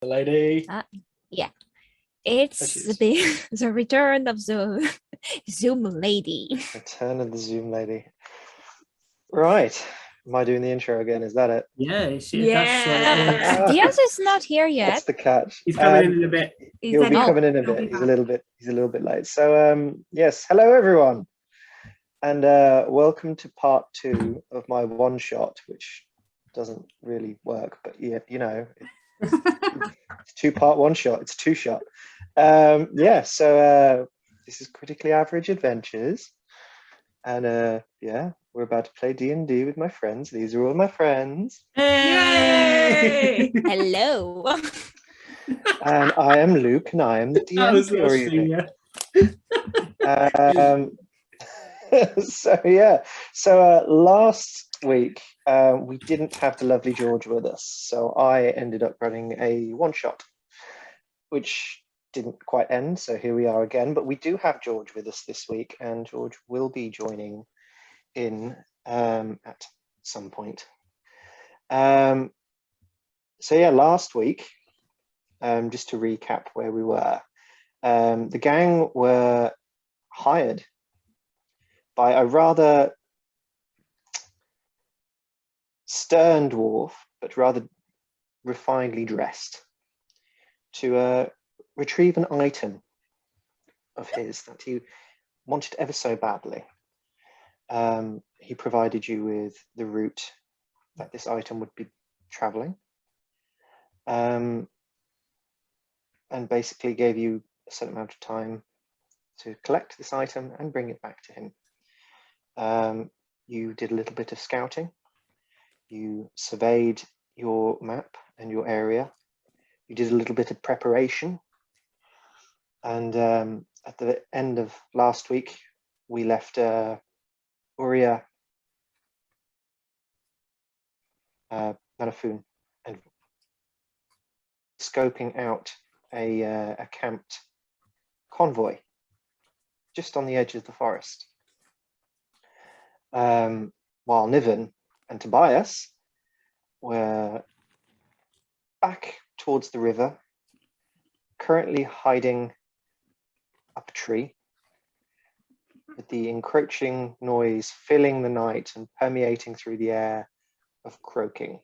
lady. Yeah, it's the return of the Zoom lady. Return of the Zoom lady. Right. Am I doing the intro again? Is that it? Yeah. Diaz is not here yet. That's the catch. He's coming in a bit. He'll be coming in a bit. He's a little bit late. So yes, hello everyone. And welcome to part 2 of my one shot, which doesn't really work, but yeah, you know, it's 2-part one shot. It's 2-shot. So this is Critically Average Adventures, and yeah, we're about to play D&D with my friends. These are all my friends. Yay! Hello. And I am Luke, and I am the DM for you. So last week we didn't have the lovely George with us, so I ended up running a one-shot, which didn't quite end, so here we are again. But we do have George with us this week, and George will be joining in at some point. So yeah, last week, just to recap where we were, the gang were hired by a rather stern dwarf, but rather refinedly dressed, to retrieve an item of his that he wanted ever so badly. He provided you with the route that this item would be traveling, and basically gave you a certain amount of time to collect this item and bring it back to him. You did a little bit of scouting. You surveyed your map and your area. You did a little bit of preparation. And at the end of last week, we left Uria, Manafun, and scoping out a camped convoy just on the edge of the forest. While Niven and Tobias were back towards the river, currently hiding up a tree, with the encroaching noise filling the night and permeating through the air of croaking.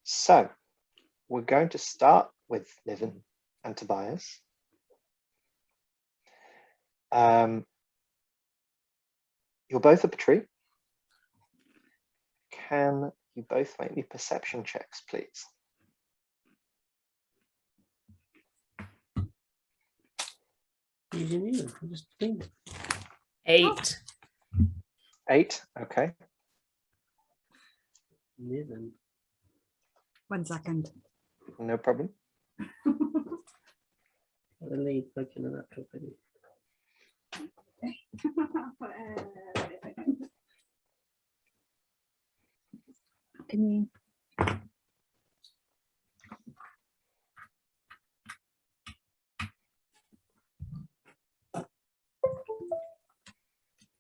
So, we're going to start with Niven and Tobias. You're both up a tree. Can you both make me perception checks, please? Eight. 8, okay. 1 second. No problem. The lead looking at that company. Can you?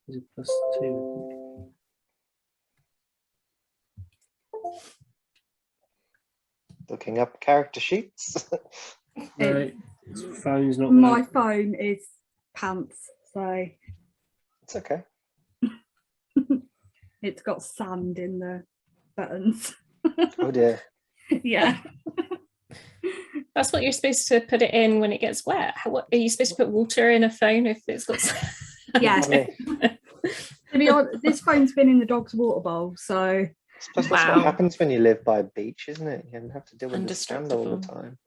Is it +2? Looking up character sheets. Right. Phone's not My working. phone is pants, so It's okay. it's got sand in the buttons. Oh dear. Yeah. That's what you're supposed to put it in when it gets wet. What are you supposed to put water in a phone if it's got? Yeah. To be honest, this phone's been in the dog's water bowl, so. I suppose that's what happens when you live by a beach, isn't it? You have to deal with the sand all the time.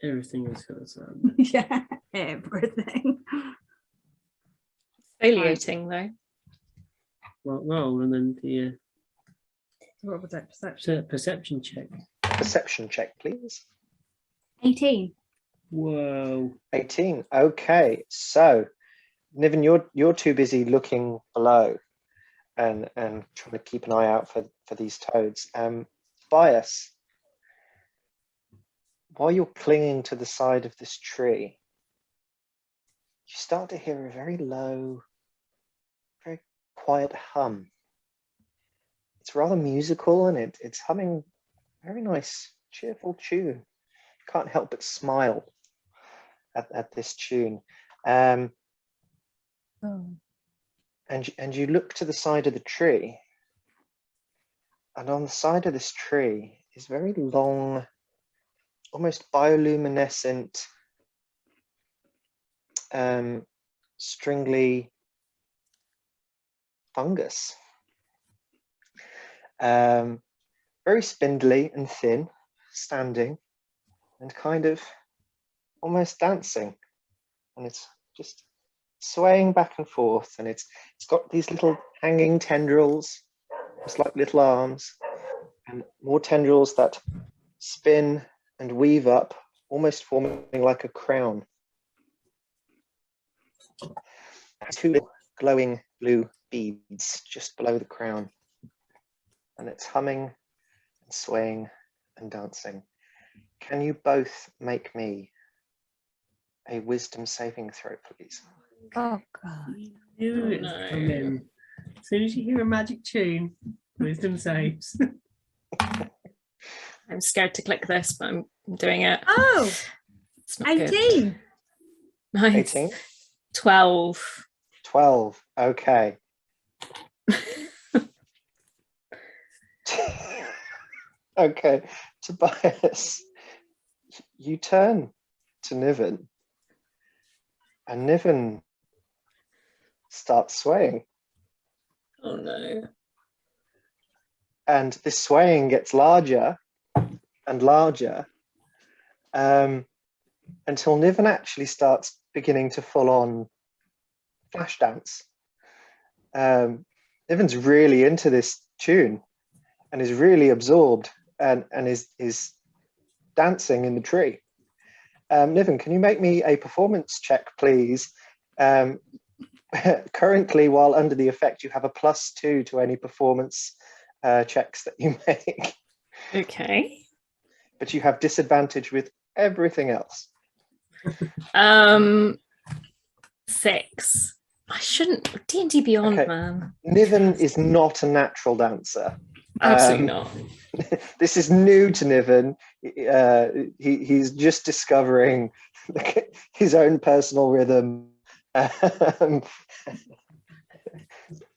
Everything is got sand. Yeah, everything. Exfoliating though. Well, and then the What was that? Perception? perception check. Perception check, please. 18. Whoa. 18. Okay, so Niven, you're too busy looking below and trying to keep an eye out for these toads. Bias, while you're clinging to the side of this tree, you start to hear a very low, very quiet hum. It's rather musical, and it's humming very nice cheerful tune. Can't help but smile at this tune. Oh. And you look to the side of the tree, and on the side of this tree is very long, almost bioluminescent, stringly fungus. Very spindly and thin, standing and kind of almost dancing, and it's just swaying back and forth, and it's got these little hanging tendrils, just like little arms, and more tendrils that spin and weave up, almost forming like a crown. Two little glowing blue beads just below the crown, and it's humming and swaying and dancing. Can you both make me a wisdom saving throw, please? Oh God. Knew it was no. coming. As soon as you hear a magic tune, wisdom saves. I'm scared to click this, but I'm doing it. Oh, It's not good. 18. Nice. 18? 12. 12. Okay. Okay, Tobias, you turn to Niven, and Niven starts swaying, Oh no. and this swaying gets larger and larger, until Niven actually starts beginning to full on flash dance. Niven's really into this tune and is really absorbed and is dancing in the tree. Niven, can you make me a performance check, please? Currently, while under the effect, you have a +2 to any performance checks that you make, Okay. but you have disadvantage with everything else. 6. I shouldn't. D&D Beyond, Okay. man. Niven is not a natural dancer. Absolutely not. This is new to Niven. He's just discovering his own personal rhythm.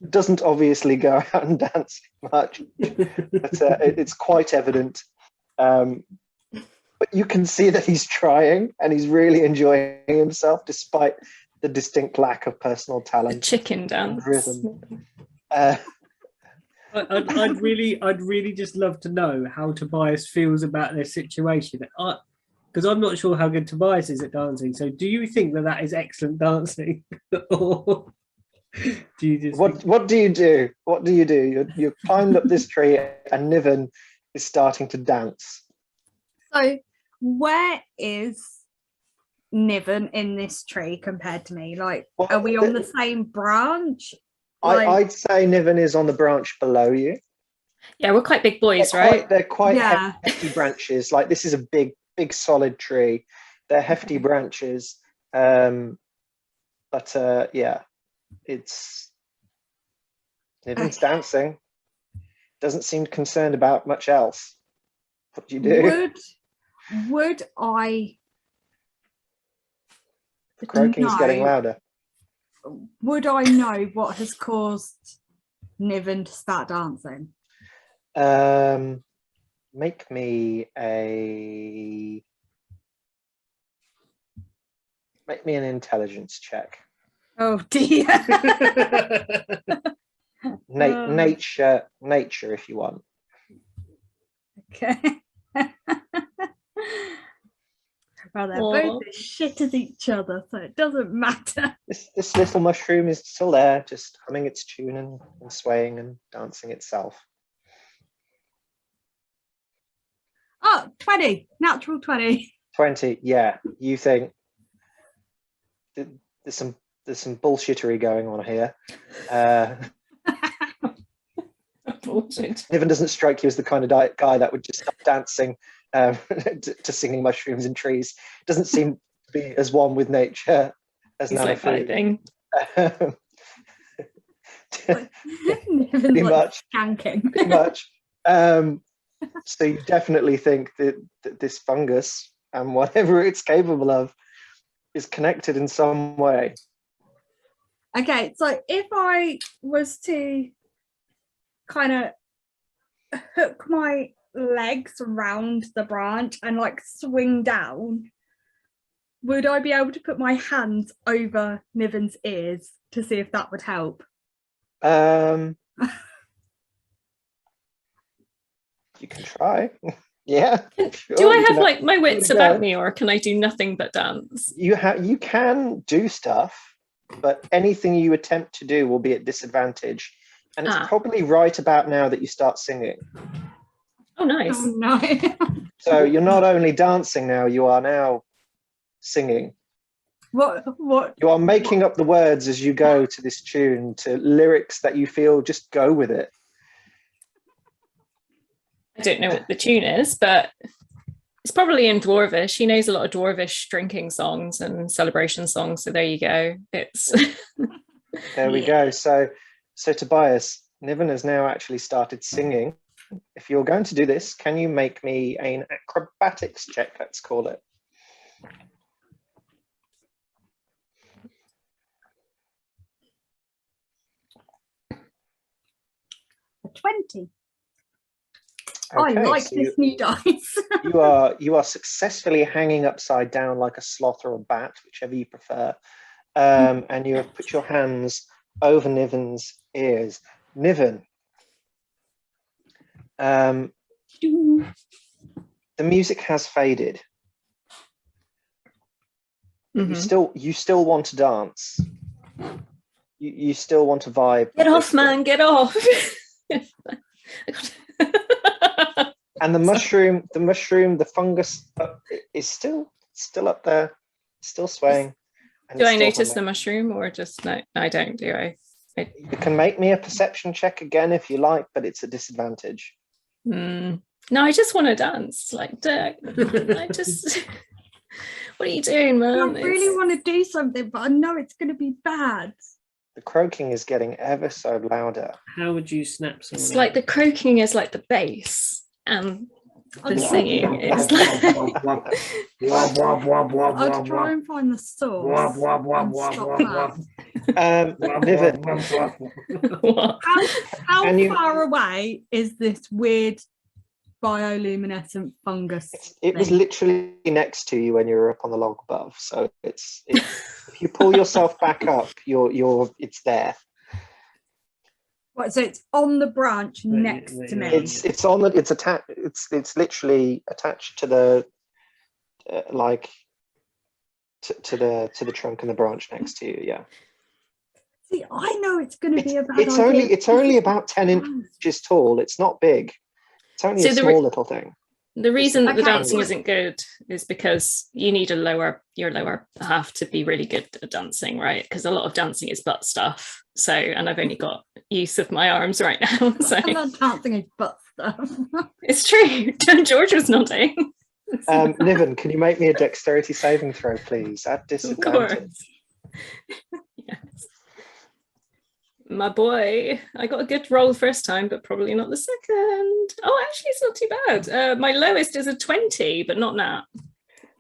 Doesn't obviously go out and dance much, but it's quite evident. But you can see that he's trying and he's really enjoying himself despite the distinct lack of personal The talent chicken and dance. rhythm. I'd really just love to know how Tobias feels about their situation. Because I'm not sure how good Tobias is at dancing. So, do you think that is excellent dancing, or do you just What do you do? What do you do? You climbed up this tree and Niven is starting to dance. So, where is Niven in this tree compared to me? Like, Well, are we on the same branch? I'd say Niven is on the branch below you. Yeah, we're quite big boys, They're right? They're quite Yeah. hefty branches. Like, this is a big solid tree. They're hefty branches. Yeah, it's Niven's dancing. Doesn't seem concerned about much else. What do you do? Would I The croaking's getting know- louder. would I know what has caused Niven to start dancing? Make me an intelligence check. Oh dear. Nature, if you want. Okay. Well, they're Aw. both as shit as each other, so it doesn't matter. This little mushroom is still there, just humming its tune and swaying and dancing itself. Oh, 20. Natural 20. 20, yeah. You think there's some bullshittery going on here. Bullshit. Niven doesn't strike you as the kind of guy that would just stop dancing to singing mushrooms in trees. Doesn't seem to be as one with nature as He's like Nanafu. vibing. Niven's Pretty like much. skanking. Pretty much. So you definitely think that this fungus and whatever it's capable of is connected in some way. Okay, so if I was to kind of hook my legs around the branch and like swing down, would I be able to put my hands over Niven's ears to see if that would help? You can try. Yeah. Sure, Do I you have can like my wits go. about me, or can I do nothing but dance? You can do stuff, but anything you attempt to do will be at disadvantage. And it's probably right about now that you start singing. Oh, nice. Oh no. So you're not only dancing now, you are now singing. What You are making up the words as you go to this tune, to lyrics that you feel just go with it. I don't know what the tune is, but it's probably in Dwarvish. She knows a lot of Dwarvish drinking songs and celebration songs. So there you go. It's There we go. So Tobias, Niven has now actually started singing. If you're going to do this, can you make me an acrobatics check, let's call it? a 20. Okay, I like so this new dice. you are successfully hanging upside down like a sloth or a bat, whichever you prefer, and you have put your hands over Niven's ears. Niven, the music has faded. Mhm. You still want to dance. You still want to vibe. Get off, man, get off. And the mushroom, the fungus is still up there, still swaying. Do I notice the mushroom, or just no? I don't, do I? You can make me a perception check again if you like, but it's a disadvantage. No, I just want to dance. Like, I just. What are you doing, man? I really want to do something, but I know it's going to be bad. The croaking is getting ever so louder. How would you snap someone? It's like the croaking is like the bass, and the singing is like. I'll try and find the source. And stop that. Niven, What? How far away is this weird bioluminescent fungus? It was literally next to you when you were up on the log above. So if you pull yourself back up, it's there. What, so it's on the branch next to me. It's on the. It's attached. It's literally attached to the to the trunk and the branch next to you. Yeah. See, I know it's going to be a bad It's idea. it's only about 10 inches tall. It's not big. It's only a small little thing. The reason that the Okay. dancing isn't good is because you need your lower half to be really good at dancing, right? Because a lot of dancing is butt stuff. So, and I've only got use of my arms right now. So I'm not dancing is butt stuff. it's true. George was nodding. Niven, can you make me a dexterity saving throw, please? At disadvantage. Yes. My boy, I got a good roll the first time, but probably not the second. Oh, actually, it's not too bad. My lowest is a 20, but not that.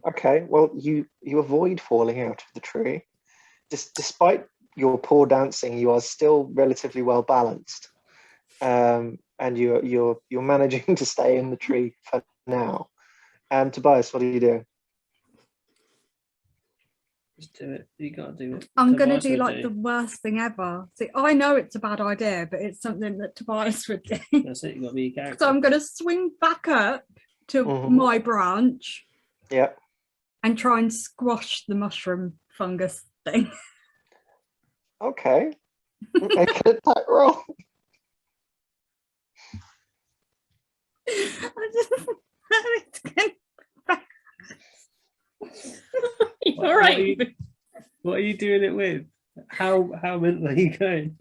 Okay, well, you avoid falling out of the tree. Despite your poor dancing, you are still relatively well balanced, and you're managing to stay in the tree for now. Tobias, what are you doing? Just do it. You gotta do it. I'm going to Tobias do would like the worst thing ever. See, I know it's a bad idea, but it's something that Tobias would do. That's it. You gotta be a character. So I'm going to swing back up to my branch. Yeah. And try and squash the mushroom fungus thing. Okay. Make an attack roll. I just know it's going All right. What are you doing it with? How mental are you going?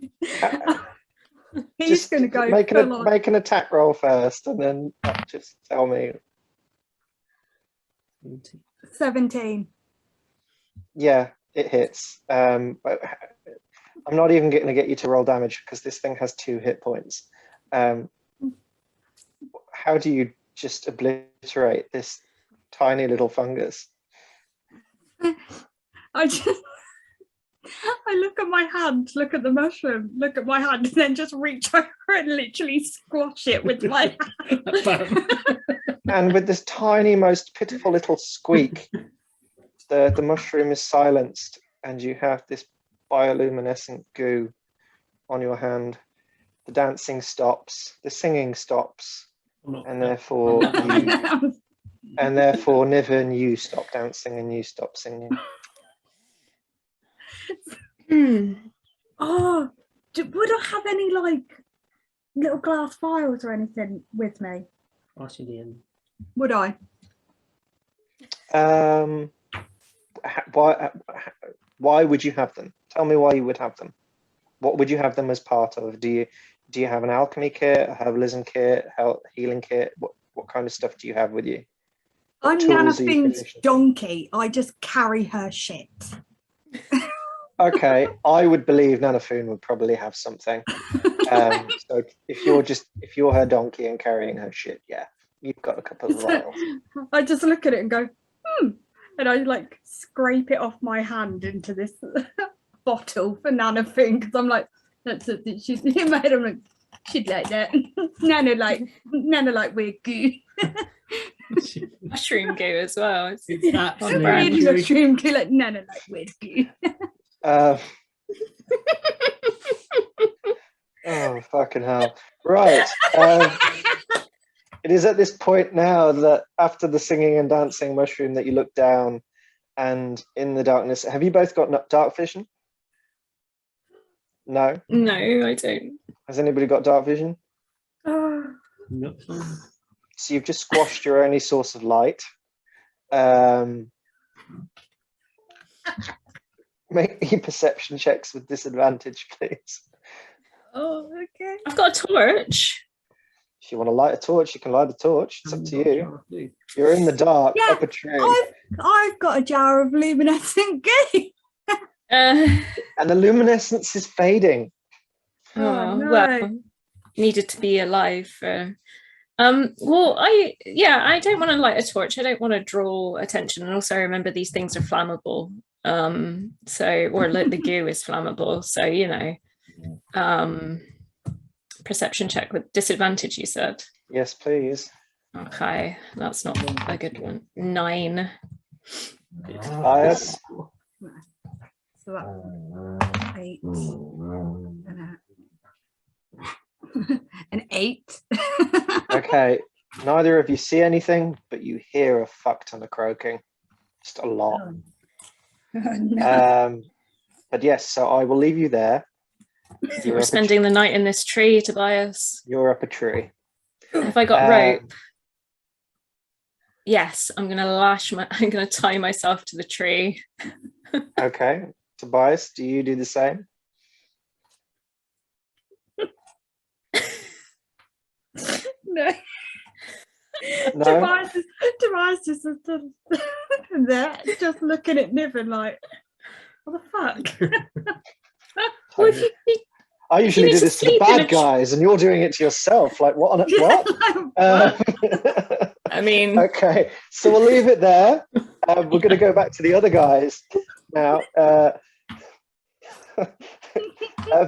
He's going to go make full on. make an attack roll first, and then just tell me. 17. Yeah, it hits. But I'm not even going to get you to roll damage because this thing has 2 hit points. how do you just obliterate this tiny little fungus? I look at my hand, look at the mushroom, look at my hand, and then just reach over and literally squash it with my hand. And with this tiny, most pitiful little squeak, the mushroom is silenced, and you have this bioluminescent goo on your hand. The dancing stops, the singing stops, and therefore Niven, you stop dancing and you stop singing. Oh, would I have any like little glass vials or anything with me? Would I? Why would you have them? Tell me why you would have them. What would you have them as part of? Do you have an alchemy kit, a herbalism kit, healing kit? What kind of stuff do you have with you? I'm Nana Finn's donkey. I just carry her shit. Okay, I would believe Nanafoon would probably have something. So if you're her donkey and carrying her shit, yeah, you've got a couple of vials. I just look at it and go, and I like scrape it off my hand into this bottle for Nanafoon because I'm like, that's it. She's in my head. I'm like, she'd like that. Nana like weird goo. Mushroom goo as well. It's absolutely mushroom goo, like Nana like weird goo. Oh, fucking hell. Right. It is at this point now that after the singing and dancing mushroom that you look down and in the darkness, have you both got dark vision? No? No, I don't. Has anybody got dark vision? No. So you've just squashed your only source of light. Make me perception checks with disadvantage, please. Oh, okay. I've got a torch. If you want to light a torch, you can light a torch. It's up to you. You're in the dark, up a tree. I've got a jar of luminescent goo. And the luminescence is fading. Oh, no. Well, needed to be alive for. Well, I don't want to light a torch. I don't want to draw attention, and also I remember these things are flammable. Or like the goo is flammable. So perception check with disadvantage. You said. Yes, please. Okay, that's not a good one. 9. Bias. So that's 8. An 8. Okay, neither of you see anything, but you hear a fuck ton of croaking. Just a lot. Oh, no. But yes, so I will leave you there. We're spending the night in this tree, Tobias. You're up a tree. Have I got rope? Yes, I'm gonna tie myself to the tree. Okay. Tobias, do you do the same? No. No? Tobias is there, just looking at Niven like, what the fuck? Well, if you, I usually need do to this to the sleep in bad a guys, and you're doing it to yourself. Like, what on what? I mean, Okay, so we'll leave it there. We're going to go back to the other guys now.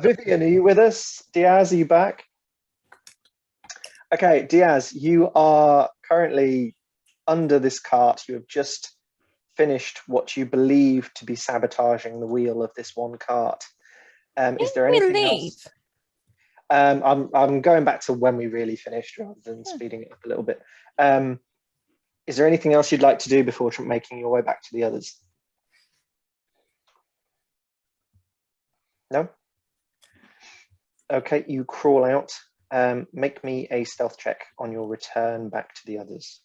Vivian, are you with us? Diaz, are you back? Okay, Diaz, you are currently under this cart. You have just finished what you believe to be sabotaging the wheel of this one cart. Is there anything else? I'm going back to when we really finished rather than speeding it up a little bit. Is there anything else you'd like to do before making your way back to the others? No? Okay, you crawl out. Make me a stealth check on your return back to the others.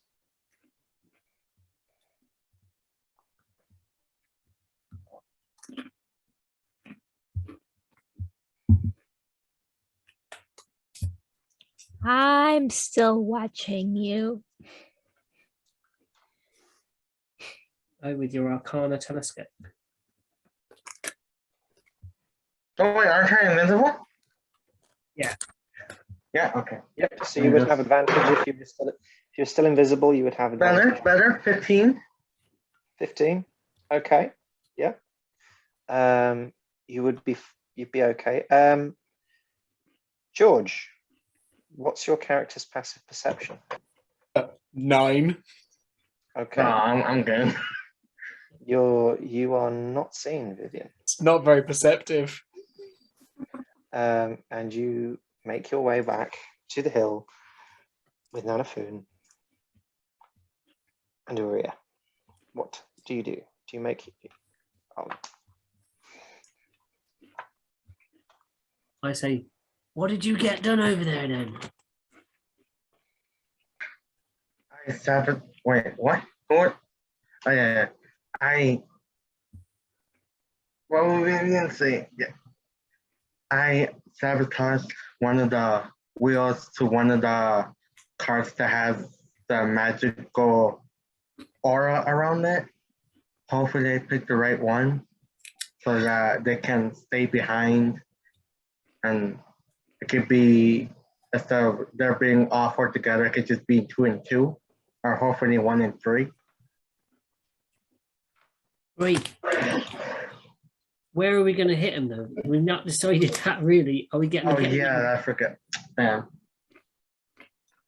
I'm still watching you. Oh, with your Arcana telescope. Oh wait, aren't I invincible? Yeah. Yeah, okay. Yep. So you would have advantage if you're still invisible. You would have advantage. Better. 15. 15. Okay. Yeah. You'd be okay. George, what's your character's passive perception? 9. Okay. No, I'm good. You are not seen, Vivian. It's not very perceptive. And you make your way back to the hill with Nanafoon and Uria. What do you do? Do you make I say, what did you get done over there then? I sabotaged. Wait, what? What? Oh yeah. What were we gonna say? Yeah. I sabotaged one of the wheels to one of the cars that has the magical aura around it. Hopefully they pick the right one so that they can stay behind, and it could be, instead of they're being all four together, it could just be 2 and 2, or hopefully 1 and 3. Right. Where are we going to hit him though? We've not decided that really. Are we getting? Oh yeah, I forget. Damn.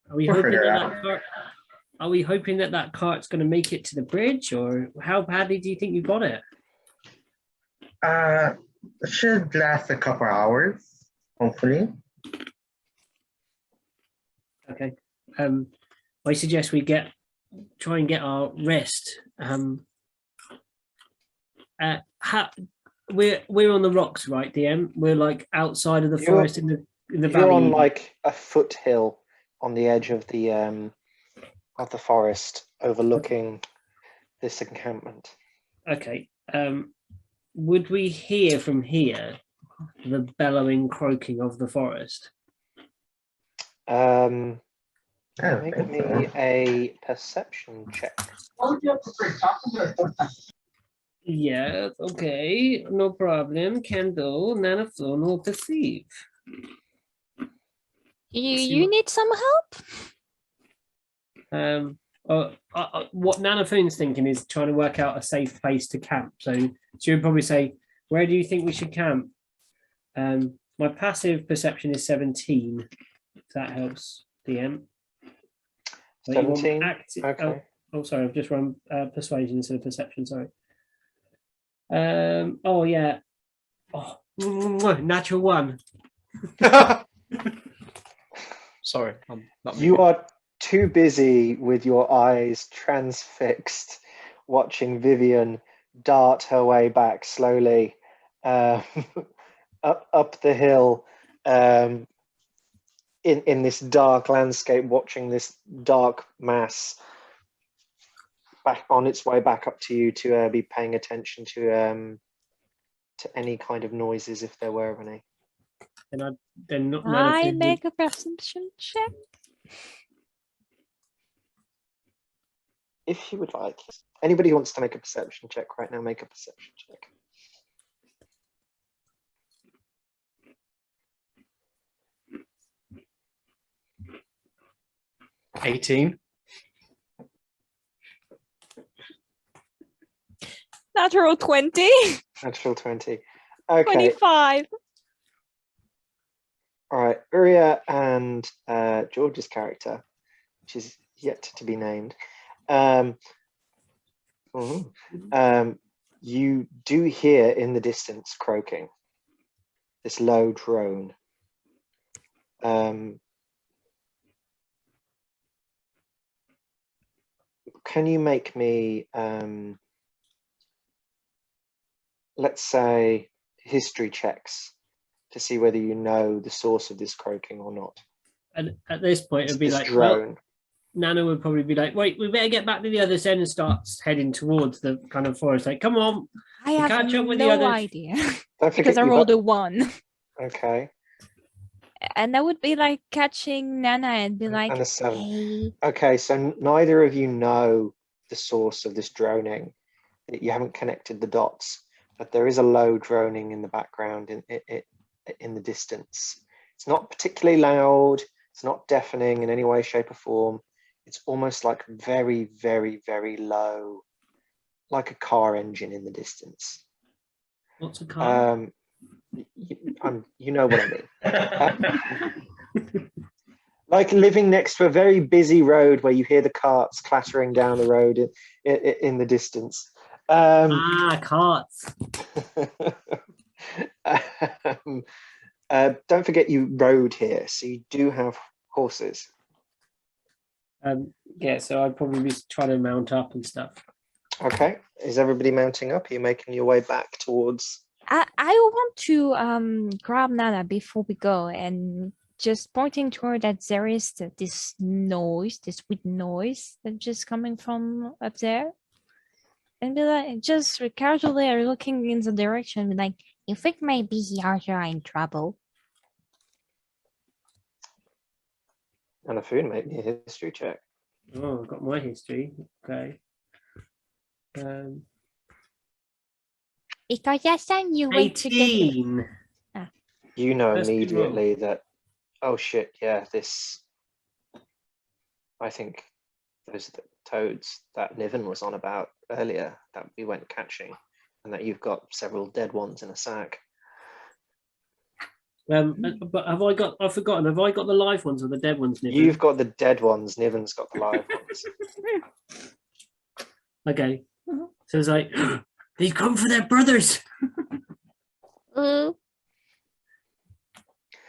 Are we We'll hoping figure it that out. that cart? Are we hoping that that cart's going to make it to the bridge, or how badly do you think you got it? It should last a couple hours, hopefully. Okay. I suggest we try and get our rest. We're on the rocks, right, DM? We're like outside of the forest in the you're valley. on like a foothill on the edge of the forest overlooking this encampment. Okay. Would we hear from here the bellowing, croaking of the forest? Make think me so. a perception check. Yeah, okay, no problem. Can do. Nanoflow will perceive. You need some help? What Nanophone's thinking is trying to work out a safe place to camp. So she would probably say, where do you think we should camp? My passive perception is 17. If that helps, DM. 17. Okay. Oh, sorry, I've just run persuasion instead of perception, sorry. Oh yeah. Oh, natural 1. Sorry, I'm not. You are too busy with your eyes transfixed, watching Vivian dart her way back slowly up the hill in this dark landscape, watching this dark mass back on its way back up to you to be paying attention to any kind of noises if there were any. Then not. I make a perception check. If you would like. Anybody who wants to make a perception check right now, make a perception check. $18. Natural 20. Natural 20. Okay. 25. All right. Uria and George's character, which is yet to be named. You do hear in the distance croaking, this low drone. Can you make me, let's say, history checks to see whether you know the source of this croaking or not? And at this point, it'd be This like, drone. well, Nana would probably be like, wait, we better get back to the other end, and starts heading towards the kind of forest. Like, come on, I have catch up with the no others. idea Don't forget because I you've rolled got- a 1. Okay. And that would be like catching Nana and be like, And a 7. hey. Okay, so neither of you know the source of this droning. You haven't connected the dots, but there is a low droning in the background in the distance. It's not particularly loud, It's not deafening in any way, shape, or form. It's almost like very, very, very low, like a car engine in the distance. What's a car? You know what I mean. Like living next to a very busy road where you hear the carts clattering down the road in the distance. Carts. Don't forget you rode here, so you do have horses. Yeah, so I'd probably be trying to mount up and stuff. Okay, is everybody mounting up? Are you making your way back towards? I want to grab Nana before we go, and just pointing toward that there is this noise, this weird noise that's just coming from up there, and be like, just casually looking in the direction, be like, you think maybe you're in trouble? And a food, make me a history check. Oh, I've got my history. Okay. Because last time you went to get 18. You know That's good roll. immediately that, oh shit, yeah, this, I think those are the toads that Niven was on about earlier that we went catching, and that you've got several dead ones in a sack. But I've forgotten, have I got the live ones or the dead ones, Niven? You've got the dead ones, Niven's got the live ones. Okay. So it's like, they've come for their brothers. uh,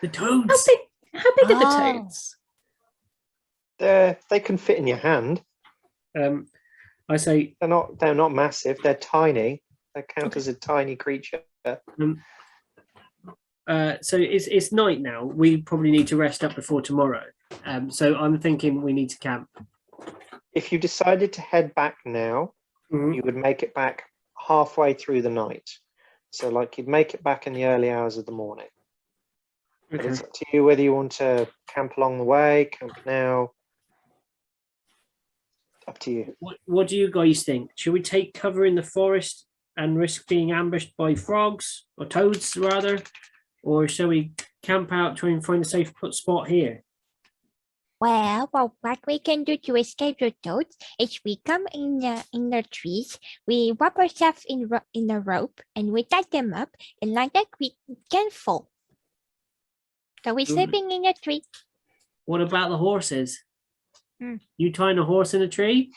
The toads. How big are the Oh. toads? They can fit in your hand. I say, They're not massive, they're tiny. They count as a tiny creature. so it's night now. We probably need to rest up before tomorrow. So I'm thinking we need to camp. If you decided to head back now, you would make it back halfway through the night. So like you'd make it back in the early hours of the morning. But Okay. it's up to you whether you want to camp along the way, camp now. Up to you. What do you guys think? Should we take cover in the forest and risk being ambushed by frogs or toads rather? Or shall we camp out, try and find a safe spot here? well, what we can do to escape the toads is we come in the trees, we wrap ourselves in a rope, and we tie them up, and like that we can fall. So we're Mm. sleeping in a tree. What about the horses? Mm. You tying a horse in a tree?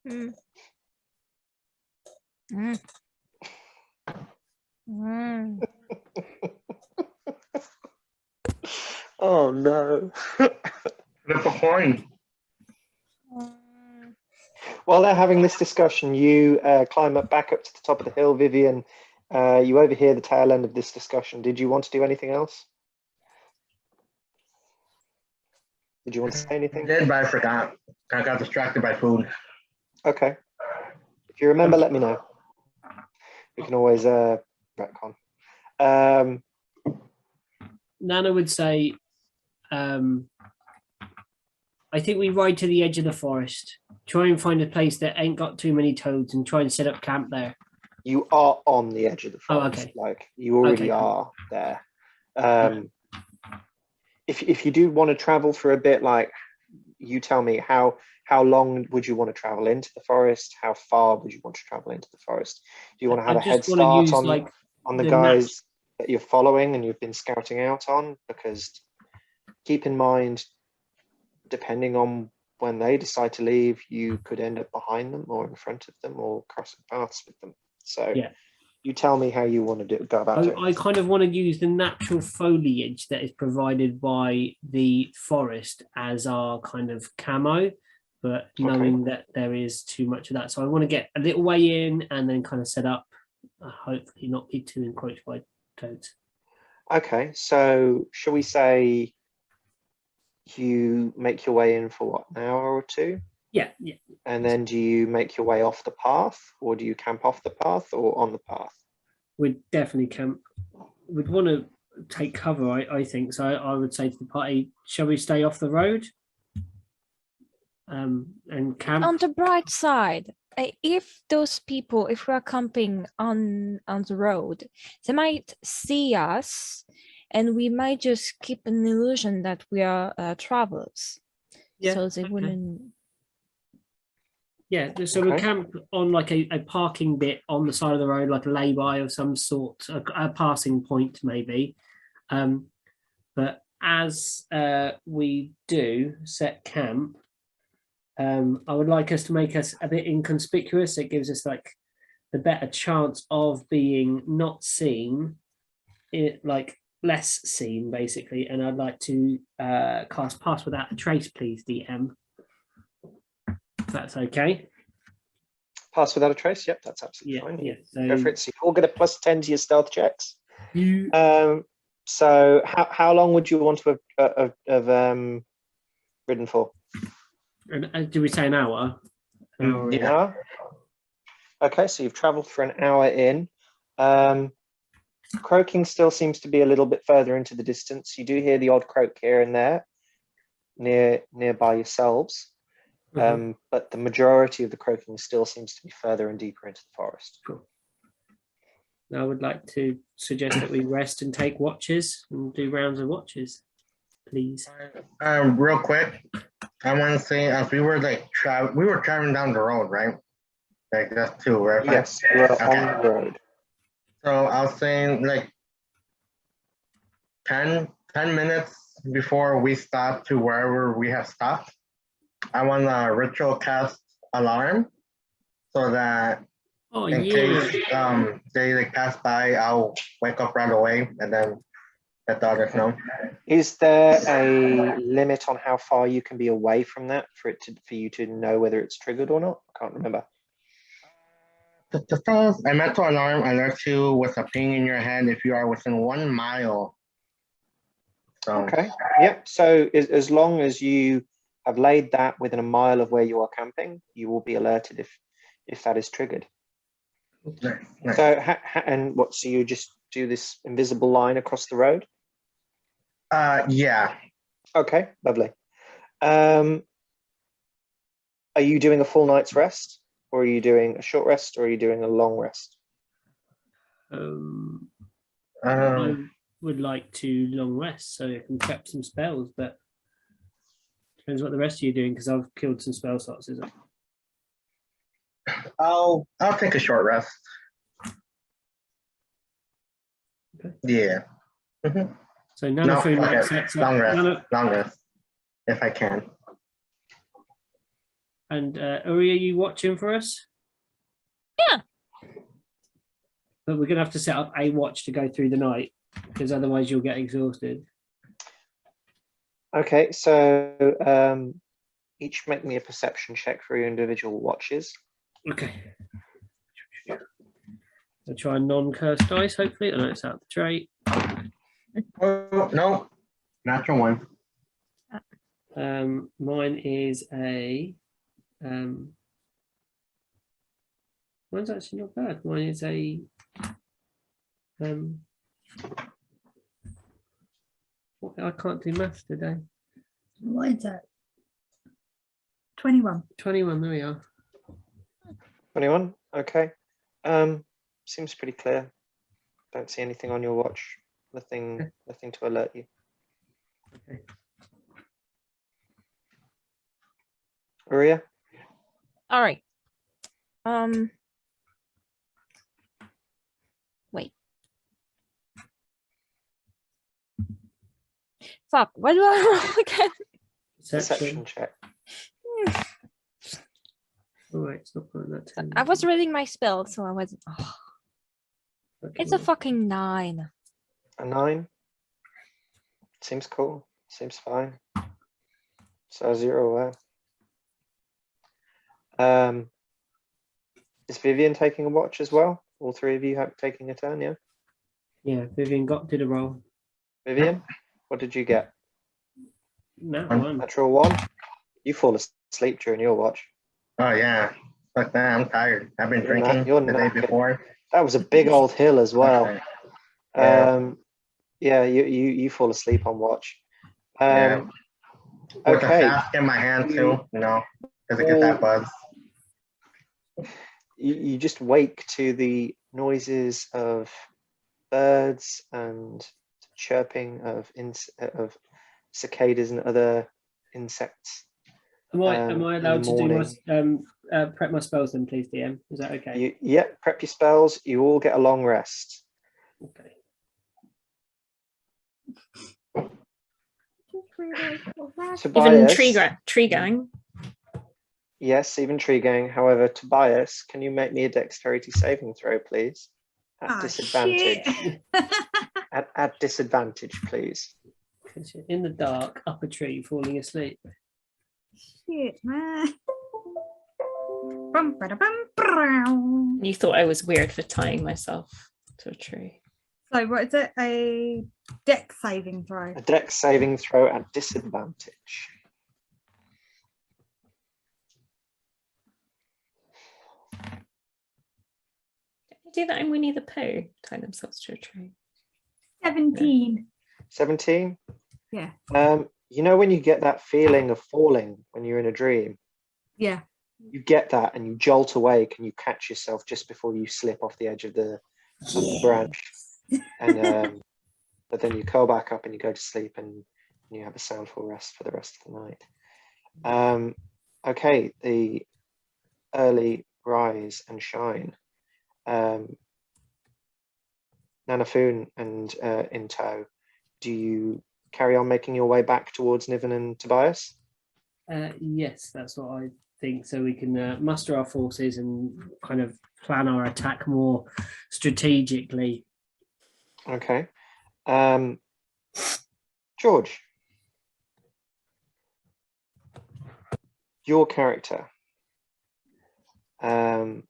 Mm. Mm. Mm. Oh no. Flip a coin. Mm. While they're having this discussion, you climb back up to the top of the hill, Vivian. You overhear the tail end of this discussion. Did you want to do anything else? Did you want to say anything? Did, but I forgot. I got distracted by food. Okay. If you remember, let me know. We can always retcon. Nana would say, I think we ride to the edge of the forest, try and find a place that ain't got too many toads and try and set up camp there. You are on the edge of the Oh, forest. okay. Like you already Okay, cool. are there. If you do want to travel for a bit, like you tell me how long would you want to travel into the forest? How far would you want to travel into the forest? Do you want to have I a head just wanna start use, on like, on the the guys that you're following and you've been scouting out on? Because keep in mind, depending on when they decide to leave, you could end up behind them or in front of them or crossing paths with them. So Yeah. you tell me how you want to go about it. I kind of want to use the natural foliage that is provided by the forest as our kind of camo, but knowing that there is too much of that. So I want to get a little way in and then kind of set up, hopefully not be too encroached by toads. Okay, so shall we say you make your way in for what, an hour or two? Yeah. And then do you make your way off the path, or do you camp off the path or on the path? We'd definitely camp. We'd want to take cover, I think. So I would say to the party, shall we stay off the road? And camp? On the bright side, if those people, if we're camping on the road, they might see us and we might just keep an illusion that we are travelers, Yeah, so they okay. wouldn't. Yeah, so we Okay. camp on like a parking bit on the side of the road, like a lay-by of some sort, a passing point maybe. But as we do set camp, I would like us to make us a bit inconspicuous. It gives us like the better chance of being not seen, like less seen basically. And I'd like to cast Pass Without a Trace, please, DM. If that's okay. Pass without a trace. Yep, that's absolutely fine. Yeah. Go for it. So you all get a +10 to your stealth checks. You So how long would you want to have ridden for? do we say an hour? An Yeah. hour? Okay, so you've traveled for an hour in. Croaking still seems to be a little bit further into the distance. You do hear the odd croak here and there nearby yourselves. But the majority of the croaking still seems to be further and deeper into the forest. Cool. I would like to suggest that we rest and take watches and do rounds of watches, please. Real quick, I want to say as we were traveling down the road, right? Like that's two, right? Yes, you are Okay. on the road. So I was saying like 10 minutes before we stop to wherever we have stopped, I want a ritual cast alarm so that in case they like pass by, I'll wake up right away and then let the others know. Is there a limit on how far you can be away from that for you to know whether it's triggered or not? I can't remember. I meant to alarm alert you with a ping in your head if you are within 1 mile. So, Okay. Yep. So as long as you have laid that within a mile of where you are camping, you will be alerted if that is triggered. nice. So and what? So you just do this invisible line across the road? Yeah. Okay. Lovely. Are you doing a full night's rest, or are you doing a short rest, or are you doing a long rest? I would like to long rest so I can prep some spells, but depends what the rest of you are doing because I've killed some spell slots, is it? I'll take a short rest. Okay. Yeah. Mhm. So none of food okay. sets Long up. rest. Long rest. If I can. And Uri, are you watching for us? Yeah. But we're gonna have to set up a watch to go through the night because otherwise you'll get exhausted. Okay. So each make me a perception check for your individual watches. Okay. I'll try non-cursed dice, hopefully. I know it's out of the trait. Oh no, natural one. Mine is a mine's actually not bad. Mine is a I can't do maths today. What is it? 21. 21, there we are. 21. Okay. Seems pretty clear. Don't see anything on your watch. Nothing to alert you. Okay. Maria? All right. Wait. Fuck. What do I roll again? Perception check. Oh, wait, it's not putting that 10. I was reading my spell, so I wasn't. Oh, it's a fucking 9. A 9. Seems cool. Seems fine. So 0 there. Is Vivian taking a watch as well? All three of you have taking a turn, yeah? Yeah, Vivian did a roll. Vivian, what did you get? No, one. Natural 1. You fall asleep during your watch. Oh yeah. Fuck that, I'm tired. I've been drinking you're the day knackered. before. That was a big old hill as well. Okay. Yeah. Yeah, you fall asleep on watch. Yeah. With a Okay. flask in my hand too, because I get that buzz. You just wake to the noises of birds and chirping of cicadas and other insects. Am I in allowed the to do morning. my prep my spells then, please, DM? Is that okay? Prep your spells. You all get a long rest. Okay. Even Tobias, tree gang. yes, even tree gang. However, Tobias, can you make me a dexterity saving throw, please? At Ah, disadvantage. shit. At disadvantage, please. In the dark, up a tree, falling asleep. Shit, man. Bum, bada, bum, brow. You thought I was weird for tying myself to a tree. So what is it? A deck saving throw. A dex saving throw at disadvantage. Do that in Winnie the Pooh, tie themselves to a tree. 17. 17? Yeah. You know when you get that feeling of falling when you're in a dream? Yeah. You get that and you jolt awake and you catch yourself just before you slip off the edge of the branch. And but then you curl back up and you go to sleep and you have a soundful rest for the rest of the night. Okay, the early rise and shine. Nanafoon and in tow, do you carry on making your way back towards Niven and Tobias? Yes, that's what I think. So we can muster our forces and kind of plan our attack more strategically. Okay. George, your character. I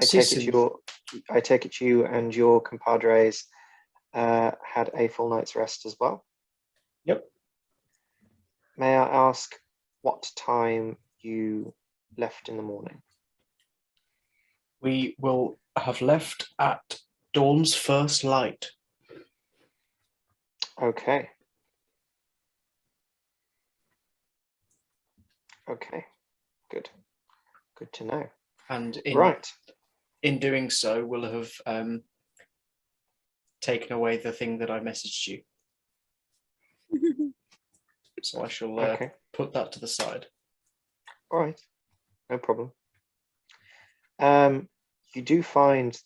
take it you and your compadres had a full night's rest as well. Yep. May I ask what time you left in the morning? We will have left at dawn's first light. Okay. Okay. Good. Good to know. And Right. in doing so, we'll have taken away the thing that I messaged you. So I shall Okay. put that to the side. All right. No problem. You do find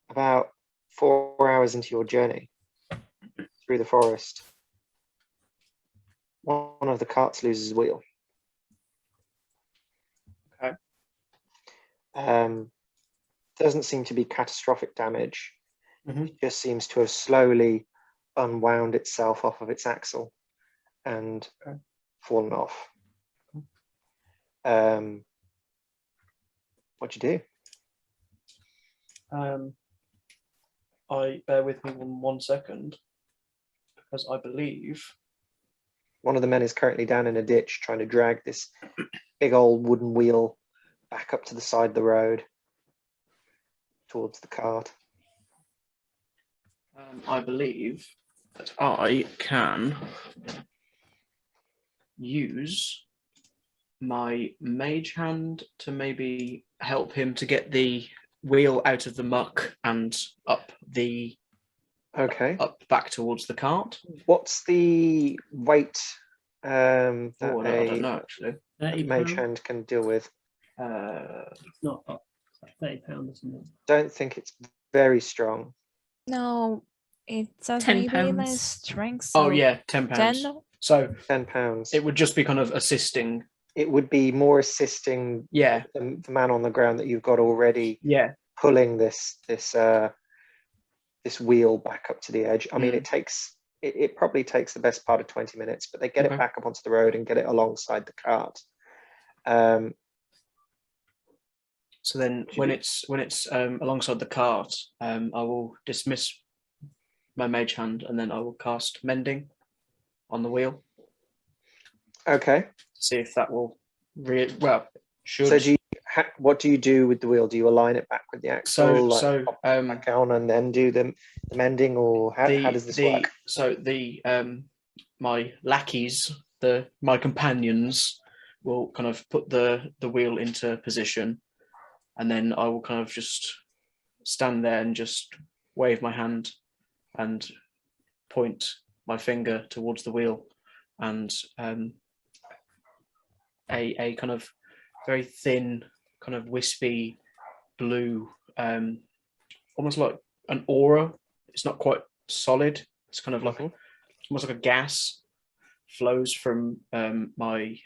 about 4 hours into your journey through the forest, one of the carts loses a wheel. Okay. Doesn't seem to be catastrophic damage. Mhm. It just seems to have slowly unwound itself off of its axle and fallen off. What'd you do? I bear with me 1 second, because I believe One of the men is currently down in a ditch trying to drag this big old wooden wheel back up to the side of the road towards the cart. I believe that I can use my mage hand to maybe help him to get the wheel out of the muck and up back towards the cart. What's the weight that I don't know actually. a mage hand can deal with? It's not it's like £30 or something. Don't think it's very strong. No, it's a 10 maybe less pounds. strength. Oh so yeah, £10. 10? So £10. it would just be kind of assisting. It would be more assisting Yeah, the man on the ground that you've got already yeah. pulling this wheel back up to the edge. I mean, Mm. it probably takes the best part of 20 minutes, but they get Okay. it back up onto the road and get it alongside the cart. So then when it's alongside the cart, I will dismiss my mage hand and then I will cast mending on the wheel. Okay. See if that will should. So what do you do with the wheel? Do you align it back with the axle, pop it back down, and then do the mending, or how does this work? So my lackeys, my companions, will kind of put the wheel into position, and then I will kind of just stand there and just wave my hand and point my finger towards the wheel, and a kind of very thin, kind of wispy blue, almost like an aura. It's not quite solid. It's kind of like almost like a gas flows from my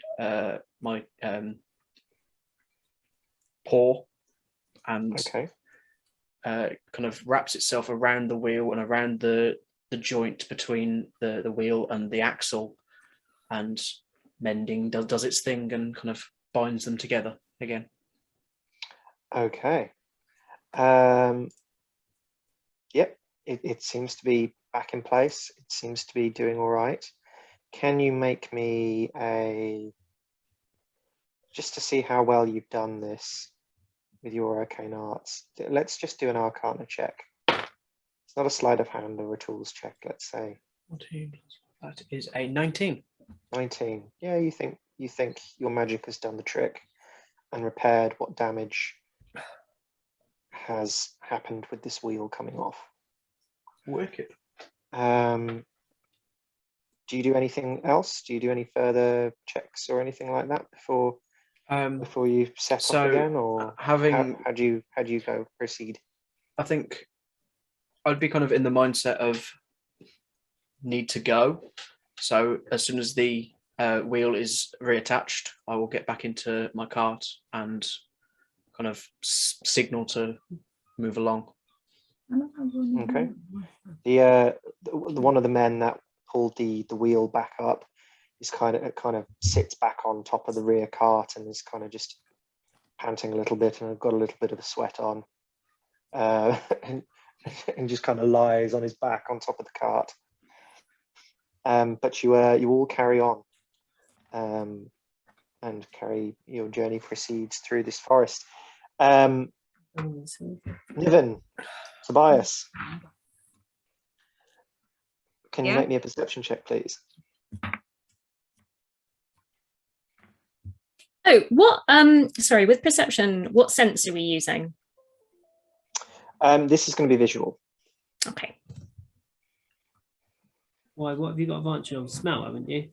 paw, and kind of wraps itself around the wheel and around the joint between the wheel and the axle, and mending does its thing and kind of binds them together again. Okay. Yep, it seems to be back in place. It seems to be doing all right. Can you make me just to see how well you've done this with your arcane arts? Let's just do an arcana check. It's not a sleight of hand or a tools check, let's say. That is a 19. 19. Yeah, you think your magic has done the trick and repaired what damage has happened with this wheel coming off. Wicked. Do you do anything else? Do you do any further checks or anything like that before you set off again, or how do you go proceed? I think I'd be kind of in the mindset of need to go. So as soon as the wheel is reattached, I will get back into my cart and kind of signal to move along. Okay. The one of the men that pulled the wheel back up is kind of sits back on top of the rear cart and is kind of just panting a little bit, and I've got a little bit of a sweat on, and just kind of lies on his back on top of the cart. But you all carry on, and your journey proceeds through this forest. Niven, Tobias, can you make me a perception check, please? Oh, what? Sorry, with perception, what sense are we using? This is going to be visual. Okay. Why? What have you got advantage on? Smell, haven't you?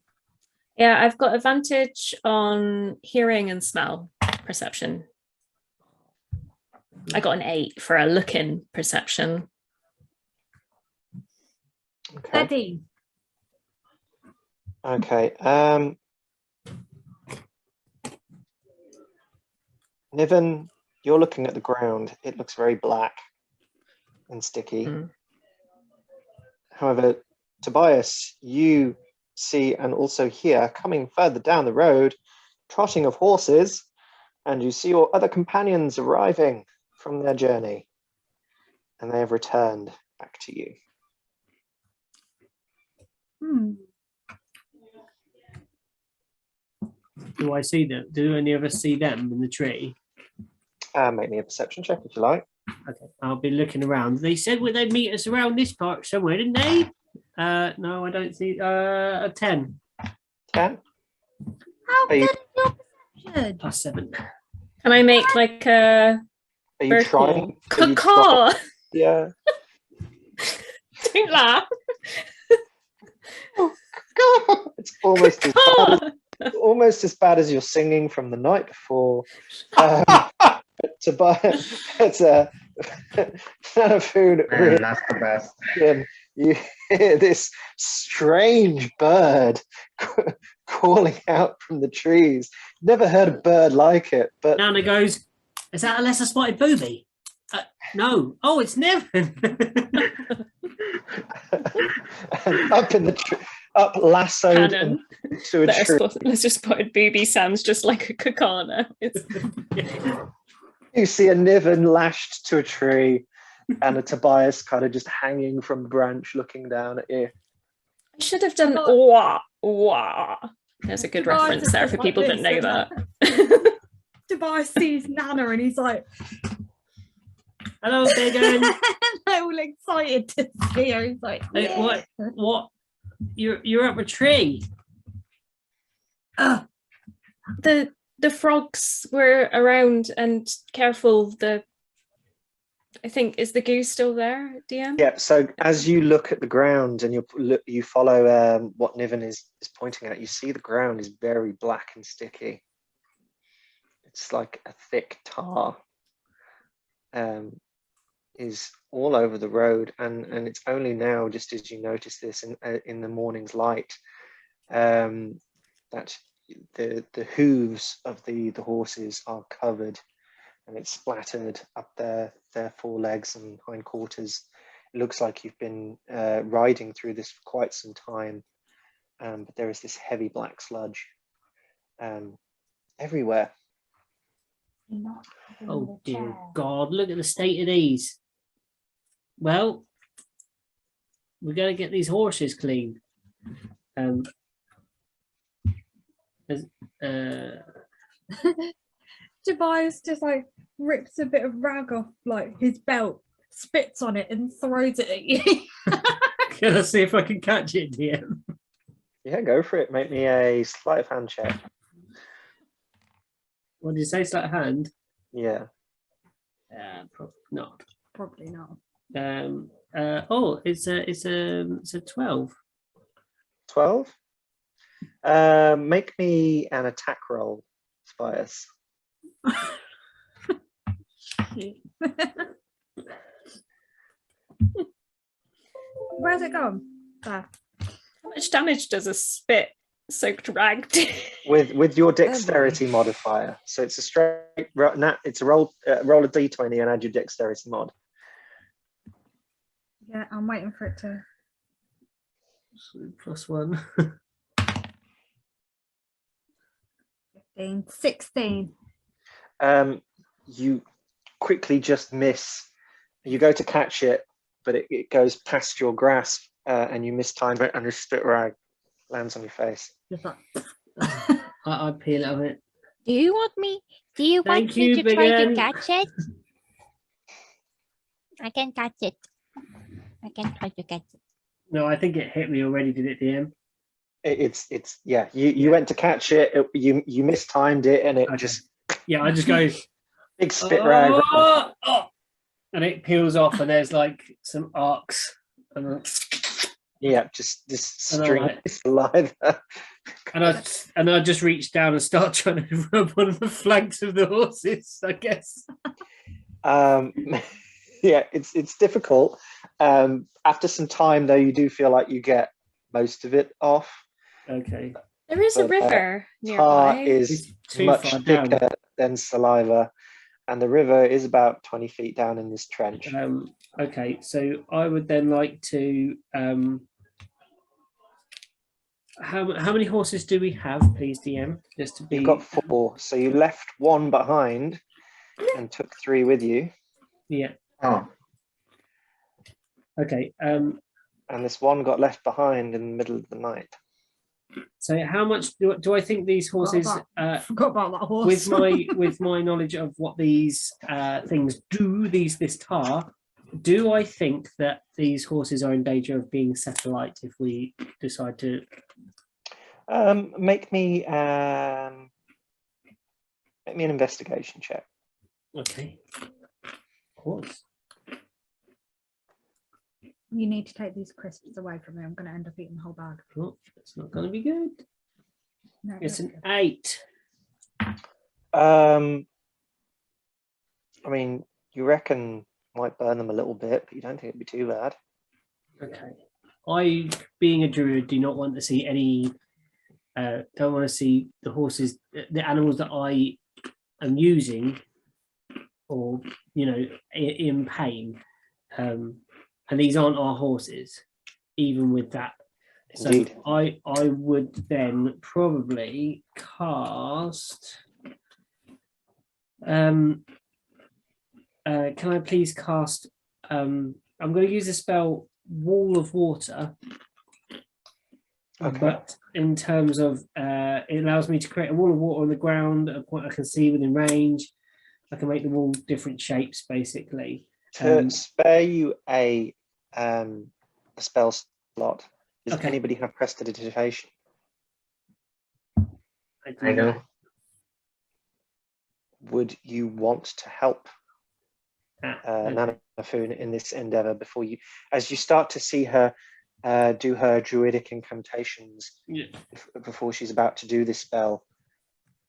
Yeah, I've got advantage on hearing and smell perception. I got an 8 for a look-in perception. Okay. 13. Okay. Niven, you're looking at the ground. It looks very black and sticky. However, Tobias, you see and also hear coming further down the road, trotting of horses, and you see your other companions arriving from their journey, and they have returned back to you. Do I see them? Do any of us see them in the tree? Make me a perception check if you like. Okay, I'll be looking around. They said they'd meet us around this park somewhere, didn't they? No, I don't see. A 10. 10? How Are you- good is your perception? +7. Can I make like a Are you trying? Are you caw? Yeah. Don't laugh. It's almost as bad as your singing from the night before. Tobias, it's a food. And that's the best. You hear this strange bird calling out from the trees. Never heard a bird like it. But Nana goes, "Is that a lesser spotted booby?" No. Oh, it's Nevin. and up in the tree, up lassoed Cannon. to a tree. Let's just spotted booby sounds just like a kakana. You see a Niven lashed to a tree, and a Tobias kind of just hanging from a branch, looking down at you. I should have done wah wah. There's a good Tobias reference is there just for like people that this, know isn't that. Tobias sees Nana and he's like, Hello, Megan. all excited to see her. He's like, Hey, yeah. What? You're up a tree. The frogs were around, and careful, the I think, is the goose still there, DM? Yeah. So as you look at the ground and you follow what Niven is pointing at, you see the ground is very black and sticky. It's like a thick tar. Is all over the road, and it's only now, just as you notice this in the morning's light, that the hooves of the horses are covered, and it's splattered up their forelegs and hindquarters. It looks like you've been riding through this for quite some time, but there is this heavy black sludge everywhere. Oh dear God! Look at the state of these. Well, we're going to get these horses clean. Tobias just like rips a bit of rag off like his belt, spits on it, and throws it at you. Can I see if I can catch it, DM? Yeah, go for it. Make me a sleight of hand check. What did you say? Sleight of hand? Yeah. Probably not. Probably not. It's a 12. 12. Make me an attack roll, Tobias. Where's it gone? There. How much damage does a spit soaked rag do? With your dexterity modifier, so it's a straight. It's a roll a d20 and add your dexterity mod. Yeah, I'm waiting for it to. +1. 15, 16. You quickly just miss. You go to catch it, but it goes past your grasp, and you mistime it, and the spit rag lands on your face. Just like, I peel it of it. Do you want me? Do you want Thank me you, to try to Megan. catch it? I can catch it. I can try to catch it. No, I think it hit me already. Did it, DM? It's yeah. You went to catch it. You mistimed it, and it Okay. just Yeah, I just go. big spit rag. Oh, and it peels off, and there's like some arcs. And Yeah, just this And I'm string like- of saliva. and I just reach down and start trying to rub one of the flanks of the horses, I guess. Yeah, it's difficult. After some time, though, you do feel like you get most of it off. Okay. There is a But, river Tar nearby. is It's too much far down. thicker than saliva, and the river is about 20 feet down in this trench. Okay, so I would then like to. How many horses do we have, please, DM? Just to be. You've got 4, so you left 1 behind and took 3 with you, Yeah. Oh, Okay. and this 1 got left behind in the middle of the night. So how much do I think these horses? Forgot about that horse. With my knowledge of what these things do, this tar, do I think that these horses are in danger of being satellite if we decide to? Make me an investigation check. Okay. Of course. You need to take these crisps away from me. I'm going to end up eating the whole bag. Oh, that's not going to be good. No, It's that's an good. 8. I mean, you reckon might burn them a little bit, but you don't think it'd be too bad. Okay. I, being a druid, do not want to see any. Don't want to see the horses, the animals that I am using, or in pain. And these aren't our horses, even with that. So Indeed. I would then probably cast. Can I please cast? I'm going to use the spell Wall of Water. Okay. But in terms of, it allows me to create a wall of water on the ground at a point I can see within range. I can make the wall different shapes, basically. To spare you a spell slot, does Okay. anybody have prestidigitation? I know. Would you want to help Okay. Nanafun in this endeavor before you, as you start to see her do her druidic incantations Yeah. before she's about to do this spell.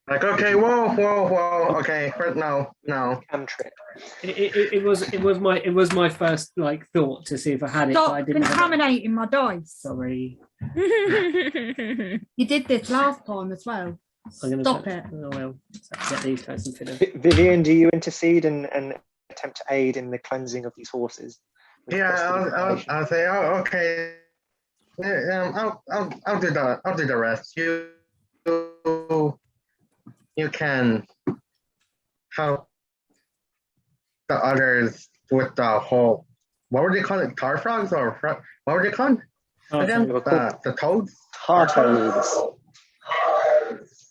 Like, okay, whoa, okay, no. Cantrip. It was my first like thought to see if I had it, but I Stop didn't have it. contaminating my dice. Sorry. You did this last time as well. I'm gonna Stop it. Oh well, get these guys and fit them. Vivian, do you intercede and attempt to aid in the cleansing of these horses? Yeah, I'll say, oh, okay. Yeah, I'll do the rest. You can help the others with the whole. What were they called? Tar frogs or what were they called? Again, the toads. Tartoads.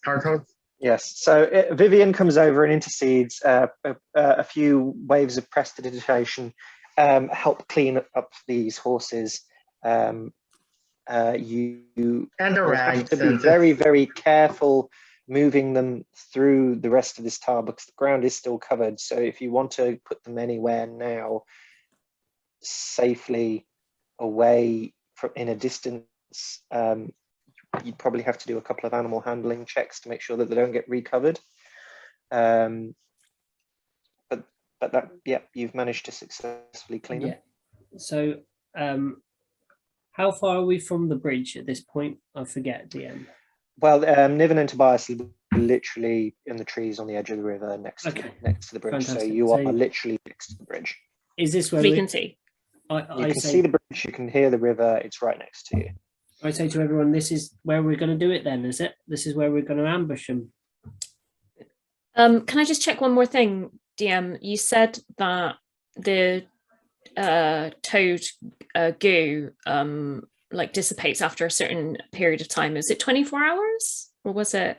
Tartoads. Yes. So Vivian comes over and intercedes. A few waves of prestidigitation help clean up these horses. You And the will rags. have to be very, very careful moving them through the rest of this tower because the ground is still covered. So if you want to put them anywhere now safely away from in a distance, you'd probably have to do a couple of animal handling checks to make sure that they don't get recovered. But that, yeah, you've managed to successfully clean them. So how far are we from the bridge at this point? I forget, DM. Well, Niven and Tobias are literally in the trees on the edge of the river next to the bridge. Fantastic. So you are literally next to the bridge. Is this where We can see. You can see the bridge, you can hear the river, it's right next to you. I say to everyone, this is where we're going to do it then, is it? This is where we're going to ambush them. Can I just check one more thing, DM? You said that the toad goo like dissipates after a certain period of time. Is it 24 hours or was it?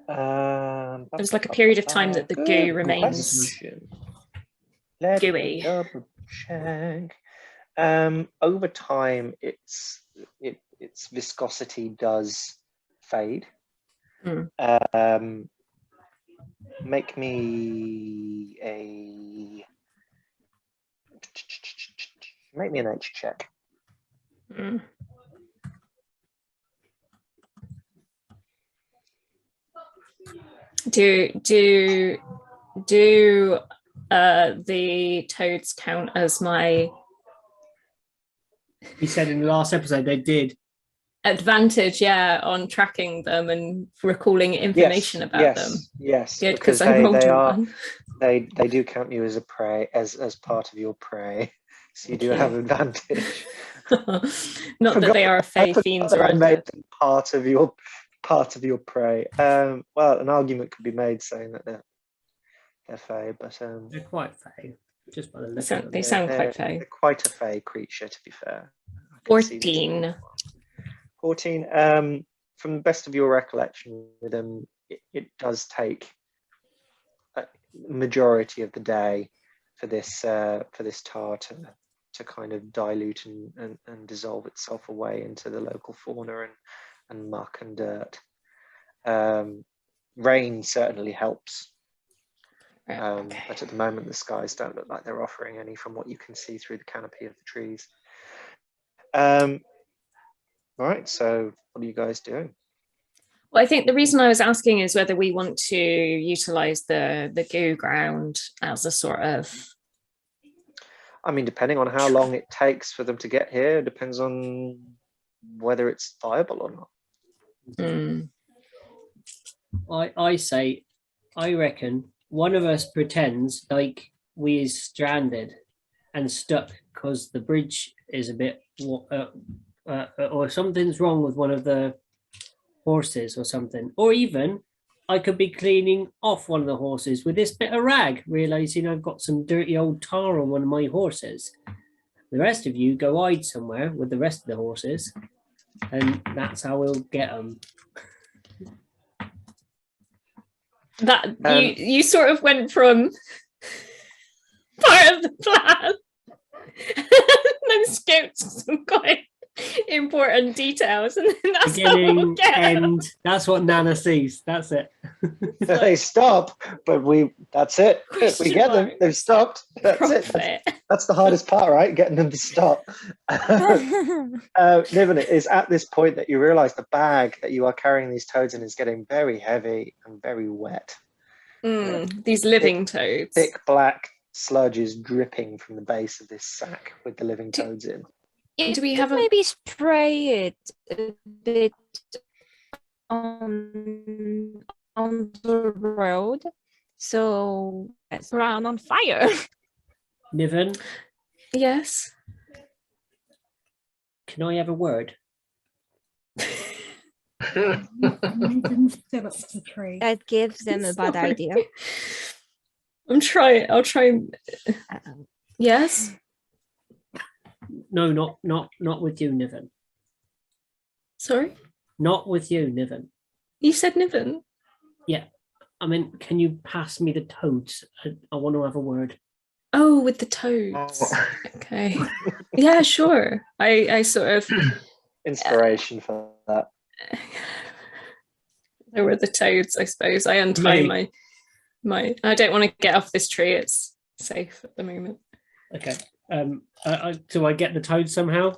There was like a period of time that the goo remains gooey. Double check. Over time, its viscosity does fade. Make me an nature check. Do the toads count as my He said in the last episode they did. advantage, on tracking them and recalling information about them? Yes, Good, because I rolled one. They do count you as a prey, as part of your prey. So you do have advantage. Not that they are fey fiends or anything. Part of your prey. Well, an argument could be made saying that they're fey, but they're quite fey. Just by the look they sound quite fey. They're quite a fey creature, to be fair. 14. 14. From the best of your recollection with them, it does take a majority of the day for this tar to kind of dilute and dissolve itself away into the local fauna and muck and dirt. Rain certainly helps. But at the moment, the skies don't look like they're offering any from what you can see through the canopy of the trees. All right, so what are you guys doing? Well, I think the reason I was asking is whether we want to utilize the goo ground as a sort of... I mean, depending on how long it takes for them to get here, depends on whether it's viable or not. I reckon one of us pretends like we is stranded and stuck because the bridge is a bit or something's wrong with one of the horses or something, or even I could be cleaning off one of the horses with this bit of rag, realizing I've got some dirty old tar on one of my horses. The rest of you go hide somewhere with the rest of the horses, and that's how we'll get them. That you sort of went from part of the plan and then skipped some quite important details, and then that's how we'll Beginning, get 'em. end. That's what Nana sees. That's it. They stop, but that's it. We Question get them. mark. They've stopped. That's it. Profit. That's the hardest part, right? Getting them to stop. Niven, it is at this point that you realize the bag that you are carrying these toads in is getting very heavy and very wet. These living toads. Thick black sludge is dripping from the base of this sack with the living toads in. You Do we could have a- maybe spray it a bit on the road, so it's ground on fire. Niven, Yes. can I have a word? Nathan's still up the tree. That gives them a bad Sorry. idea. I'll try. Yes. No, not with you, Niven. Sorry. Not with you, Niven. You said Niven. I mean, can you pass me the toads? I want to have a word. Oh, with the toads. Okay. Yeah, sure. I sort of. Inspiration for that. There were the toads, I suppose. I untie my. I don't want to get off this tree. It's safe at the moment. Okay. Do I get the toad somehow?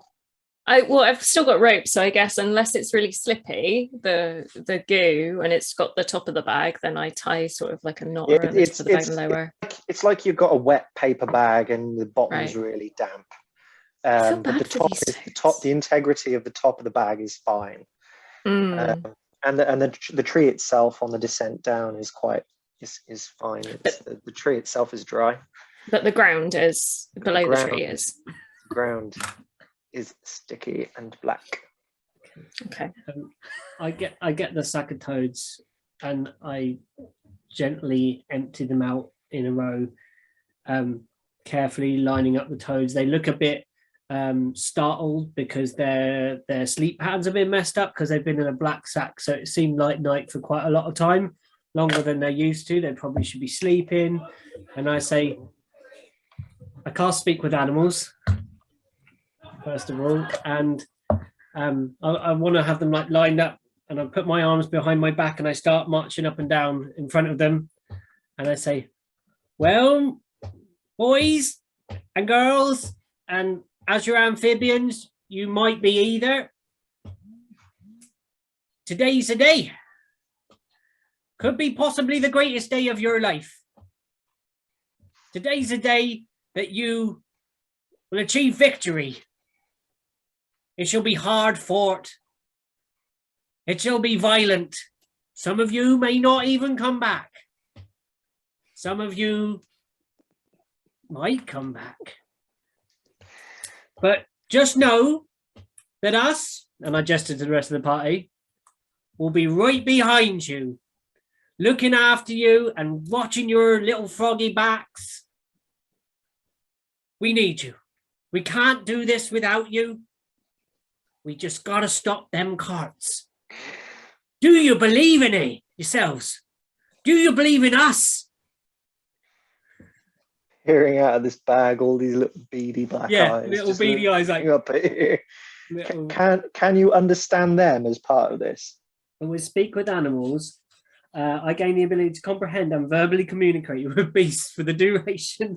I've still got rope, so I guess unless it's really slippy, the goo, and it's got the top of the bag, then I tie sort of like a knot Yeah, around the top of the bag and lower. It's like you've got a wet paper bag and the bottom is Right. really damp. I feel But the bad for top these is toads. the integrity of the top of the bag is fine. Mm. And the tree itself on the descent down is fine. The tree itself is dry. But the ground is below the ground. tree is. The ground is sticky and black. Okay. I get the sack of toads and I gently empty them out in a row, carefully lining up the toads. They look a bit startled because their sleep patterns have been messed up because they've been in a black sack. So it seemed like night for quite a lot of time, longer than they're used to. They probably should be sleeping. And I say, I can't speak with animals, first of all, and I want to have them like lined up, and I put my arms behind my back and I start marching up and down in front of them, and I say, well, boys and girls, and as your amphibians, you might be either. Today's the day. Could be possibly the greatest day of your life. Today's the day that you will achieve victory. It shall be hard fought. It shall be violent. Some of you may not even come back. Some of you might come back. But just know that us, and I gestured to the rest of the party, will be right behind you, looking after you and watching your little froggy backs. We need you. We can't do this without you. We just got to stop them carts. Do you believe in it yourselves? Do you believe in us? Peering out of this bag, all these little beady black eyes. little just beady eyes like. looking up at you. Little, Can you understand them as part of this? when we speak with animals, I gain the ability to comprehend and verbally communicate with beasts for the duration.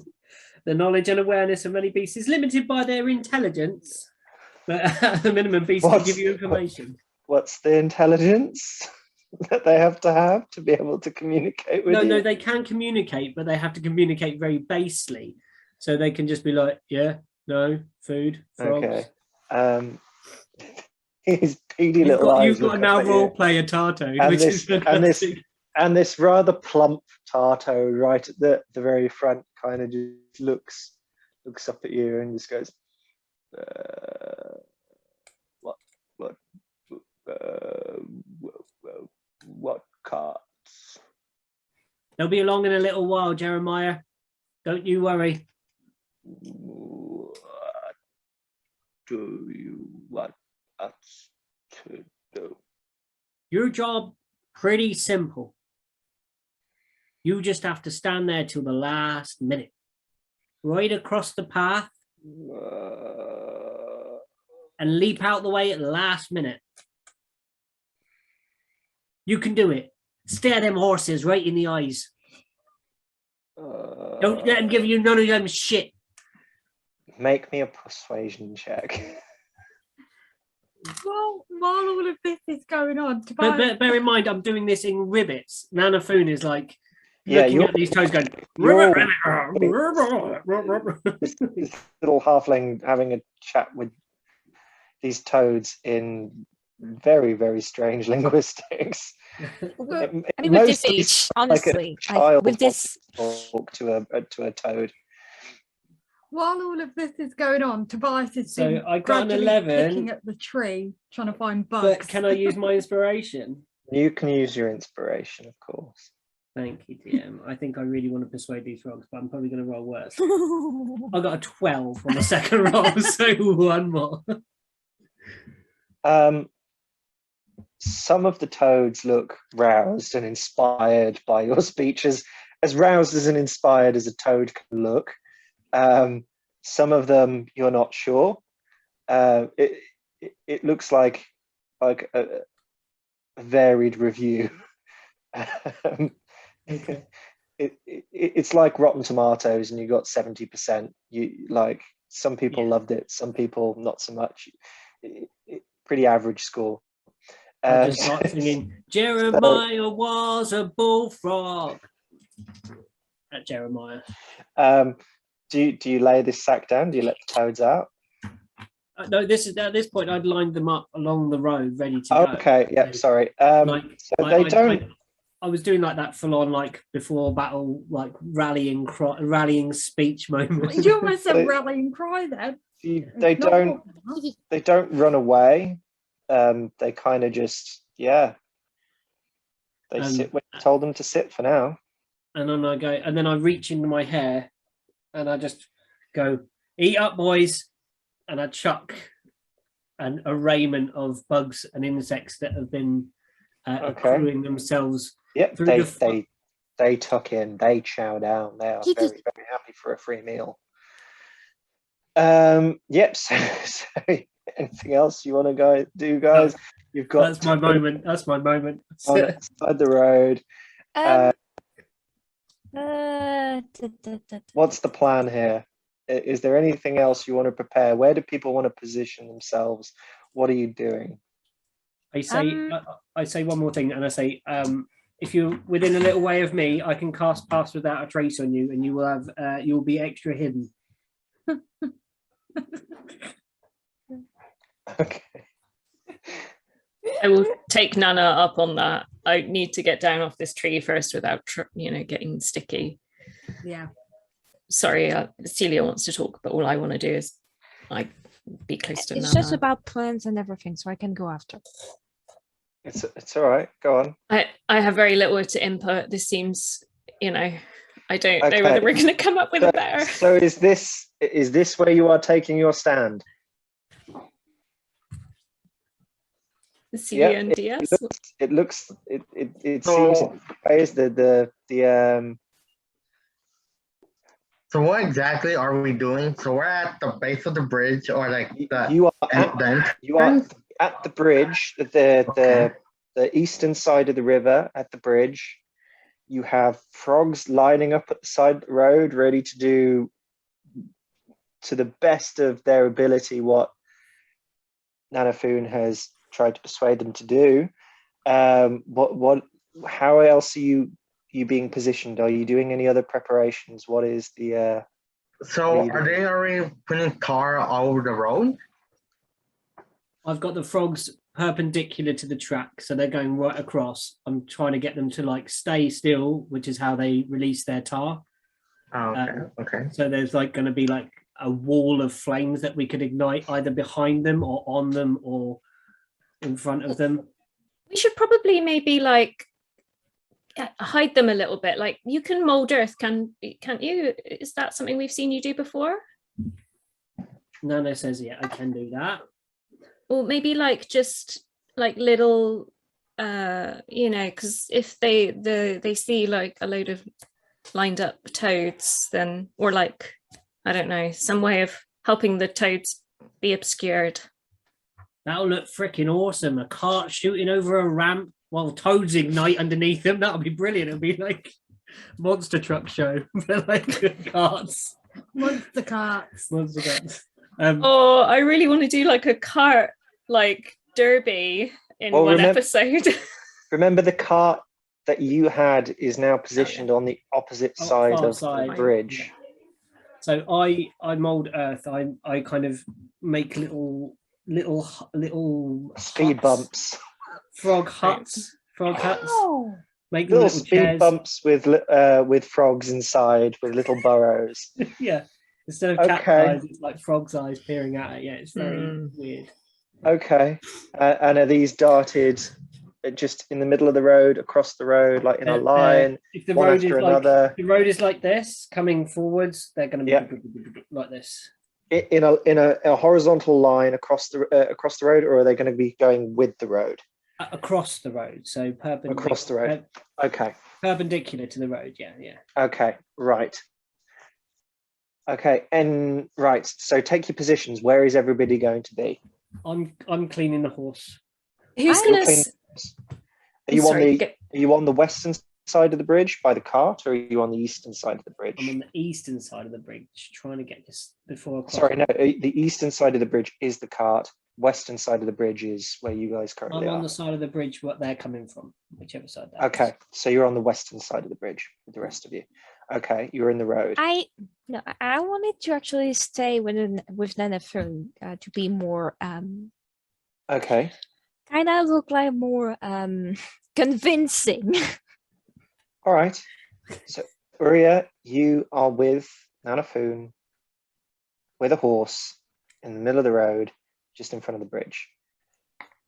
The knowledge and awareness of many beasts is limited by their intelligence, but at the minimum, beasts can give you information. What's the intelligence that they have to be able to communicate with you? No, they can communicate, but they have to communicate very basely. So they can just be like, yeah, no, food, frogs. Okay. His beady little eyes. You've got to look now up at you. role play a Tarto, And which this- is fantastic. And this rather plump Tarto right at the very front kind of just looks up at you and just goes, what carts? They'll be along in a little while, Jeremiah. Don't you worry. What do you want us to do? Your job, pretty simple. You just have to stand there till the last minute. Right across the path, and leap out the way at the last minute. You can do it. Stare them horses right in the eyes. Don't let them give you none of them shit. Make me a persuasion check. Well, while all of this is going on, But bear in mind, I'm doing this in ribbits. Nana Foon is like Yeah, looking you're- at these toads going. you're- this little halfling having a chat with these toads in very, very strange linguistics. well, It I mean, with this mostly age, sounds like a honestly, child with this, talk to a toad. while all of this is going on, Tobias is So I got an gradually 11. picking at the tree, trying to find bugs. But can I use my inspiration? You can use your inspiration, of course. Thank you, DM. I think I really want to persuade these frogs, but I'm probably going to roll worse. I got a 12 on the second roll, so one more. Some of the toads look roused and inspired by your speeches, as roused as and inspired as a toad can look. Some of them you're not sure. It looks like a varied review. Okay. It's like Rotten Tomatoes, and you got 70%. You like some people Yeah. loved it, some people not so much. Pretty average score. I just start singing, Jeremiah was a bullfrog. At Jeremiah. Do you lay this sack down? Do you let the toads out? No, this is at this point I'd lined them up along the road, ready to go. Okay, yeah, sorry. Like, So I- they don't. I was doing like that full on, like before battle, like rallying speech moment. You almost They- said rallying cry then. They Not don't. what- They don't run away. They kind of just, yeah. They sit where you told them to sit for now. And then I go, and then I reach into my hair, and I just go, "Eat up, boys!" And I chuck an arrayment of bugs and insects that have been Okay. accruing themselves. Yep, Through they the fu- they tuck in. They chow down. They are very, very happy for a free meal. Yep. So anything else you want to do, guys? You've got That's my moment. That's my moment. on the side the road. da, What's the plan here? Is there anything else you want to prepare? Where do people want to position themselves? What are you doing? I say one more thing, and I say, if you're within a little way of me, I can cast Pass Without a Trace on you, and you will have you'll be extra hidden. Okay. I will take Nana up on that. I need to get down off this tree first without, getting sticky. Yeah. Sorry, Celia wants to talk, but all I want to do is be close to it's Nana. just about plans and everything, so I can go after. It's all right. Go on. I have very little to input. This seems, I don't know Okay. whether we're going to come up with a better. So is this where you are taking your stand? Celia Yeah, and DS. It looks. It So- seems as the So what exactly are we doing? So we're at the base of the bridge, or like the you are at, the you are at the bridge, the eastern side of the river. At the bridge, you have frogs lining up at the side of the road, ready to do, to the best of their ability, what Nanafoon has tried to persuade them to do. How else are you being positioned? Are you doing any other preparations? What is the So are they already putting tar all over the road? I've got the frogs perpendicular to the track, so they're going right across. I'm trying to get them to like stay still, which is how they release their tar. Oh, okay, okay. So there's like going to be like a wall of flames that we could ignite either behind them or on them or in front of them. We should probably maybe hide them a little bit. Like you can mold earth, can't you? Is that something we've seen you do before? Nana says, yeah, I can do that. Or maybe just little, because if they see like a load of lined up toads, then, or I don't know, some way of helping the toads be obscured. That'll look freaking awesome. A cart shooting over a ramp while toads ignite underneath them. That'll be brilliant. It'll be like monster truck show for like carts. Monster carts. Monster carts. Oh, I really want to do like a cart like derby in Well, one episode. Remember the cart that you had is now positioned on the opposite side far of side. the bridge. So I mold earth. I kind of make little Speed huts, bumps. frog huts. Oh, Make them Little little speed chairs. bumps with frogs inside with little burrows. Yeah. Instead of cat Okay. eyes, it's like frog's eyes peering at it. Yeah, it's very Mm. weird. Okay. And are these darted just in the middle of the road, across the road, like in a line, If the one road after is like another? the road is like this, coming forwards, they're going to be Yeah. like this. In a horizontal line across the road, or are they going to be going with the road? Across the road, so perpendicular. Across the road. Okay. Perpendicular to the road. Yeah, yeah. Okay. Right. Okay. And right. So take your positions. Where is everybody going to be? I'm cleaning the horse. Who's You're gonna? clean- Are you Sorry, Are you on the western side of the bridge by the cart, or are you on the eastern side of the bridge? I'm on the eastern side of the bridge, trying to get this before. Sorry, no. The eastern side of the bridge is the cart. Western side of the bridge is where you guys currently I'm on are. the side of the bridge what they're coming from, whichever side. That Okay, so you're on the western side of the bridge with the rest of you. Okay, you're in the road. I wanted to actually stay with Nanafun to be more Okay, kind of look like more convincing. all right. So Uria, you are with Nanafoon with a horse in the middle of the road, just in front of the bridge.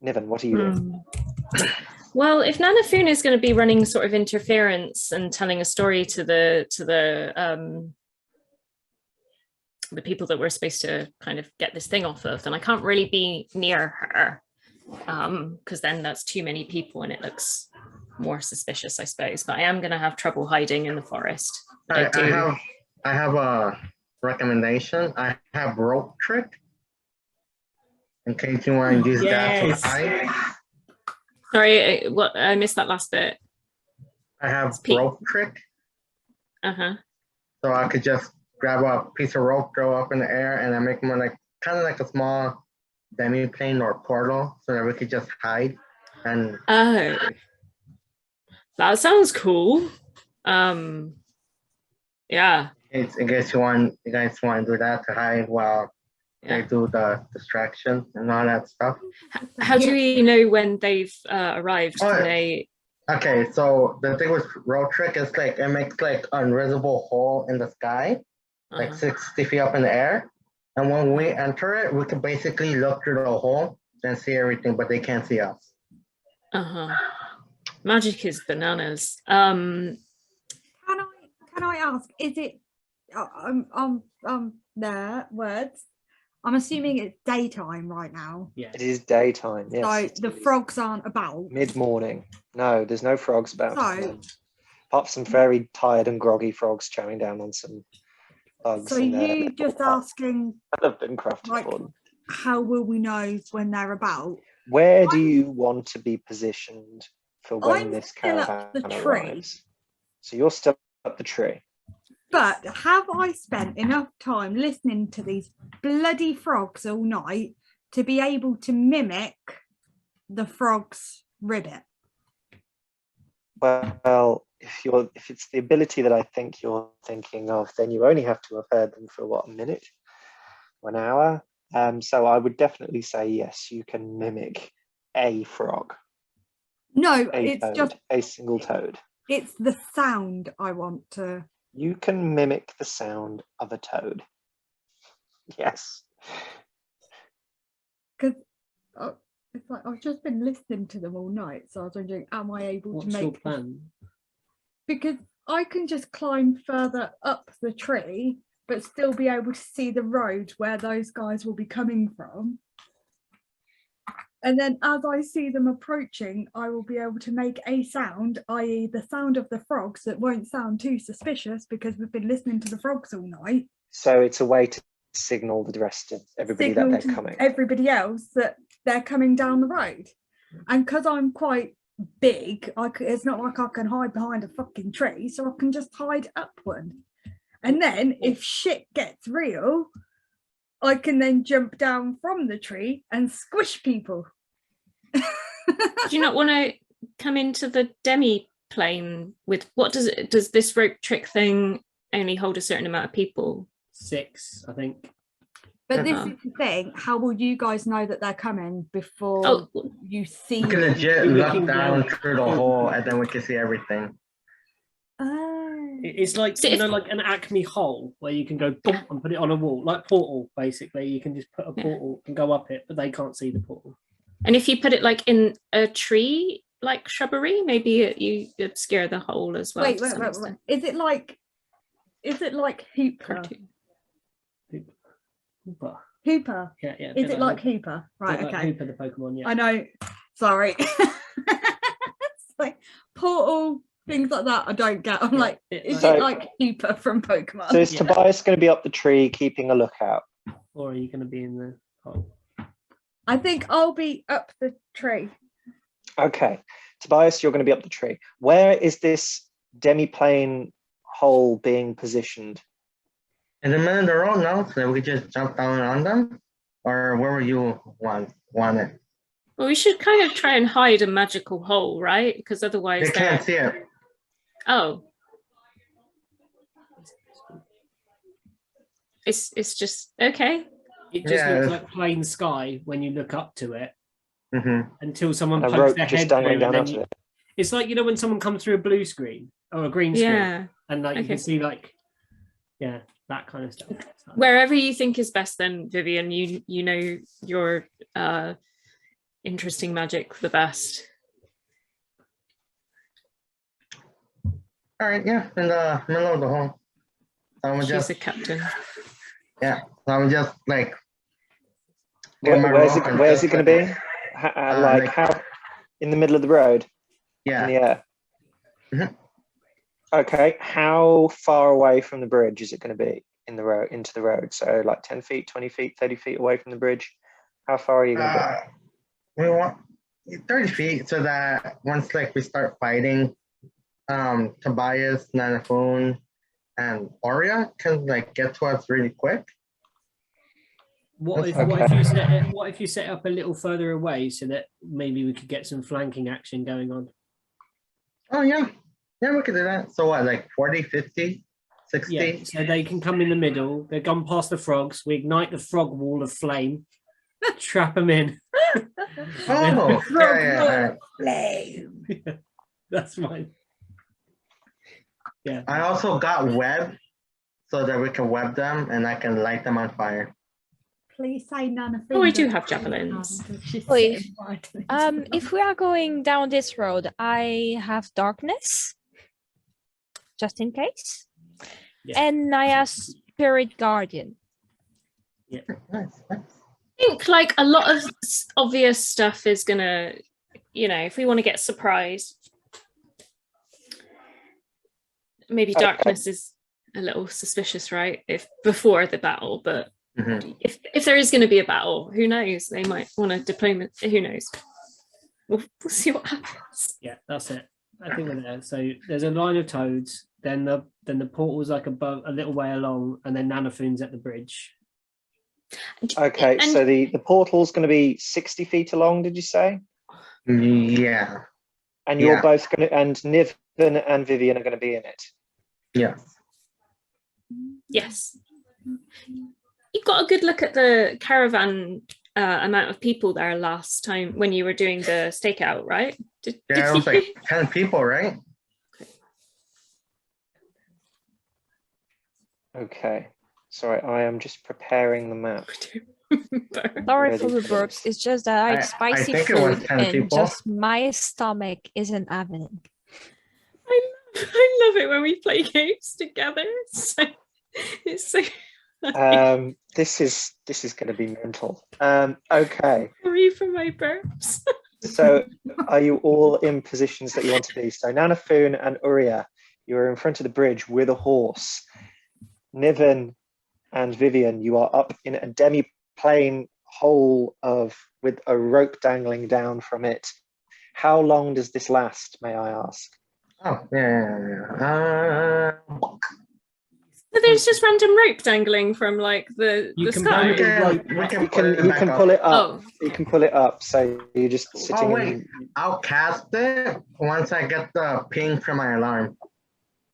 Niven, what are you doing? Well, if Nanafun is going to be running sort of interference and telling a story to the people that we're supposed to kind of get this thing off of, then I can't really be near her, because then that's too many people and it looks more suspicious, I suppose. But I am going to have trouble hiding in the forest. I have a recommendation. I have rope trick. In case you want to use that Yes. to hide. Sorry, what I missed that last bit. I have Pete. rope trick. Uh-huh. So I could just grab a piece of rope, throw up in the air, and I make one like kind of like a small demi-plane or portal so that we could just hide. And Oh. That sounds cool. Yeah. in case you guys want to do that to hide while they do the distraction and all that stuff. How do we know when they've arrived? Oh, Can they? Okay, so the thing with rope trick is like it makes like an invisible hole in the sky, like 60 feet up in the air. And when we enter it, we can basically look through the hole and see everything, but they can't see us. Magic is bananas. Can I ask? Is it? There words. I'm assuming it's daytime right now. Yeah. It is daytime. Yes. So it the is frogs aren't about. mid-morning. No, there's no frogs about. So- Apart from some very tired and groggy frogs chowing down on some bugs. So in their you little just huts asking, that have been crafted like, for them. how will we know when they're about? Where do you want to be positioned for when I'm this still up caravan the tree. arrives? So you're still up the tree. But have I spent enough time listening to these bloody frogs all night to be able to mimic the frog's ribbit? Well, if it's the ability that I think you're thinking of, then you only have to have heard them for what, a minute, 1 hour. So I would definitely say yes, you can mimic a frog, No, a it's toad, just a single toad. it's the sound I want to. You can mimic the sound of a toad. Yes. Because it's like I've just been listening to them all night, so I was wondering, am I able What's to your make? plan? Because I can just climb further up the tree, but still be able to see the road where those guys will be coming from. And then as I see them approaching, I will be able to make a sound, i.e. the sound of the frogs that won't sound too suspicious because we've been listening to the frogs all night. So it's a way to signal the rest of everybody Signal that to they're coming. everybody else that they're coming down the road. And because I'm quite big, it's not like I can hide behind a fucking tree, so I can just hide up one. And then if shit gets real, I can then jump down from the tree and squish people. Do you not want to come into the demi plane with what does this rope trick thing only hold a certain amount of people? 6, I think. But this Uh-huh. is the thing. How will you guys know that they're coming before you see We can them? legit You're look looking down down. through the hole and then we can see everything. Oh. It's like, So you if- know, like an Acme hole where you can go boom and put it on a wall, like Portal, basically. You can just put a Yeah. portal and go up it, but they can't see the portal. And if you put it like in a tree, like shrubbery, maybe you obscure the hole as well. Wait, to wait, some wait, wait. extent. Is it like Hooper? Cartoon. Hooper. Hooper. Yeah, yeah. a Is bit it like Hooper. Hooper? Right, Bit like okay. Hooper the Pokemon, yeah. I know. Sorry. It's like Portal, things like that. I don't get. I'm Yeah, like, bit is like- it like Hooper from Pokemon? So is Yeah. Tobias going to be up the tree keeping a lookout? Or are you going to be in the hole? I think I'll be up the tree. Okay. Tobias, you're going to be up the tree. Where is this demi-plane hole being positioned? In the middle of the road now, so we can just jump down on them? Or where were you want it? Well, we should kind of try and hide a magical hole, right? Because otherwise, They can't see it. Oh, it's just okay. It just Yeah. looks like plain sky when you look up to it Hmm. until someone And a pokes rope their just head dangling through. down And then onto it. it's like, you know, when someone comes through a blue screen or a green screen Yeah. and like you Okay. can see like, yeah, that kind of stuff. Wherever you think is best, then Vivian, you know your interesting magic the best. All right, yeah, in the middle of the hole. So I'm She's just, a captain. yeah, so I'm just like, get my Where's rope it, and where's it just, going to be? Like like- how? In the middle of the road? In Yeah, the air? Mhm. Okay. How far away from the bridge is it going to be in the road, into the road? So like 10 feet, 20 feet, 30 feet away from the bridge? How far are you going to we want 30 feet so that once like we start fighting, Tobias, Nanafone, and Aurea can like get to us really quick. What if, Okay. what if you set up a little further away so that maybe we could get some flanking action going on? Oh yeah, yeah, we could do that. So what, like 40, 50, 60? Yeah, so they can come in the middle. They've gone past the frogs. We ignite the frog wall of flame, trap them in. Oh, yeah, all right. Flame. That's fine. Yeah. I also got web so that we can web them and I can light them on fire. Please say none of Oh, I do them. have javelins. Wait, if we are going down this road, I have darkness, just in case. Yeah. And I have spirit guardian. Nice, nice. I think like a lot of obvious stuff is gonna, you know, if we want to get surprised, maybe Okay. darkness is a little suspicious, right? If before the battle, but Mhm. if there is going to be a battle, who knows? They might want a deployment. Who knows? We'll see what happens. Yeah, that's it. I think we're there. So there's a line of toads, then the portal's like above a little way along, and then Nanafoon's at the bridge. Okay, And- so the portal's going to be 60 feet along, did you say? Yeah, And you're Yeah. both going to, and Niven and Vivian are going to be in it. yeah. Yes. You got a good look at the caravan amount of people there last time when you were doing the stakeout, right? Yeah, it was like 10 people, right? Okay. Sorry, I am just preparing the map. Sorry Ready for the for burps. this. It's just that I I eat spicy think it was food 10 and people. just my stomach isn't having. I love it when we play games together. It's so funny. This is going to be mental. Okay. Sorry for my burps. So are you all in positions that you want to be? So Nanafoon and Uria, you are in front of the bridge with a horse. Niven and Vivian, you are up in a demi-plane hole with a rope dangling down from it. How long does this last, may I ask? Oh, yeah. So there's just random rope dangling from like the You can sky. We can pull it You back can up. pull it up. Oh, You can pull it up, so you're just sitting Oh, wait. in. I'll cast it once I get the ping from my alarm.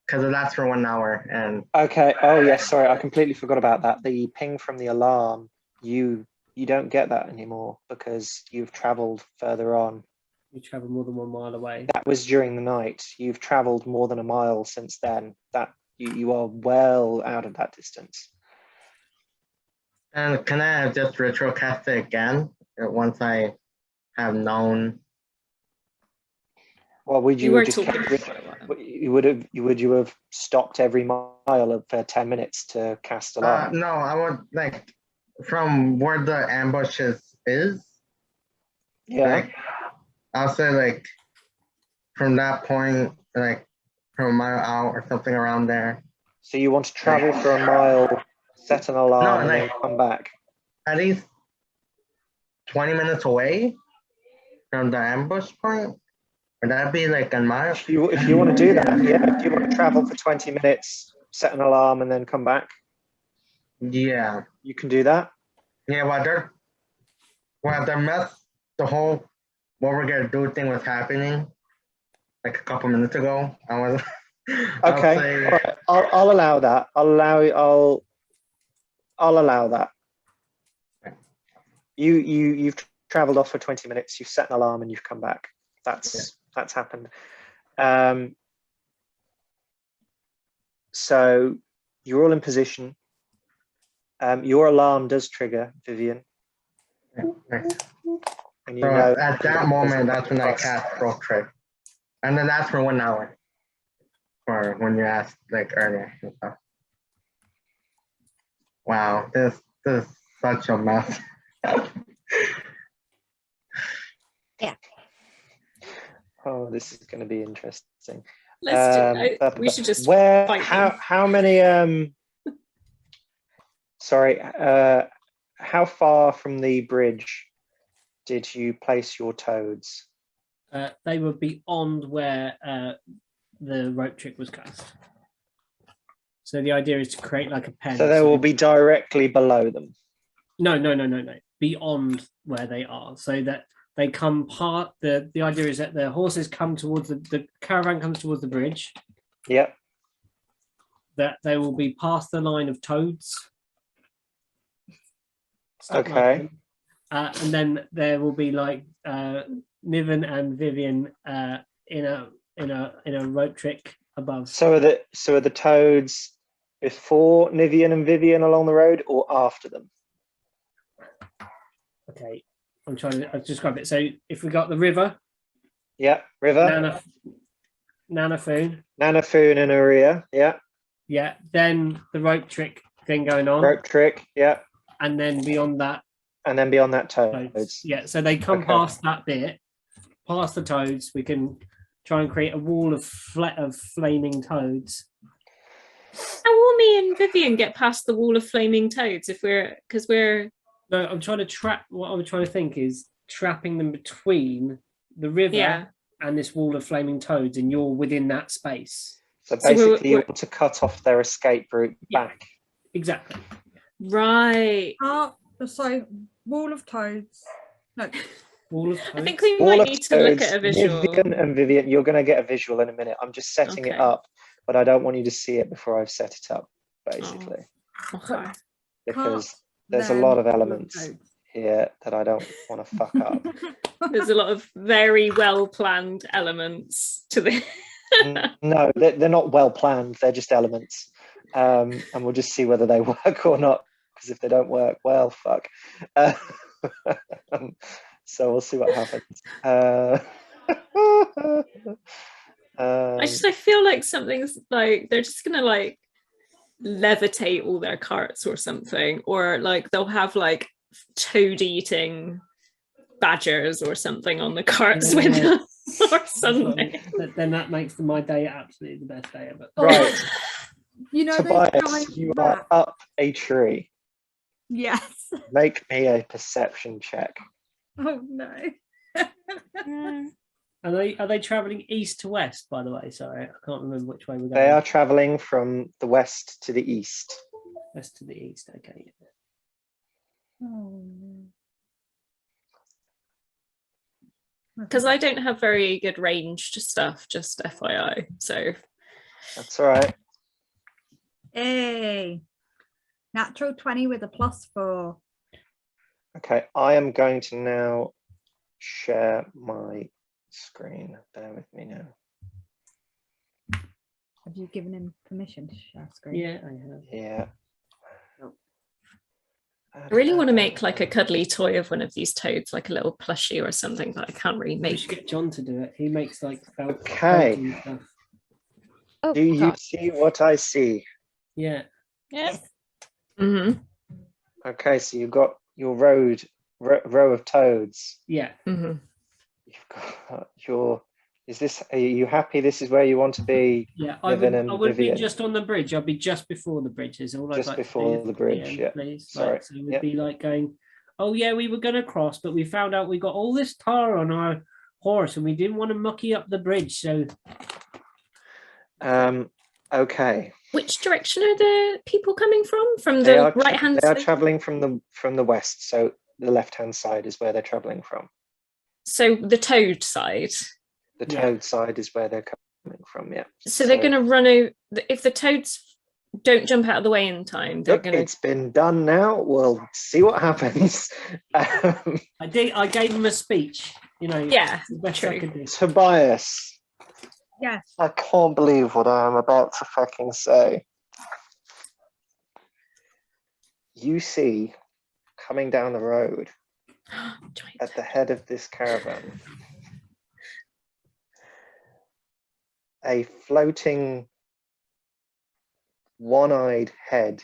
Because that's for 1 hour. And Okay. Oh, yes. Sorry, I completely forgot about that. The ping from the alarm, you don't get that anymore because you've travelled further on. You travel more than 1 mile away. That was during the night. You've travelled more than a mile since then. That you are well out of that distance. and can I just retro cast it again once I have known? Well, would you you were have just talking kept for a while. you have stopped every mile for 10 minutes to cast alarm? No, I would like from where the ambushes is. Yeah. Like, I'll say like from that point, like from a mile out or something around there. So you want to travel for a mile, set an alarm, and then like come back. at least 20 minutes away from the ambush point. Would that be like a mile? If you want to do that, yeah. If you want to travel for 20 minutes, set an alarm, and then come back, Yeah. you can do that. Yeah, the whole what we're gonna do thing was happening like a couple minutes ago. I was Okay. All right. I'll allow that. I'll allow that. You've traveled off for 20 minutes, you've set an alarm, and you've come back. That's happened. So you're all in position. Your alarm does trigger, Vivian. And you So know at that moment, that's when I Plus. cast Roll Trick. And then that's for 1 hour. For when you asked like earlier and stuff. Wow, this is such a mess. Oh, this is going to be interesting. We should just where fight them. how many sorry, how far from the bridge did you place your toads? They were beyond where the rope trick was cast. So the idea is to create like a pen. So they will be directly below them. No. Beyond where they are, so that they come part. The idea is that the horses come towards the caravan comes towards the bridge. Yep. That they will be past the line of toads. Okay. And then there will be like Niven and Vivian in a rope trick above. So are the toads before Nivian and Vivian along the road or after them? Okay, I'm trying to describe it. So if we got the river, Yeah, River, Nanafoon, Nanafoon and Uria, yeah, then the rope trick thing going on, rope trick, yeah, and then beyond that, and then beyond that toads. toads. Yeah, so they come Okay. past that bit, past the toads. We can try and create a wall of flaming toads. How will me and Vivian get past the wall of flaming toads if we're No, I'm trying to trap. What I'm trying to think is trapping them between the river and this wall of flaming toads, and you're within that space. So basically, you want to cut off their escape route back. Exactly. Right. So wall of toads. No. Wall of toads. I think we Wall might of need to look toads, at a visual. Nivian and Vivian, you're going to get a visual in a minute. I'm just setting it Okay. up, but I don't want you to see it before I've set it up, basically, Okay. because there's a lot of elements Toads. here that I don't want to fuck up. There's a lot of very well planned elements to this. No, they're not well planned. They're just elements, and we'll just see whether they work or not. Because if they don't work, well, fuck. So we'll see what happens. I feel like something's like they're just gonna like levitate all their carts or something, or like they'll have like toad eating badgers or something on the carts with them or something. Then that makes my day absolutely the best day ever. Right, You know, those Tobias, giant you are rats. up a tree. Yes. Make me a perception check. Oh no. Mm, Are they traveling east to west? By the way, sorry, I can't remember which way we're going. They are traveling from the west to the east. West to the east. Okay. Oh, Because I don't have very good ranged stuff, just FYI. So That's all right. Hey. Natural 20 with a +4. Okay, I am going to now share my screen. Bear with me now. Have you given him permission to share screen? Yeah, I have. Yeah. I really want to make like a cuddly toy of one of these toads, like a little plushie or something, but I can't really We should make. get John to do it. He makes like felt Okay. felts and stuff. oh Do you God. see what I see? Yeah. Yeah. Mm-hmm. Okay, so you've got your row of toads. Yeah. Mm-hmm. You've got your. Are you happy? This is where you want to be? Yeah. Niven I and wouldn't be Vivian. just on the bridge. I'd be just before the bridge. Is all I'd Just like to before do. the bridge, yeah. Please. Sorry. Like, so it would Yep. be like going, oh yeah, we were going to cross, but we found out we got all this tar on our horse and we didn't want to mucky up the bridge. So Okay. Which direction are the people coming from? From They the are right hand They are side? traveling from the west, so the left-hand side is where they're traveling from. So the toad side. The Yeah. toad side is where they're coming from. Yeah. So they're going to run out. If the toads don't jump out of the way in time, they're Look, going to. it's been done now. We'll see what happens. I gave him a speech. You know. Yeah, the best I true. could do. Tobias, Yes. I can't believe what I am about to fucking say. You see, coming down the road at the head of this caravan, a floating one-eyed head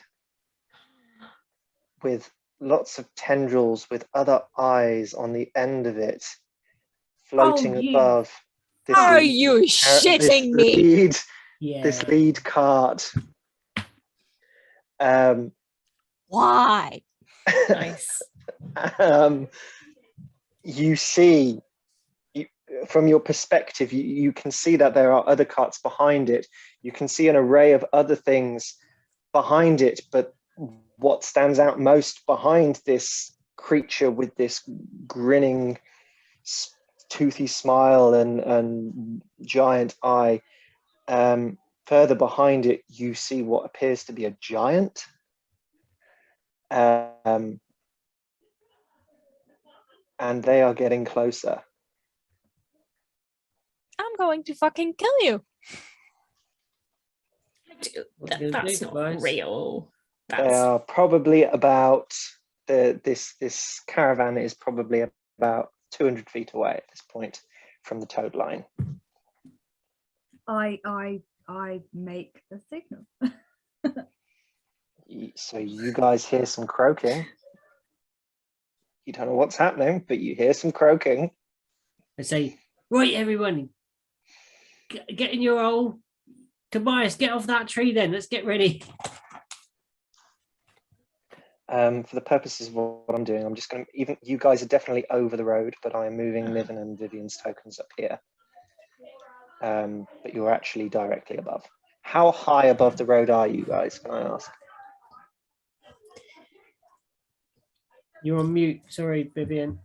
with lots of tendrils with other eyes on the end of it, floating yeah. above this Are lead- you shitting me? Yeah. this lead cart. Why? Nice. You see, from your perspective, you can see that there are other carts behind it. You can see an array of other things behind it, but what stands out most behind this creature with this grinning, toothy smile and giant eye, further behind it, you see what appears to be a giant. And they are getting closer. I'm going to fucking kill you. That's not real. They That's are probably about this caravan is probably about 200 feet away at this point from the toad line. I make the signal. So you guys hear some croaking. You don't know what's happening, but you hear some croaking. I say, right, everyone, get in your hole. Tobias, get off that tree then. Let's get ready. For the purposes of what I'm doing, I'm just going to, even you guys are definitely over the road, but I am moving Niven and Vivian's tokens up here. But you're actually directly above. How high above the road are you guys, can I ask? You're on mute. Sorry, Vivian.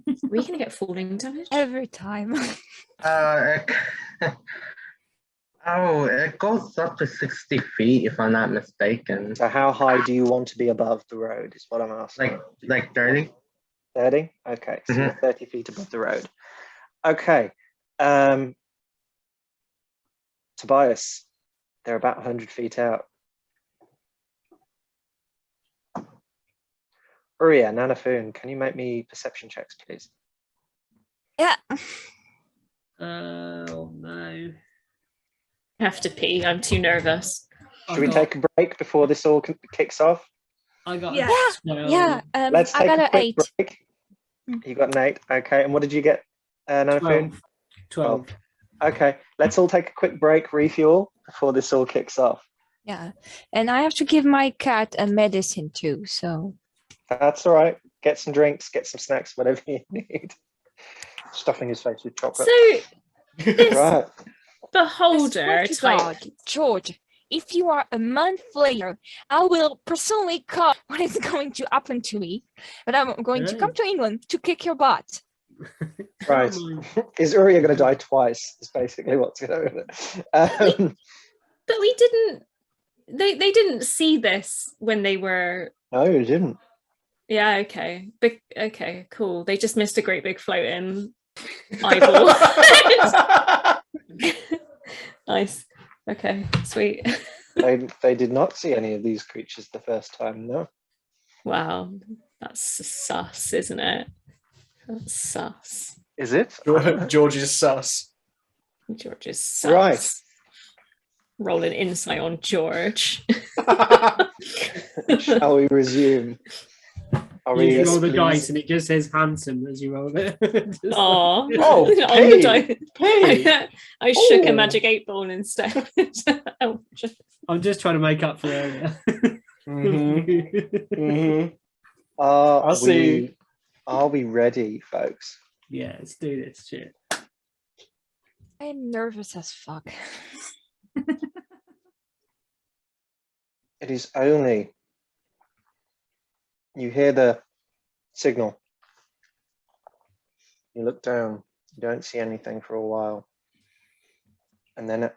Are we going to get falling damage? Every time. It goes up to 60 feet if I'm not mistaken. So how high do you want to be above the road is what I'm asking. Like 30? 30? Okay, so you're 30 feet above the road. Okay. Tobias, they're about 100 feet out. Uria, Nanafun, can you make me perception checks, please? Yeah. Oh no. I have to pee. I'm too nervous. Should we take a break before this all kicks off? I got Yeah. a 12. Yeah. Let's I take got a an quick 8. break. You got an 8. Okay, and what did you get, Nanafun? 12. Okay, let's all take a quick break, refuel, before this all kicks off. Yeah, and I have to give my cat a medicine too. So That's all right. Get some drinks, get some snacks, whatever you need. Stuffing his face with chocolate. So this Right. I beholder swear to type. God, George, if you are a month later, I will personally call what is going to happen to me. But I'm going to come to England to kick your butt. Right. Is Uriah going to die twice? Is basically what's going on. But we didn't. They didn't see this when they were. No, you didn't. Yeah. Okay. Okay. Cool. They just missed a great big floating eyeball. Nice. Okay. Sweet. They did not see any of these creatures the first time, no. Wow. That's sus, isn't it? That's sus. Is it? I don't know. George is sus. George is sus. Right. Rolling insight on George. Shall we resume? Are You we, roll the please? dice and it just says handsome as you roll it. Just Oh, Oh, on the hey, dice. hey. I shook a Oh. magic 8-ball instead. Oh, I'm just trying to make up for earlier. Are see. we ready, folks? Yeah, let's do this shit. I am nervous as fuck. It is only you hear the signal. You look down, you don't see anything for a while. And then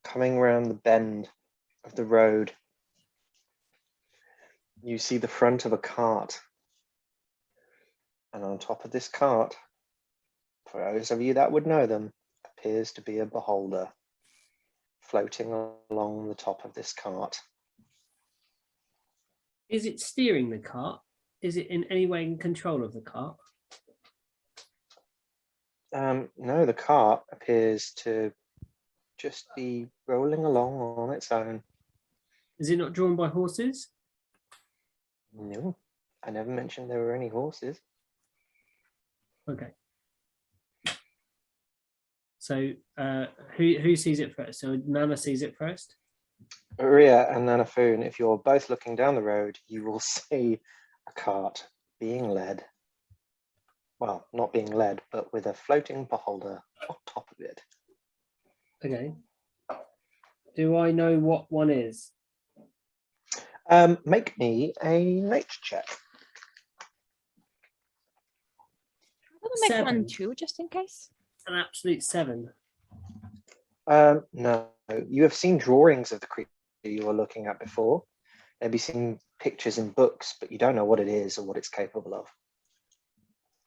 coming around the bend of the road, you see the front of a cart. And on top of this cart, for those of you that would know them, appears to be a beholder floating along the top of this cart. Is it steering the cart? Is it in any way in control of the cart? No, the cart appears to just be rolling along on its own. Is it not drawn by horses? No, I never mentioned there were any horses. Okay. So who sees it first? So Nana sees it first. Uriah and Nanafoon, if you're both looking down the road, you will see a cart being led. Well, not being led, but with a floating beholder on top of it. Okay. Do I know what one is? Make me a nature check. I'm gonna make 7. one too, just in case. An absolute 7. No, you have seen drawings of the creature you were looking at before. Maybe seen pictures in books, but you don't know what it is or what it's capable of.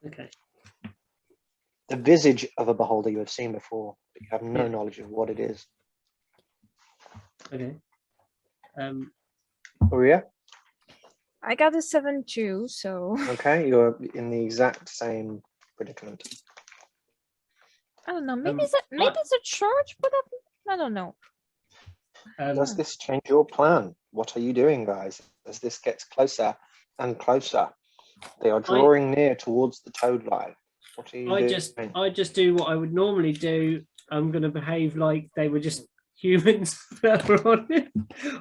Okay. The visage of a beholder you have seen before, but you have no Yeah. knowledge of what it is. Okay. Uriah? I got a 7 too, so Okay, you're in the exact same predicament. I don't know. Maybe Um, it's a church, but I don't know. Does this change your plan? What are you doing, guys? As this gets closer and closer, they are drawing near towards the toad line. What are you doing? I just do what I would normally do. I'm going to behave like they were just humans further on it,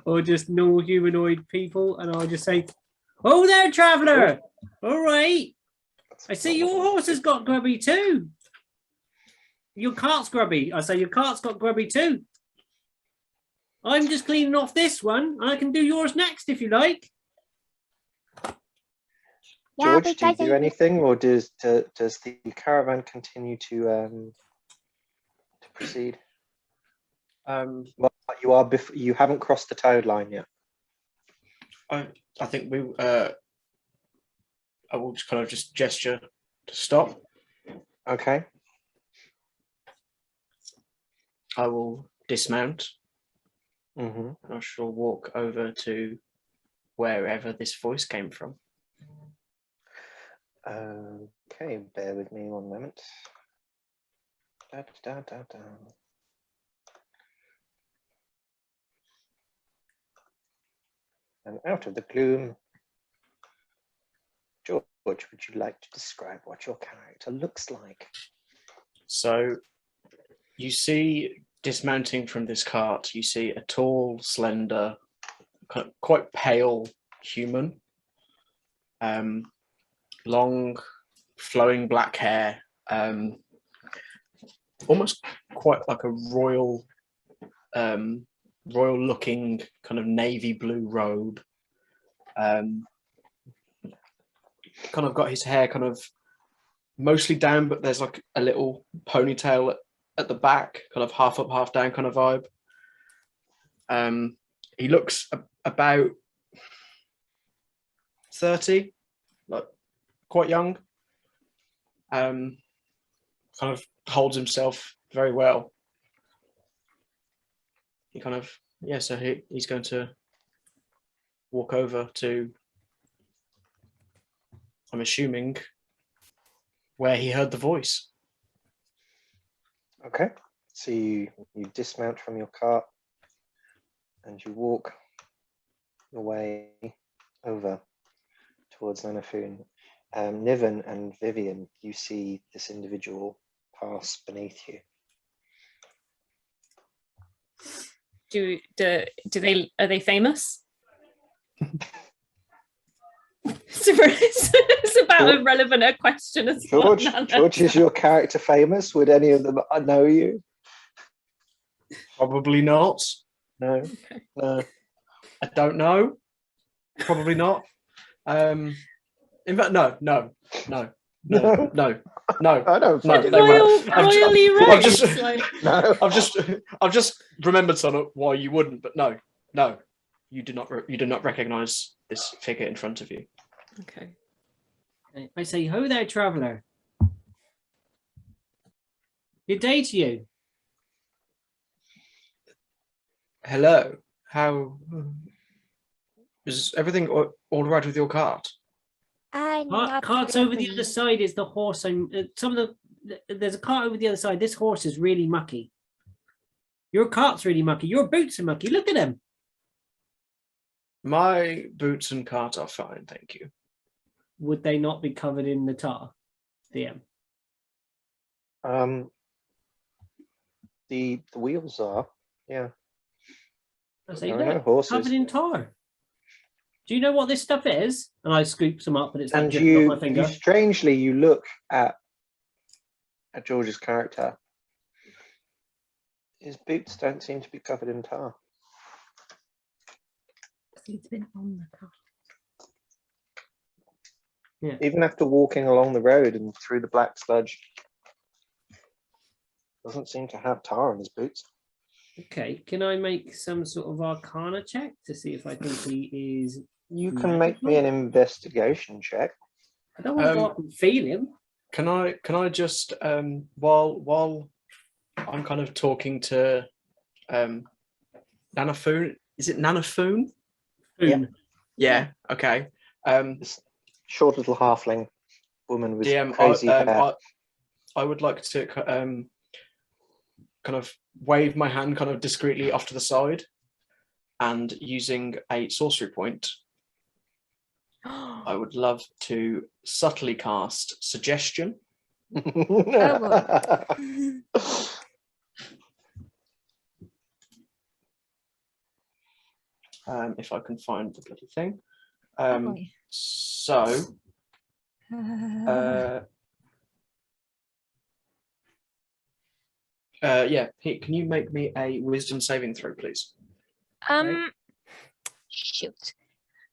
or just normal humanoid people, and I'll just say, "Oh there, traveller! All right, I see your horse has got grubby too. Your cart's grubby." I say, "Your cart's got grubby too. I'm just cleaning off this one, and I can do yours next if you like." George, do you do anything, or does the caravan continue to proceed? Well, you haven't crossed the toad line yet. I think we. I will just kind of just gesture to stop. Okay. I will dismount. Mm-hmm. And I shall walk over to wherever this voice came from. Okay, bear with me one moment. Da, da, da, da. And out of the gloom, George, would you like to describe what your character looks like? So you see dismounting from this cart, you see a tall, slender, kind of quite pale human. Long, flowing black hair, almost quite like a royal looking kind of navy blue robe. Kind of got his hair kind of mostly down, but there's like a little ponytail at the back, kind of half up, half down kind of vibe. He looks about 30, like quite young. Kind of holds himself very well. He kind of, yeah, so he's going to walk over to, I'm assuming, where he heard the voice. Okay, so you dismount from your cart and you walk your way over towards Nanafoon. Niven and Vivian, you see this individual pass beneath you. Are they famous? It's about as relevant a question as George, what Nana George, is your character famous? Would any of them know you? Probably not. No. Okay. No. I don't know. Probably not. In fact, no. I don't No, fucking they know. won't. royally I've raised. just- Like, No. I've just remembered, son, why you wouldn't. But no, you do not recognise this figure in front of you. okay. I say, ho there, traveller. Good day to you. Hello. How is everything all right with your cart? I'm not Cart's over the really- other side is the horse. There's a cart over the other side. This horse is really mucky. Your cart's really mucky. Your boots are mucky. Look at them. My boots and cart are fine, thank you. Would they not be covered in the tar, DM? The wheels are, yeah. I say, There are no look, horses. covered in tar. Do you know what this stuff is? And I scoop some up, and it's like And dripping off my you finger. strangely, you look at George's character. His boots don't seem to be covered in tar. It's been on the car. Even after walking along the road and through the black sludge, doesn't seem to have tar on his boots. Okay, can I make some sort of arcana check to see if I think he is? You can make me an investigation check. I don't want to go up and feel him. Can I just while I'm kind of talking to Nanafoon? Is it Nanafoon? Yeah. Yeah. Okay. This short little halfling woman with DM, crazy hair. I would like to kind of wave my hand kind of discreetly off to the side, and using a sorcery point, I would love to subtly cast suggestion. If I can find the bloody thing. boy. So, yeah, Pete, can you make me a wisdom saving throw, please? Shoot.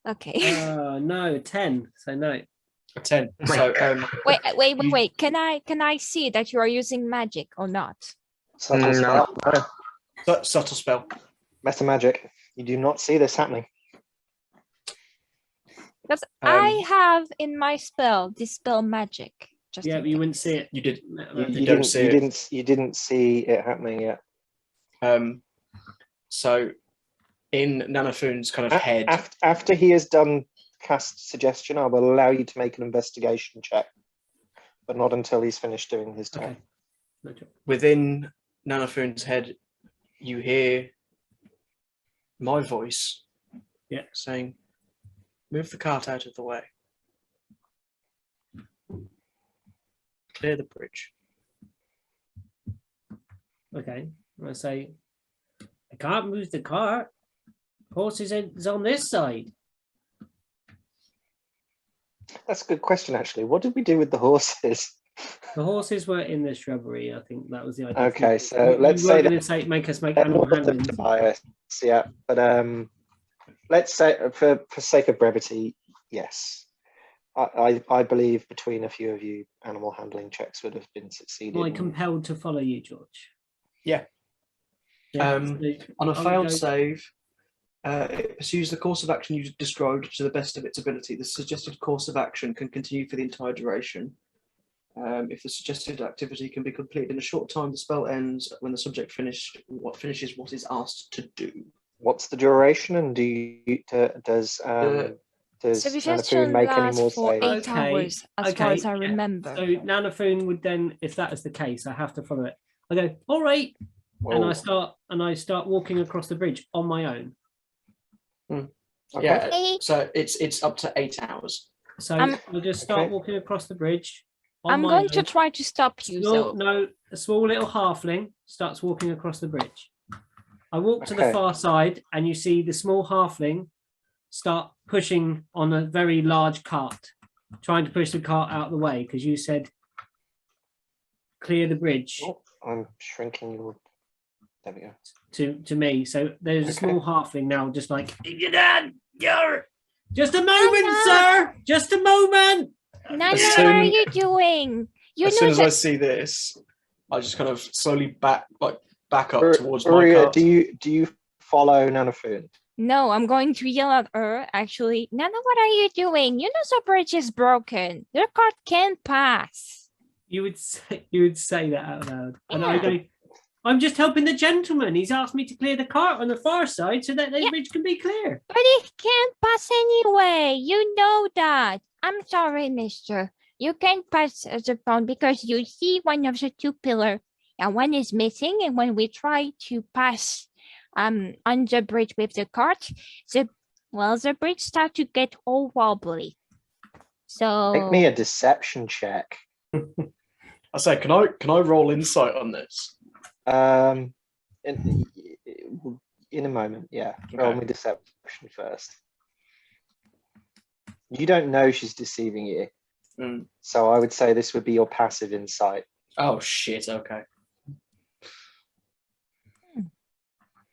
Okay. No, 10. So no. A 10. So, Wait. Can I see that you are using magic or not? Subtle No. spell. No. subtle spell. Meta magic. You do not see this happening. Because I have in my spell dispel magic. Just Yeah, in but you case. wouldn't see it. You did. You don't see it. You didn't see it happening yet. So, in Nanafoon's kind of head, After he has done cast suggestion, I will allow you to make an investigation check, but not until he's finished doing his turn. Okay. No trouble. within Nanafoon's head, you hear my voice, saying, "Move the cart out of the way. Clear the bridge." Okay. I say, I can't move the cart. Horse is on this side. That's a good question, actually. What did we do with the horses? The horses were in the shrubbery. I think that was the idea. Okay, so You let's weren't say going that to say make us make they're animal all of them handling. Tobias, yeah. But let's say for sake of brevity, yes. I believe between a few of you, animal handling checks would have been succeeded. Am I and- compelled to follow you, George? Yeah. Yeah. On a I'll failed go- save, it pursues the course of action you described to the best of its ability. The suggested course of action can continue for the entire duration. If the suggested activity can be completed in a short time, the spell ends when the subject finishes what is asked to do. What's the duration, and does Suggestion Nanafoon make any lasts more for saves? 8 hours, as far as I yeah. remember. So Nanafoon would then, if that is the case, I have to follow it. I go, all right, Whoa. and I start walking across the bridge on my own. Okay. Yeah, so it's up to 8 hours. So I'm- I just start Okay. walking across the bridge. On I'm my going to own. try to stop you, Small, though. no, a small little halfling starts walking across the bridge. I walk to the Okay. far side, and you see the small halfling start pushing on a very large cart, trying to push the cart out of the way because you said clear the bridge Oh, I'm shrinking your. There we go. to me. So there's a Okay. small halfling now, just like you're just a moment, Nana! sir, just a moment. Nana, As what are soon- you doing? You As know soon as I that see this, I just kind of slowly back up towards my Uria, cart. do you follow Nanafoon? No, I'm going to yell at her, actually. Nana, what are you doing? You know the bridge is broken. Your cart can't pass. You would say that out loud, and I Yeah. go, I'm just helping the gentleman. He's asked me to clear the cart on the far side so that the Yeah. bridge can be clear. But it can't pass anyway. You know that. I'm sorry, mister. You can't pass the pond because you see one of the two pillars. And one is missing. And when we try to pass on the bridge with the cart, the bridge start to get all wobbly. So Make me a deception check. I say, can I roll insight on this? In a moment, yeah. Roll Okay. me deception first. You don't know she's deceiving you, Mm. so I would say this would be your passive insight. Oh shit! Okay.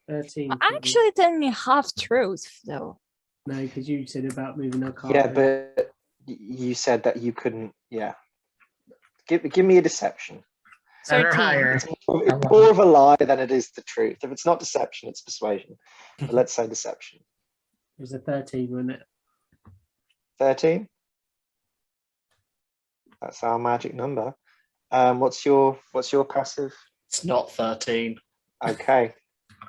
13. well, actually, it's only half truth, though. No, because you said about moving the cart. Yeah, but you said that you couldn't. Yeah. Give me a deception. 13. Higher. It's more of a lie than it is the truth. If it's not deception, it's persuasion. But let's say deception. It was a 13, wasn't it? 13. That's our magic number. What's your passive? It's not 13. Okay.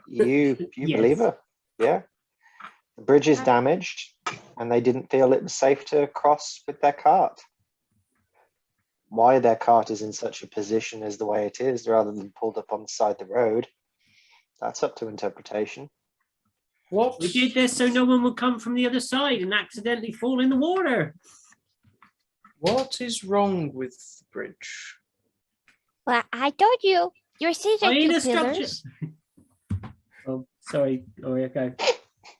You Yes. believe her. Yeah. The bridge is damaged and they didn't feel it was safe to cross with their cart. Why their cart is in such a position as the way it is rather than pulled up on the side of the road, that's up to interpretation. What? We did this so no one would come from the other side and accidentally fall in the water. What is wrong with the bridge? Well, I told you. You see the I need two a structure. pillars? Oh, sorry. Oh, okay.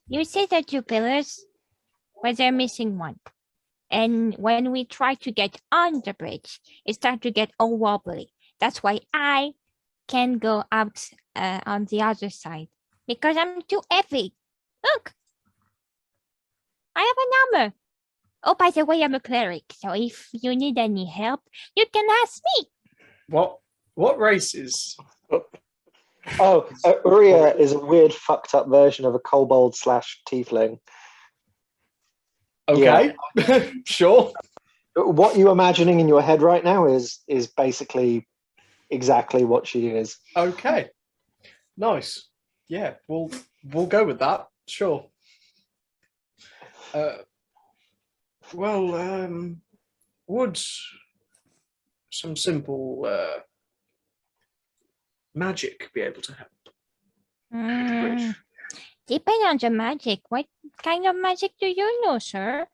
You see the two pillars? Well, they're missing one. And when we try to get on the bridge, it starts to get all wobbly. That's why I can go out on the other side. Because I'm too heavy. Look. I have an armor. Oh, by the way, I'm a cleric. So if you need any help, you can ask me. What race is? Oh, Uria is a weird fucked up version of a kobold / tiefling. Okay, sure. What you're imagining in your head right now is basically exactly what she is. Okay, nice. Yeah, we'll go with that. Sure. Would some simple magic be able to help? Mm, depend on the magic. What kind of magic do you know, sir?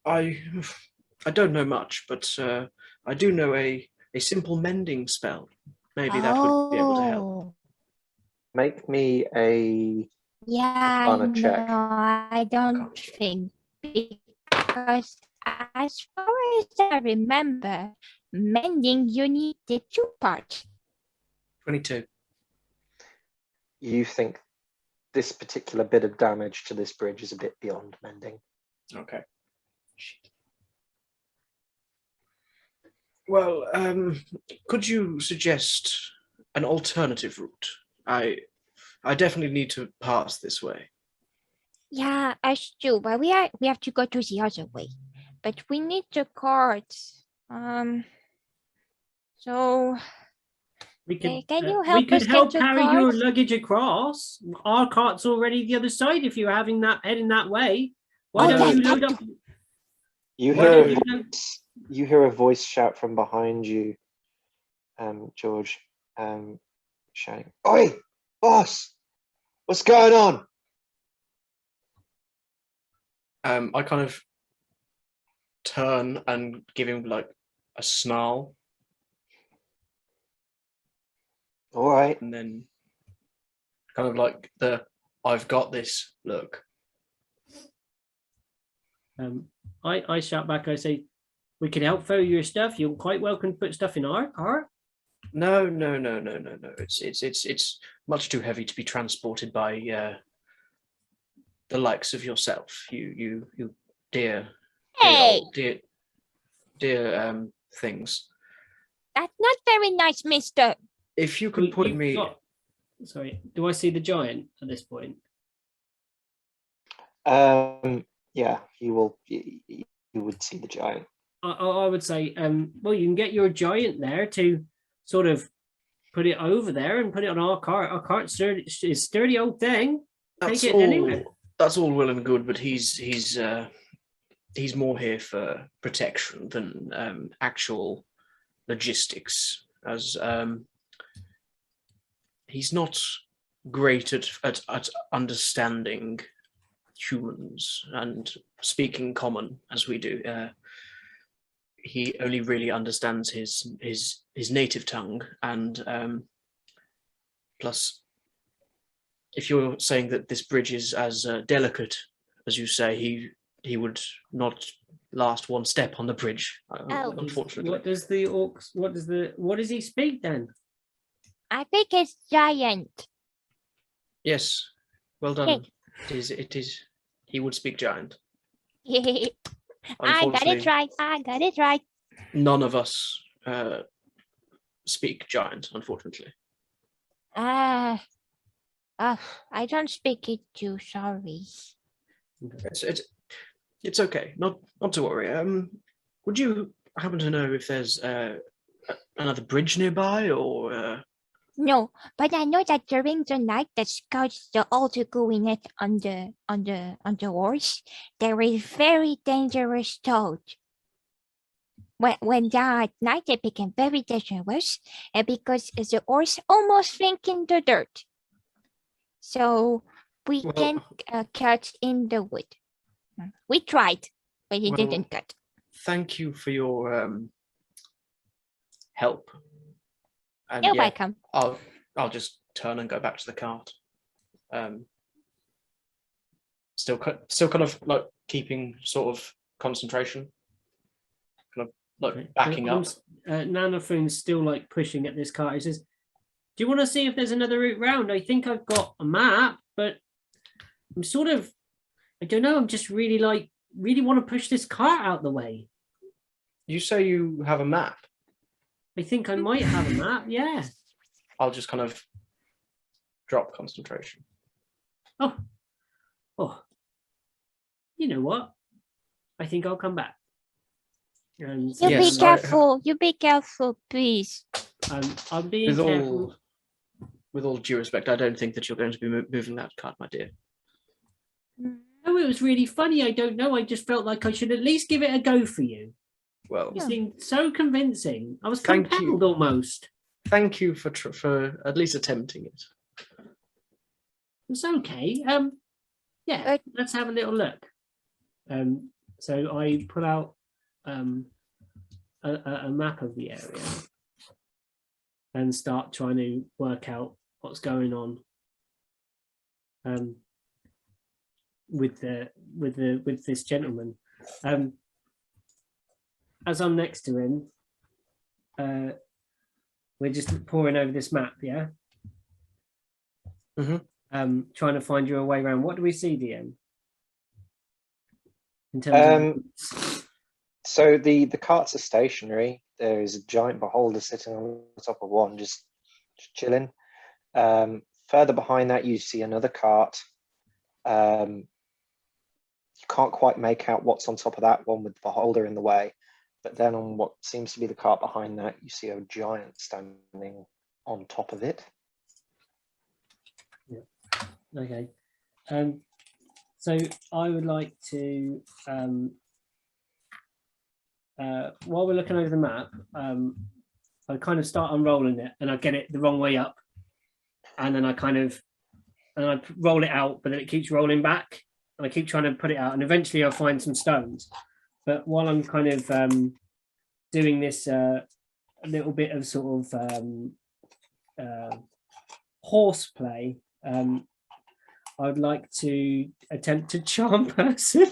I don't know much, but I do know a simple mending spell. Maybe that would be able to help. Oh, Make me a yeah, Arcana check. no, I don't think because as far as I remember, mending you need the two parts. 22. You think this particular bit of damage to this bridge is a bit beyond mending. Okay. Well, could you suggest an alternative route? I definitely need to pass this way. Yeah, us too, but we have to go to the other way. But we need the cards. So We could, can you we help could us help get the carry your cards? luggage across. Our cart's already the other side if you're heading that way. Why Oh, don't yeah, you that load up? too. You Why hear don't a you voice, load- you hear a voice shout from behind you, George, shouting, "Oi, boss! What's going on?" I kind of turn and give him like a snarl, All right. and then kind of like the "I've got this" look. I shout back. I say, we can help ferry your stuff. You're quite welcome to put stuff in our car. No. It's much too heavy to be transported by the likes of yourself. You dear Hey, dear things. that's not very nice, mister. If you can put You've me, got- Sorry, do I see the giant at this point? Yeah, you will. You would see the giant. I would say, well, you can get your giant there to sort of put it over there and put it on our cart. Our cart's sturdy, is a sturdy old thing. that's Take it all. anywhere. That's all well and good, but he's more here for protection than actual logistics. As he's not great at understanding humans and speaking common as we do. He only really understands his native tongue, and plus, if you're saying that this bridge is as delicate as you say, he would not last one step on the bridge. Oh. Unfortunately, What does the orcs? What does he speak then? I think it's giant. yes. Well done. It is. He would speak giant. I got Unfortunately, it right. I got it right. none of us speak giant. Unfortunately, Oh, I don't speak it too. Sorry. it's okay. Not to worry. Would you happen to know if there's another bridge nearby, or No, but I know that during the night the scouts are also going it on the horse. There is very dangerous toad. When they are at night, they become very dangerous, and because the horse almost sink in the dirt. So we Well- can cut in the wood. We tried, but it Well, didn't cut. thank you for your help. And You're yeah, welcome. I'll just turn and go back to the cart. Still kind of like keeping sort of concentration, kind of like backing up. Nanafoon's still like pushing at this cart. He says, "Do you want to see if there's another route round? I think I've got a map, but I'm sort of, I don't know. I'm just really want to push this cart out the way. You say you have a map. I think I might have a map. Yeah. I'll just kind of drop concentration. Oh, you know what? I think I'll come back. And You Yes, be careful. You be careful, please. I'm being careful. With all due respect, I don't think that you're going to be moving that cart, my dear. No, it was really funny. I don't know. I just felt like I should at least give it a go for you. Well, You seemed so convincing. I was Thank you. compelled almost. thank you for at least attempting it. It's okay. Yeah, But- let's have a little look. So I put out a map of the area. and start trying to work out what's going on with this gentleman. As I'm next to him, we're just poring over this map, yeah. Trying to find your way around. What do we see, DM? In terms of so the carts are stationary. There is a giant beholder sitting on the top of one, just chilling. Further behind that, you see another cart. You can't quite make out what's on top of that one with the beholder in the way. But then on what seems to be the cart behind that, you see a giant standing on top of it. Yeah. Okay. So I would like to, while we're looking over the map, I kind of start unrolling it and I get it the wrong way up. And then I roll it out, but then it keeps rolling back. And I keep trying to put it out. And eventually I'll find some stones. But while I'm kind of doing this a little bit of sort of horseplay, I'd like to attempt to charm person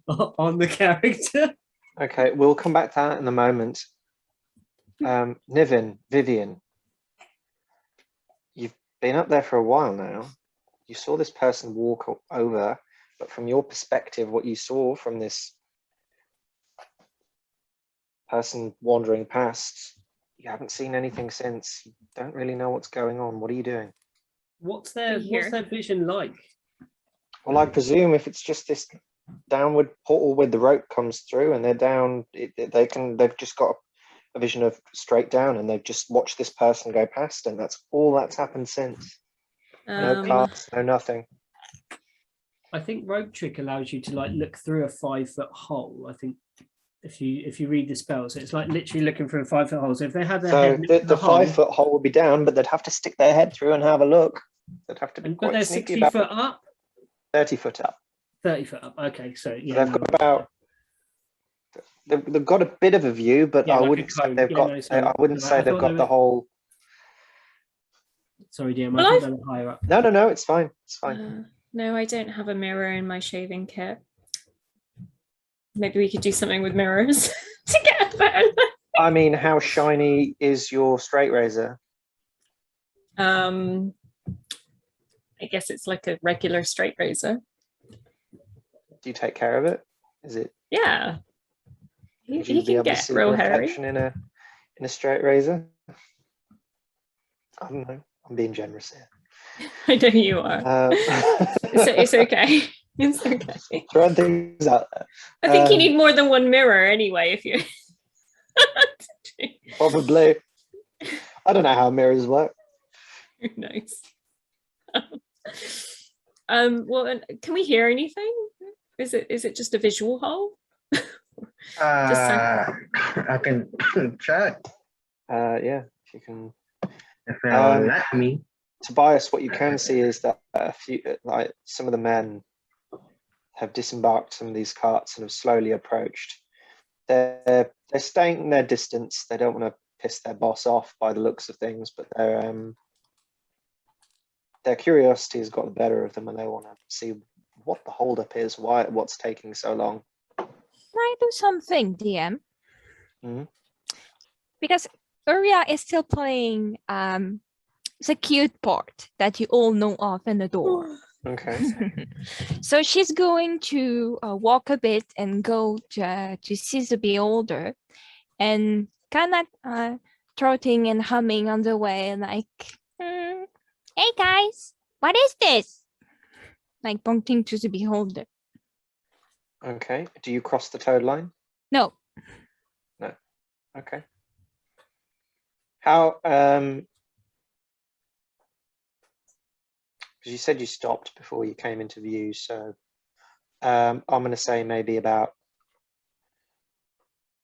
on the character. Okay, we'll come back to that in a moment. Vivian, you've been up there for a while now. You saw this person walk over, but from your perspective, what you saw from this person wandering past, you haven't seen anything since. You don't really know what's going on. What are you doing? What's their vision like? Well, I presume if it's just this downward portal where the rope comes through and they're down, they've just got a vision of straight down and they've just watched this person go past, and that's all that's happened since. No carts, no nothing. I think rope trick allows you to like look through a 5-foot hole. I think if you read the spell, so it's like literally looking through a 5-foot hole. So if they had their head the the 5-foot hole would be down, but they'd have to stick their head through and have a look. They'd have to be but they're 60 foot up, 30 foot up, 30 foot up. Okay, so yeah, they've got about. They've got a bit of a view, but yeah, I like wouldn't say they've got. I wouldn't say they've got the whole. Sorry, DM. Well, I thought they were higher up. No, it's fine. It's fine. No, I don't have a mirror in my shaving kit. Maybe we could do something with mirrors to get a better look. I mean, how shiny is your straight razor? I guess it's like a regular straight razor. Do you take care of it? Is it? Yeah. Would He you be can able to get see real the hairy. reflection in a straight razor? I don't know. I'm being generous here. I know you are. It's okay. It's okay. Throwing things out there. I think you need more than one mirror anyway. If you Probably. I don't know how mirrors work. Nice. Well, can we hear anything? Is it just a visual hole? I can check Yeah, if you can. if they'll let me. Tobias, what you can see is that some of the men have disembarked some of these carts and have slowly approached. They're staying their distance. They don't want to piss their boss off by the looks of things, but their curiosity has got the better of them, and they want to see what the holdup is, what's taking so long. Can I do something, DM? Mhm. Because Uria is still playing the cute part that you all know of in the door. Okay. So she's going to walk a bit and go to see the beholder, and kind of trotting and humming on the way, like, "Hey guys, what is this?" Like pointing to the beholder. Okay. Do you cross the toad line? No. Okay. How? Because you said you stopped before you came into view, so I'm going to say maybe about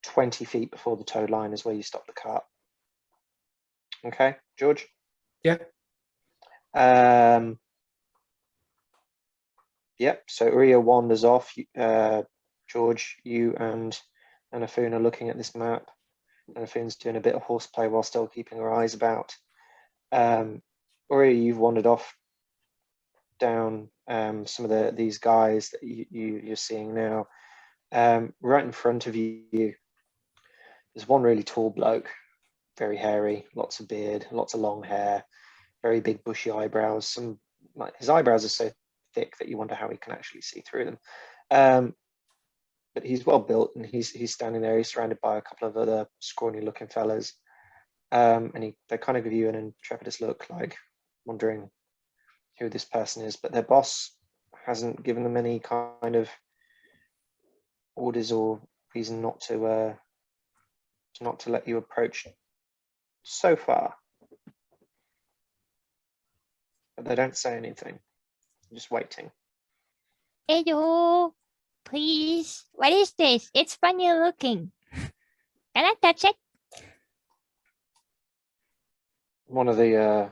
20 feet before the toad line is where you stop the cart. Okay, George? Yeah. Yep, so Uria wanders off. George, you and Anafuna are looking at this map. and Finn's doing a bit of horseplay while still keeping her eyes about. Or you've wandered off down some of these guys that you're seeing now. Right in front of you, there's one really tall bloke, very hairy, lots of beard, lots of long hair, very big bushy eyebrows. His eyebrows are so thick that you wonder how he can actually see through them. But he's well built, and he's standing there. He's surrounded by a couple of other scrawny looking fellas, and they kind of give you an intrepidous look, like wondering who this person is. But their boss hasn't given them any kind of orders or reason not to let you approach so far. But they don't say anything. I'm just waiting. Hello, please. What is this? It's funny looking. Can I touch it? One of the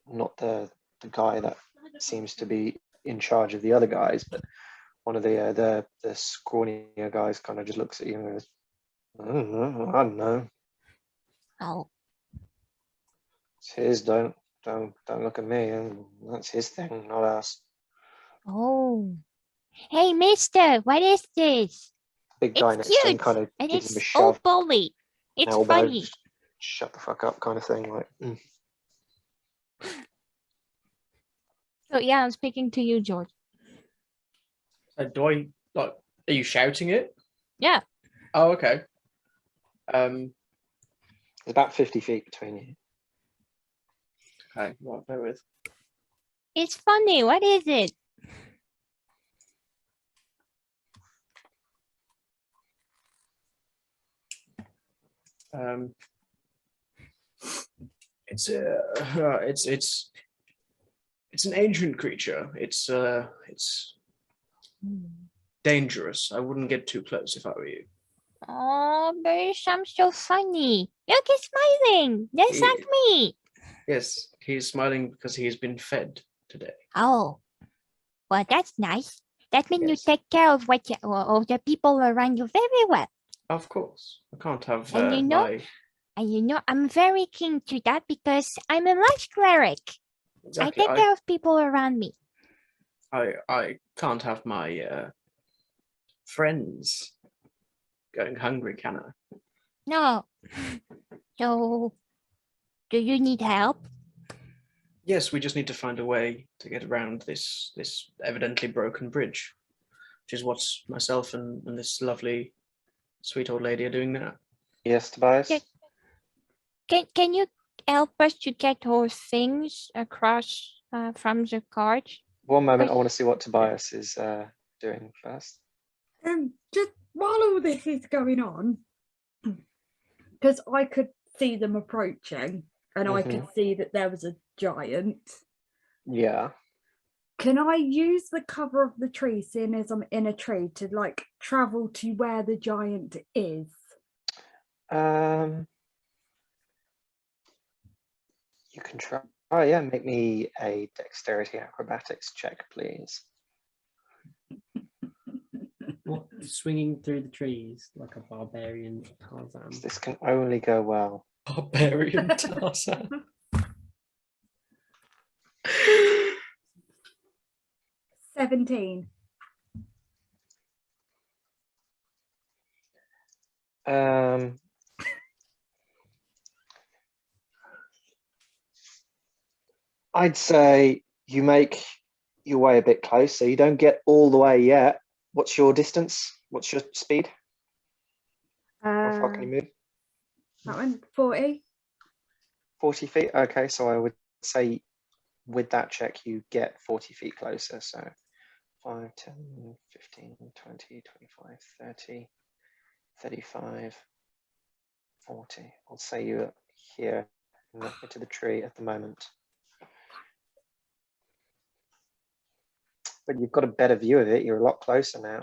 not the guy that seems to be in charge of the other guys, but one of the scrawnier guys kind of just looks at you and goes, I don't know. Oh, It's his. Don't look at me. And that's his thing, not us. oh. Hey, mister, what is this? Big guy It's next to him cute, kind of and gives him a it's shove, old bully. It's elbow, funny. just shut the fuck up kind of thing. Like, So yeah, I'm speaking to you, George. So do I like? Are you shouting it? Yeah. Oh, okay. There's about 50 feet between you. Okay. Right, bear with. It's funny. What is it? It's an ancient creature. It's dangerous. I wouldn't get too close if I were you. Oh, but I'm so funny. Look, he's smiling. Just Yeah. like me. Yes, he's smiling because he has been fed today. Oh, well, that's nice. That means you Yes. take care of of the people around you very well. Of course, I can't have And you know- my And I'm very keen to that because I'm a light cleric. exactly. I take care of people around me. I can't have my friends going hungry, can I? No. So, do you need help? Yes, we just need to find a way to get around this evidently broken bridge, which is what myself and this lovely, sweet old lady are doing now. Yes, Tobias? Yeah. Can you help us to get our things across from the cart? One moment, I want to see what Tobias is doing first. Just while all this is going on, because I could see them approaching and I could see that there was a giant. Yeah. Can I use the cover of the tree, seeing as I'm in a tree, to like travel to where the giant is? You can try. Oh yeah, make me a dexterity acrobatics check, please. What, swinging through the trees like a barbarian Tarzan. This can only go well. Barbarian Tarzan. 17. I'd say you make your way a bit closer. You don't get all the way yet. What's your distance? What's your speed? How far can you move? That one, 40. 40 feet? Okay, so I would say with that check, you get 40 feet closer. So 5, 10, 15, 20, 25, 30, 35, 40. I'll say you're here into the tree at the moment. But you've got a better view of it. You're a lot closer now.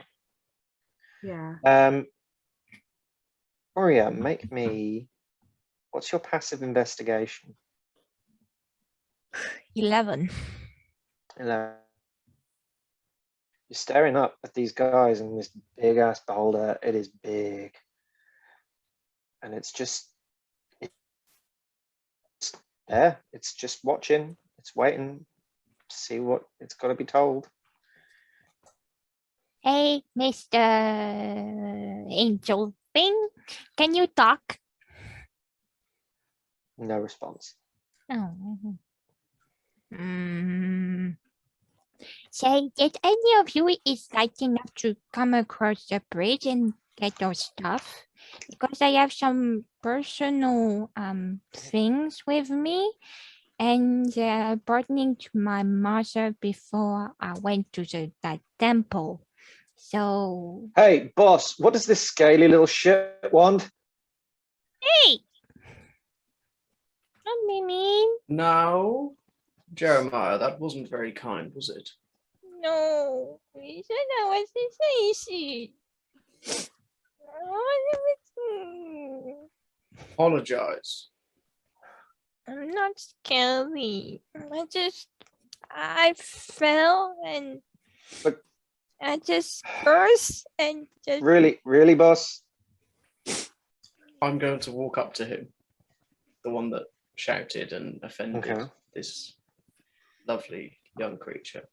Yeah. Oria, make me. What's your passive investigation? 11. 11. You're staring up at these guys and this big ass beholder. It is big. and it's just there. It's just watching. It's waiting to see what it's got to be told. Hey, Mr. Angel Thing, can you talk? No response. Oh. Say, did any of you is like enough to come across the bridge and get your stuff? Because I have some personal things with me, and pertaining to my mother before I went to that temple. So, Hey, boss, what does this scaly little shit want? hey, don't be mean. No, Jeremiah, that wasn't very kind, was it? No, we said that was easy. Apologize. I'm not scary. I fell and But- I just burst and just. Really, boss? I'm going to walk up to him, the one that shouted and offended Okay. this lovely young creature.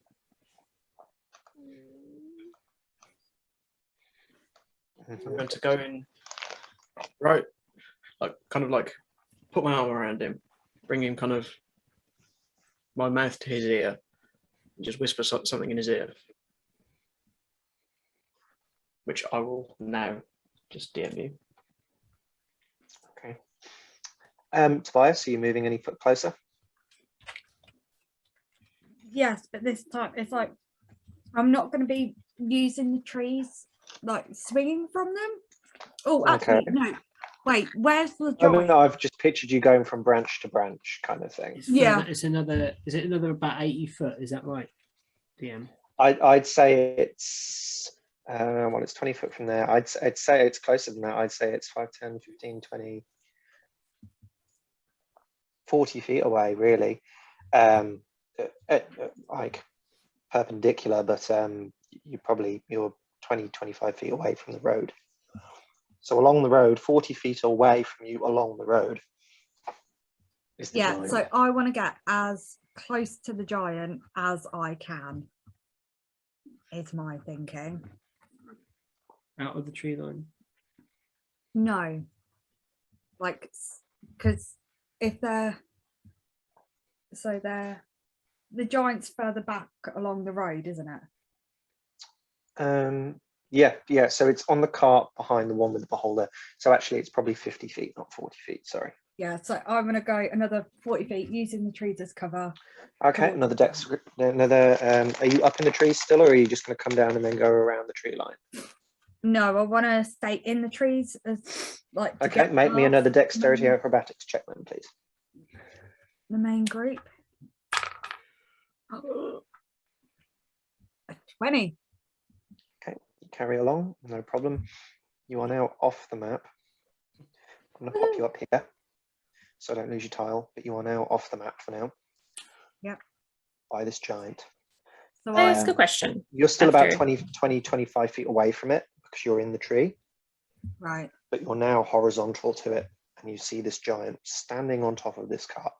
I'm going to go in, right, like put my arm around him, bring him kind of my mouth to his ear, and just whisper something in his ear, which I will now just DM you. Okay. Tobias, are you moving any foot closer? Yes, but this time it's like I'm not going to be using the trees, like swinging from them. Oh, actually, Okay. no. Wait, where's the Oh, giant? no, I've just pictured you going from branch to branch kind of thing. It's Yeah. further- it's another. Is it another about 80 foot? Is that right, DM? I'd say it's well, it's 20 foot from there. I'd say it's closer than that. I'd say it's 5, 10, 15, 20, 40 feet away, really. Like perpendicular, but you're 20, 25 feet away from the road. So along the road, 40 feet away from you along the road is the Yeah, giant. so I want to get as close to the giant as I can. Is my thinking. Out of the tree line. No, like, because if they're the giant's further back along the road, isn't it? Yeah. So it's on the cart behind the one with the beholder. So actually, it's probably 50 feet, not 40 feet. Sorry. Yeah, so I'm going to go another 40 feet using the trees as cover. Okay, towards another the dex. Another. Are you up in the trees still, or are you just going to come down and then go around the tree line? No, I want to stay in the trees as like. to Okay, get make me past another dexterity the acrobatics check then, please. main group. Oh. A 20. Okay, carry along, no problem. You are now off the map. I'm going to pop you up here, so I don't lose your tile. But you are now off the map for now. Yep. By this giant. So Can I ask Um, a question? You're still about After- 20, 25 feet away from it because you're in the tree, right. but you're now horizontal to it, and you see this giant standing on top of this cart.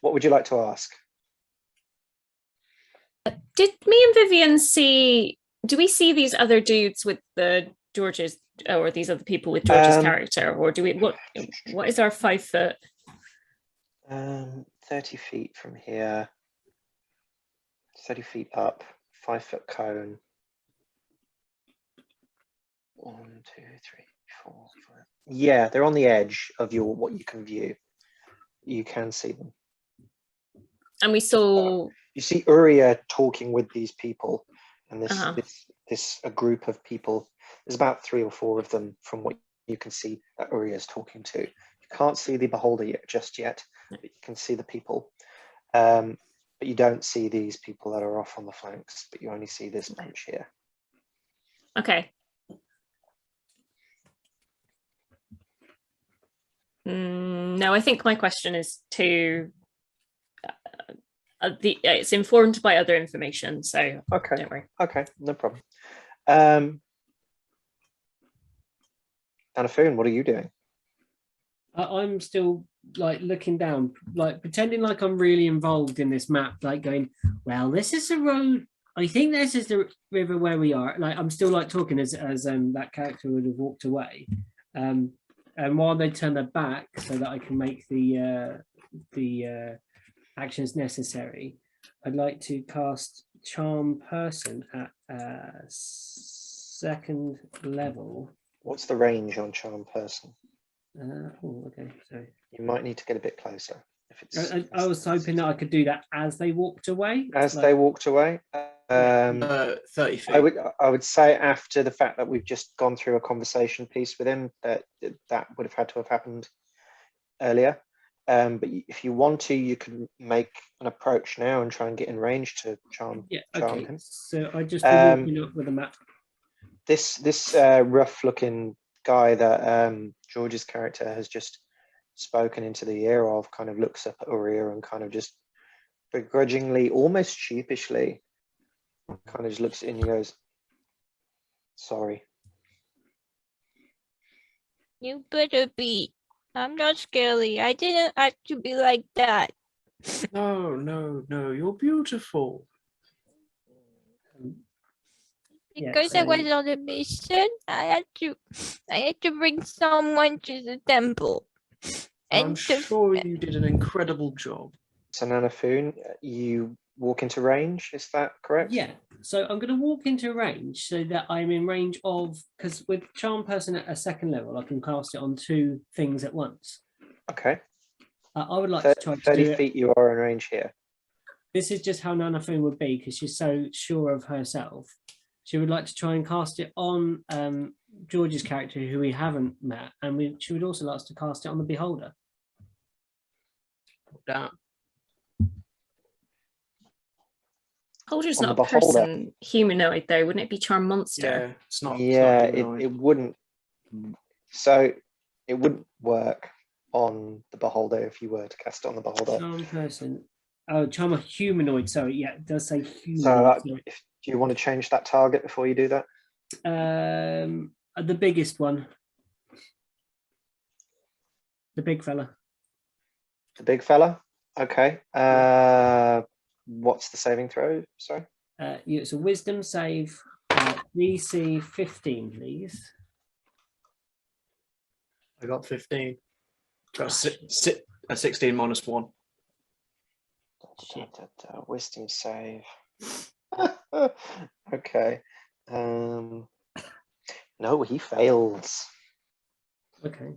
What would you like to ask? Did me and Vivian see? Do we see these other dudes with the George's, or these other people with George's character, or do we? What is our 5 foot? 30 feet from here, 30 feet up, 5 foot cone. 1, 2, 3, 4, 5. Yeah, they're on the edge of what you can view. You can see them. And we saw. You see Uriah talking with these people, and Uh-huh. this a group of people. There's about 3 or 4 of them from what you can see that Uriah is talking to. You can't see the beholder just yet, but you can see the people. But you don't see these people that are off on the flanks, but you only see this bunch here. Okay. No, I think my question is to. It's informed by other information, so Okay. don't worry. Okay, no problem. Anafoon, what are you doing? I'm still like looking down, like pretending like I'm really involved in this map, like going, well, this is the road. I think this is the river where we are. Like I'm still like talking as that character would have walked away. And while they turn their back so that I can make the actions necessary, I'd like to cast Charm Person at second level. What's the range on Charm Person? Okay, sorry. You might need to get a bit closer. If it's, I was hoping that I could do that as they walked away. as like, they walked away. 30 feet. I would say after the fact that we've just gone through a conversation piece with him, that would have had to have happened earlier. But if you want to, you can make an approach now and try and get in range to charm him. So I just walking up with a map. This rough-looking guy that George's character has just spoken into the ear of kind of looks up at Aurea and kind of just begrudgingly, almost sheepishly, kind of just looks at you and he goes, sorry. You better be. I'm not scary. I didn't have to be like that. No, no, no. You're beautiful. Because I was on a mission, I had to bring someone to the temple. I'm sure you did an incredible job. So Nanafoon, you walk into range, is that correct? Yeah. So I'm going to walk into range so that I'm in range of, because with Charm Person at a second level, I can cast it on 2 things at once. Okay. I would like to try to 30 do feet you are in range here. This is just how Nanafoon would be because she's so sure of herself. She would like to try and cast it on George's character, who we haven't met, and she would also like us to cast it on the Beholder. Down. Beholder's On not the a Beholder. person humanoid though, wouldn't it be Charm Monster? Yeah, it's not. Yeah, it's not it wouldn't. So it wouldn't work on the Beholder if you were to cast it on the Beholder. Charm Person. Oh, Charm a humanoid. Sorry, yeah, it does say humanoid. So sorry. do you want to change that target before you do that? The biggest one. The big fella. The big fella? Okay. What's the saving throw? Sorry. It's a wisdom save. DC 15, please. I got 15. Got a 16 minus 1. Wisdom save. Okay. No, he fails. Okay.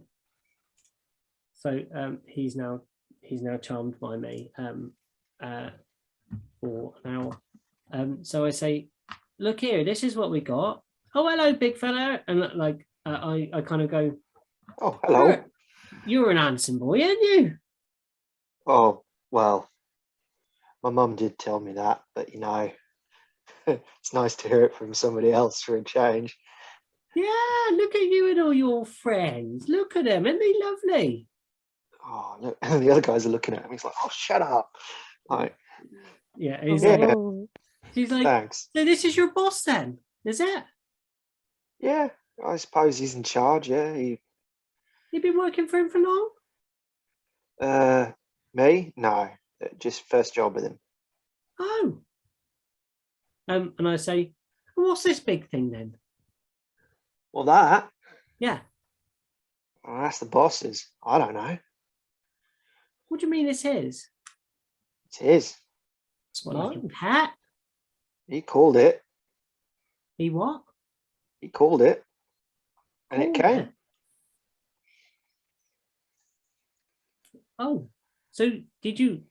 So he's now charmed by me for an hour. So I say, look here, this is what we got. Oh, hello, big fella. And like I kind of go, Oh, hello. You're an handsome boy, aren't you? Oh, well, my mum did tell me that, but you know, it's nice to hear it from somebody else for a change. Yeah, look at you and all your friends. Look at them, aren't they lovely? Oh, look, the other guys are looking at him. He's like, oh, shut up. Like, Yeah, he's Yeah. like, Oh, he's like, thanks. so this is your boss then, is it? Yeah, I suppose he's in charge. Yeah, You've been working for him for long? me? No, just first job with him. Oh. And I say, what's this big thing then? Well, that, Yeah. well, that's the boss's. I don't know. What do you mean it's his? It's his. It's Well, mine. like a pet. He called it. He what? He called it, and it Called came. it. Oh, so did you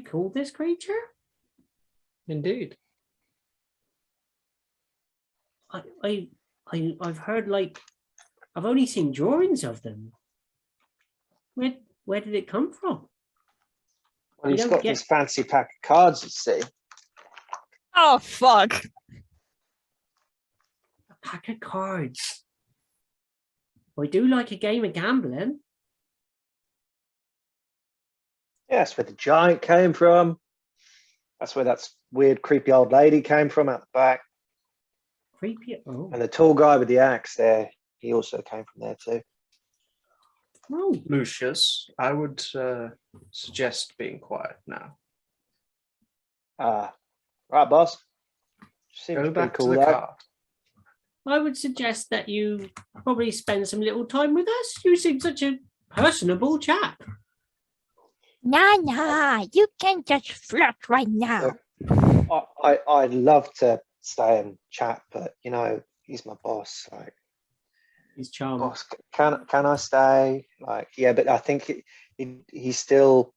called this creature? Indeed. I've heard like I've only seen drawings of them. Where did it come from? Well, You he's don't got get- this fancy pack of cards, you see. oh fuck. A pack of cards. I do like a game of gambling. Yeah, that's where the giant came from. That's where that weird, creepy old lady came from out the back. Creepy. Oh, And the tall guy with the axe there, he also came from there too. Oh, Lucius, I would suggest being quiet now. Right, boss. Seems Go pretty back cool, to the though. cart. I would suggest that you probably spend some little time with us. You seem such a personable chap. Nah, you can't just flirt right now. I'd love to stay and chat, but you know, he's my boss. Like, He's charming. boss, can I stay? Like, yeah, but I think he's still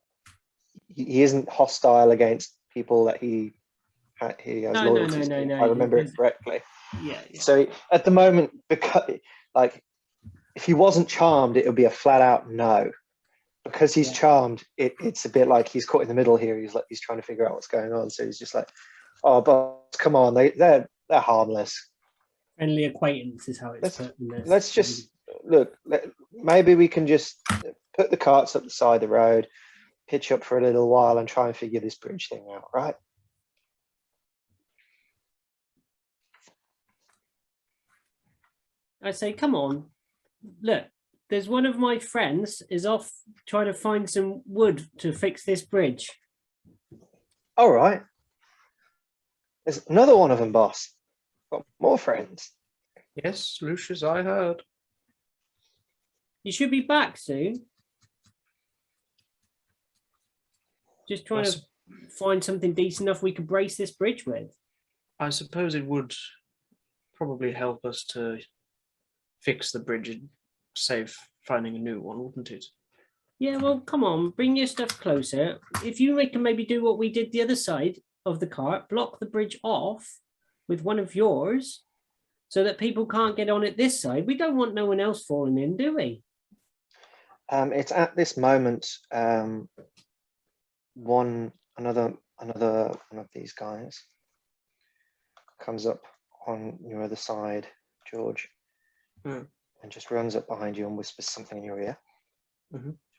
he isn't hostile against people that he has No, loyalties to. If I remember it correctly. Yeah. So at the moment, because like, if he wasn't charmed, it would be a flat out no. Because he's charmed, it's a bit like he's caught in the middle here. He's trying to figure out what's going on. So he's just like, "Oh, boss, come on, they're harmless. Friendly acquaintance is how it's put in this. Let's just look. Maybe we can just put the carts up the side of the road, pitch up for a little while, and try and figure this bridge thing out, right?" I say, come on, look. There's one of my friends is off trying to find some wood to fix this bridge. All right. There's another one of them, boss. Got more friends. Yes, Lucius, I heard. You should be back soon. Just trying to find something decent enough we could brace this bridge with. I suppose it would probably help us to fix the bridge and save finding a new one, wouldn't it? Yeah, well, come on, bring your stuff closer. If you can maybe do what we did the other side of the cart, block the bridge off with one of yours so that people can't get on it this side. We don't want no one else falling in, do we? It's at this moment another one of these guys comes up on your other side, George, and just runs up behind you and whispers something in your ear.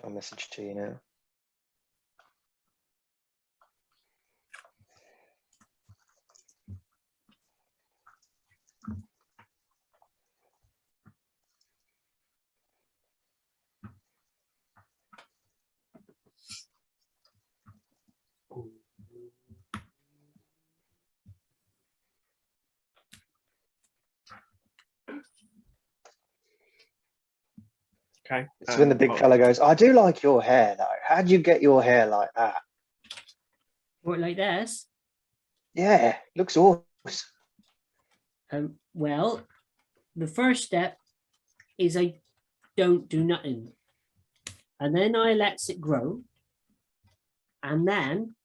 I'll message to you now. Okay. It's when the big fella goes, "I do like your hair, though. How'd you get your hair like that?" What, like this? Yeah, looks awesome. Well, the first step is I don't do nothing. And then I lets it grow. And then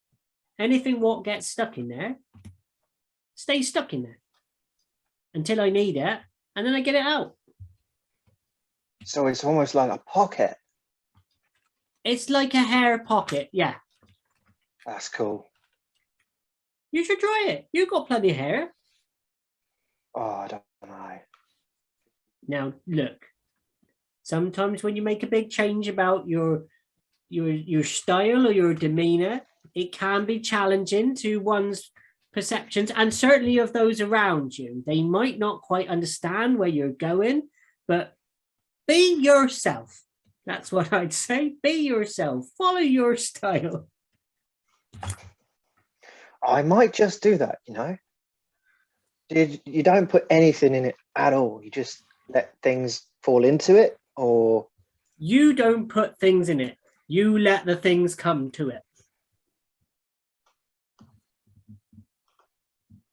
anything what gets stuck in there stays stuck in there until I need it. And then I get it out. So it's almost like a pocket. It's like a hair pocket. Yeah. That's cool. You should try it. You've got plenty of hair. Oh, I don't know. Now, look. Sometimes when you make a big change about your style or your demeanor, it can be challenging to one's perceptions and certainly of those around you. They might not quite understand where you're going, but be yourself. That's what I'd say. Be yourself. Follow your style. I might just do that, you know. You don't put anything in it at all. You just let things fall into it, or you don't put things in it. You let the things come to it.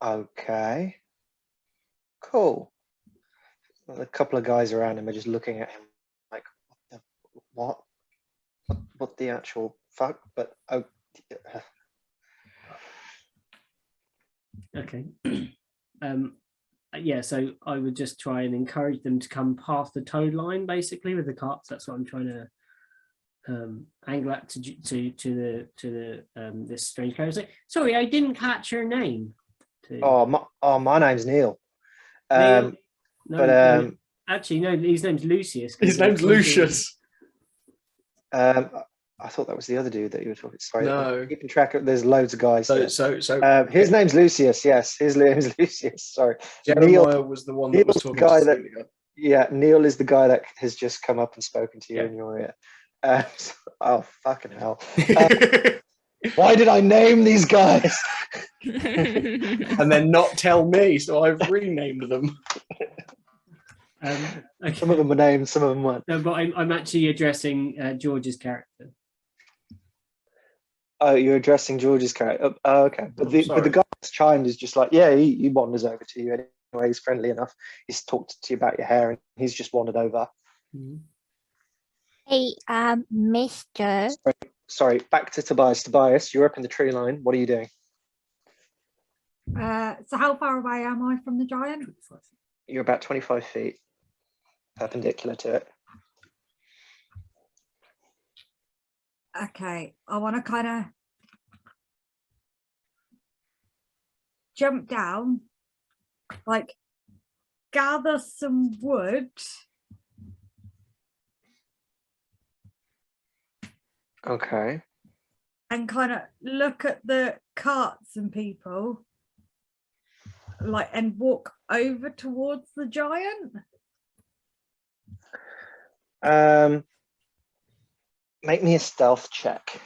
Okay. Cool. Well, a couple of guys around him are just looking at him like, what the actual fuck? But okay. Yeah, so I would just try and encourage them to come past the toad line, basically, with the carts. That's what I'm trying to angle at to the this strange character. Sorry, I didn't catch your name. My name's Neil. Neil? No, actually, no, his name's Lucius. His name's Lucius. I thought that was the other dude that you were talking. Sorry, no. I'm keeping track of. There's loads of guys. So his name's Lucius. Yes, his name's Lucius. Sorry, Jeremiah was the one that was talking guy to that. Celia. Yeah, Neil is the guy that has just come up and spoken to you Yeah. in your ear. Oh, fucking hell. Why did I name these guys? And then not tell me, so I've renamed them. Okay. Some of them were named, some of them weren't. No, but I'm actually addressing George's character. Oh, you're addressing George's character. Oh, okay. But the sorry. guy that's chimed is just like, yeah, he wanders over to you anyway. He's friendly enough. He's talked to you about your hair, and he's just wandered over. Hey, Mister. Sorry, back to Tobias. Tobias, you're up in the tree line. What are you doing? So how far away am I from the giant? You're about 25 feet perpendicular to it. Okay, I want to kind of jump down, like gather some wood. Okay. And kind of look at the carts and people, like, and walk over towards the giant. Make me a stealth check.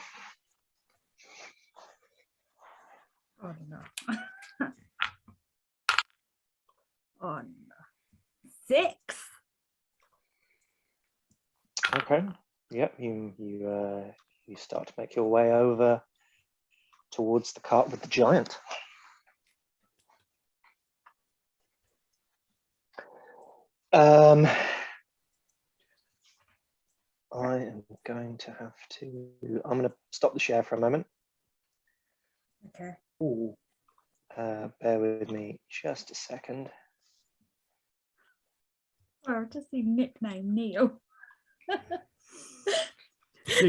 Oh no. Oh no. 6. Okay. Yep. You start to make your way over towards the cart with the giant. I am going to have to. I'm going to stop the share for a moment. Okay. Ooh. Bear with me just a second. Oh, just the nickname Neil.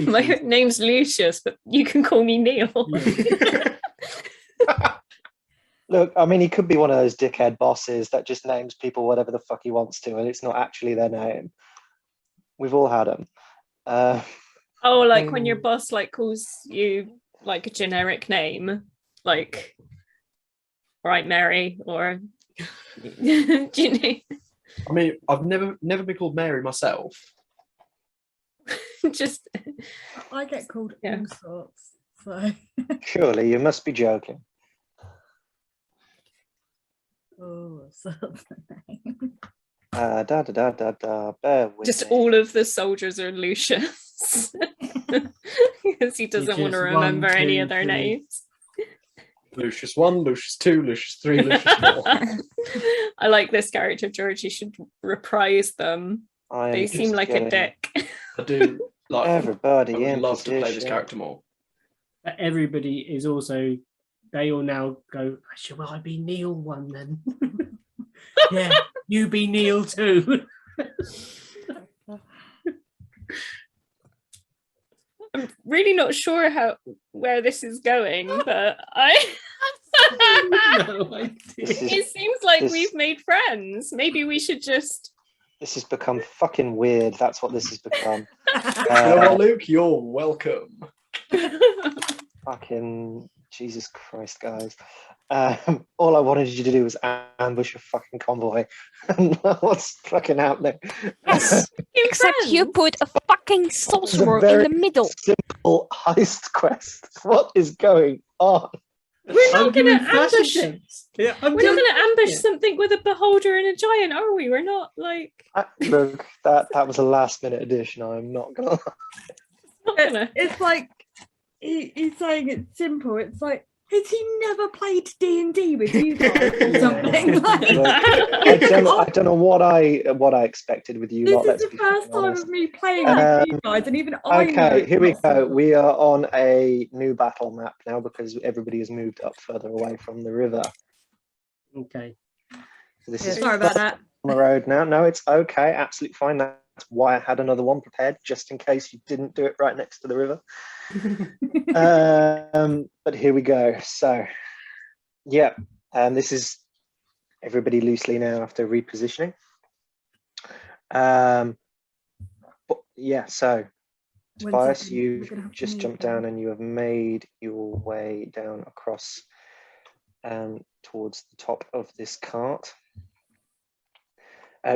My name's Lucius, but you can call me Neil. Yeah. Look, I mean, he could be one of those dickhead bosses that just names people whatever the fuck he wants to, and it's not actually their name. We've all had them. Oh, like when your boss like calls you like a generic name, like right, Mary, or Ginny. I mean, I've never been called Mary myself. Just I get called Yeah. all sorts. So Surely you must be joking. oh, so that's the name. Bear with just me. all of the soldiers are Lucius. Because he doesn't want to Lucius, remember 1, any 2, of their 3. names. Lucius 1, Lucius 2, Lucius 3, Lucius 4. I like this character, George. You should reprise them. They seem like a dick. I do like. Everybody I would in love to play this position. character more. But everybody is also. They all now go. Shall I be Neil 1 then? Yeah, you be Neil 2. I'm really not sure where this is going, but No idea. it seems like this- we've made friends. Maybe we should just This has become fucking weird. That's what this has become. You know what, Luke? You're welcome. Fucking Jesus Christ, guys. All I wanted you to do was ambush a fucking convoy. What's fucking happening? Yes, except you friends. put a fucking sorcerer in very the middle. Simple heist quest. What is going on? We're not I'm going doing to fashion ambush. checks. Yeah, I'm We're not doing going to ambush it. something with a beholder and a giant, are we? We're not like. Look, that was a last minute addition. I'm not gonna lie. Not gonna. It's like he's saying it's simple. It's like, has he never played D&D with you guys or Yeah. something? Like, Look, I don't know what I expected with you lot. this Let's is the be first fucking time honest. of me playing with you guys, and even I know. Okay, it's here we not go. simple. We are on a new battle map now because everybody has moved up further away from the river. Okay. So this Yeah, is sorry about that. on the road now. No, it's okay. Absolutely fine. That's why I had another one prepared, just in case you didn't do it right next to the river. But here we go. So, yeah, this is everybody loosely now after repositioning. But yeah, so One Tobias, second, we're you've gonna have to just move jumped then. down and you have made your way down across towards the top of this cart.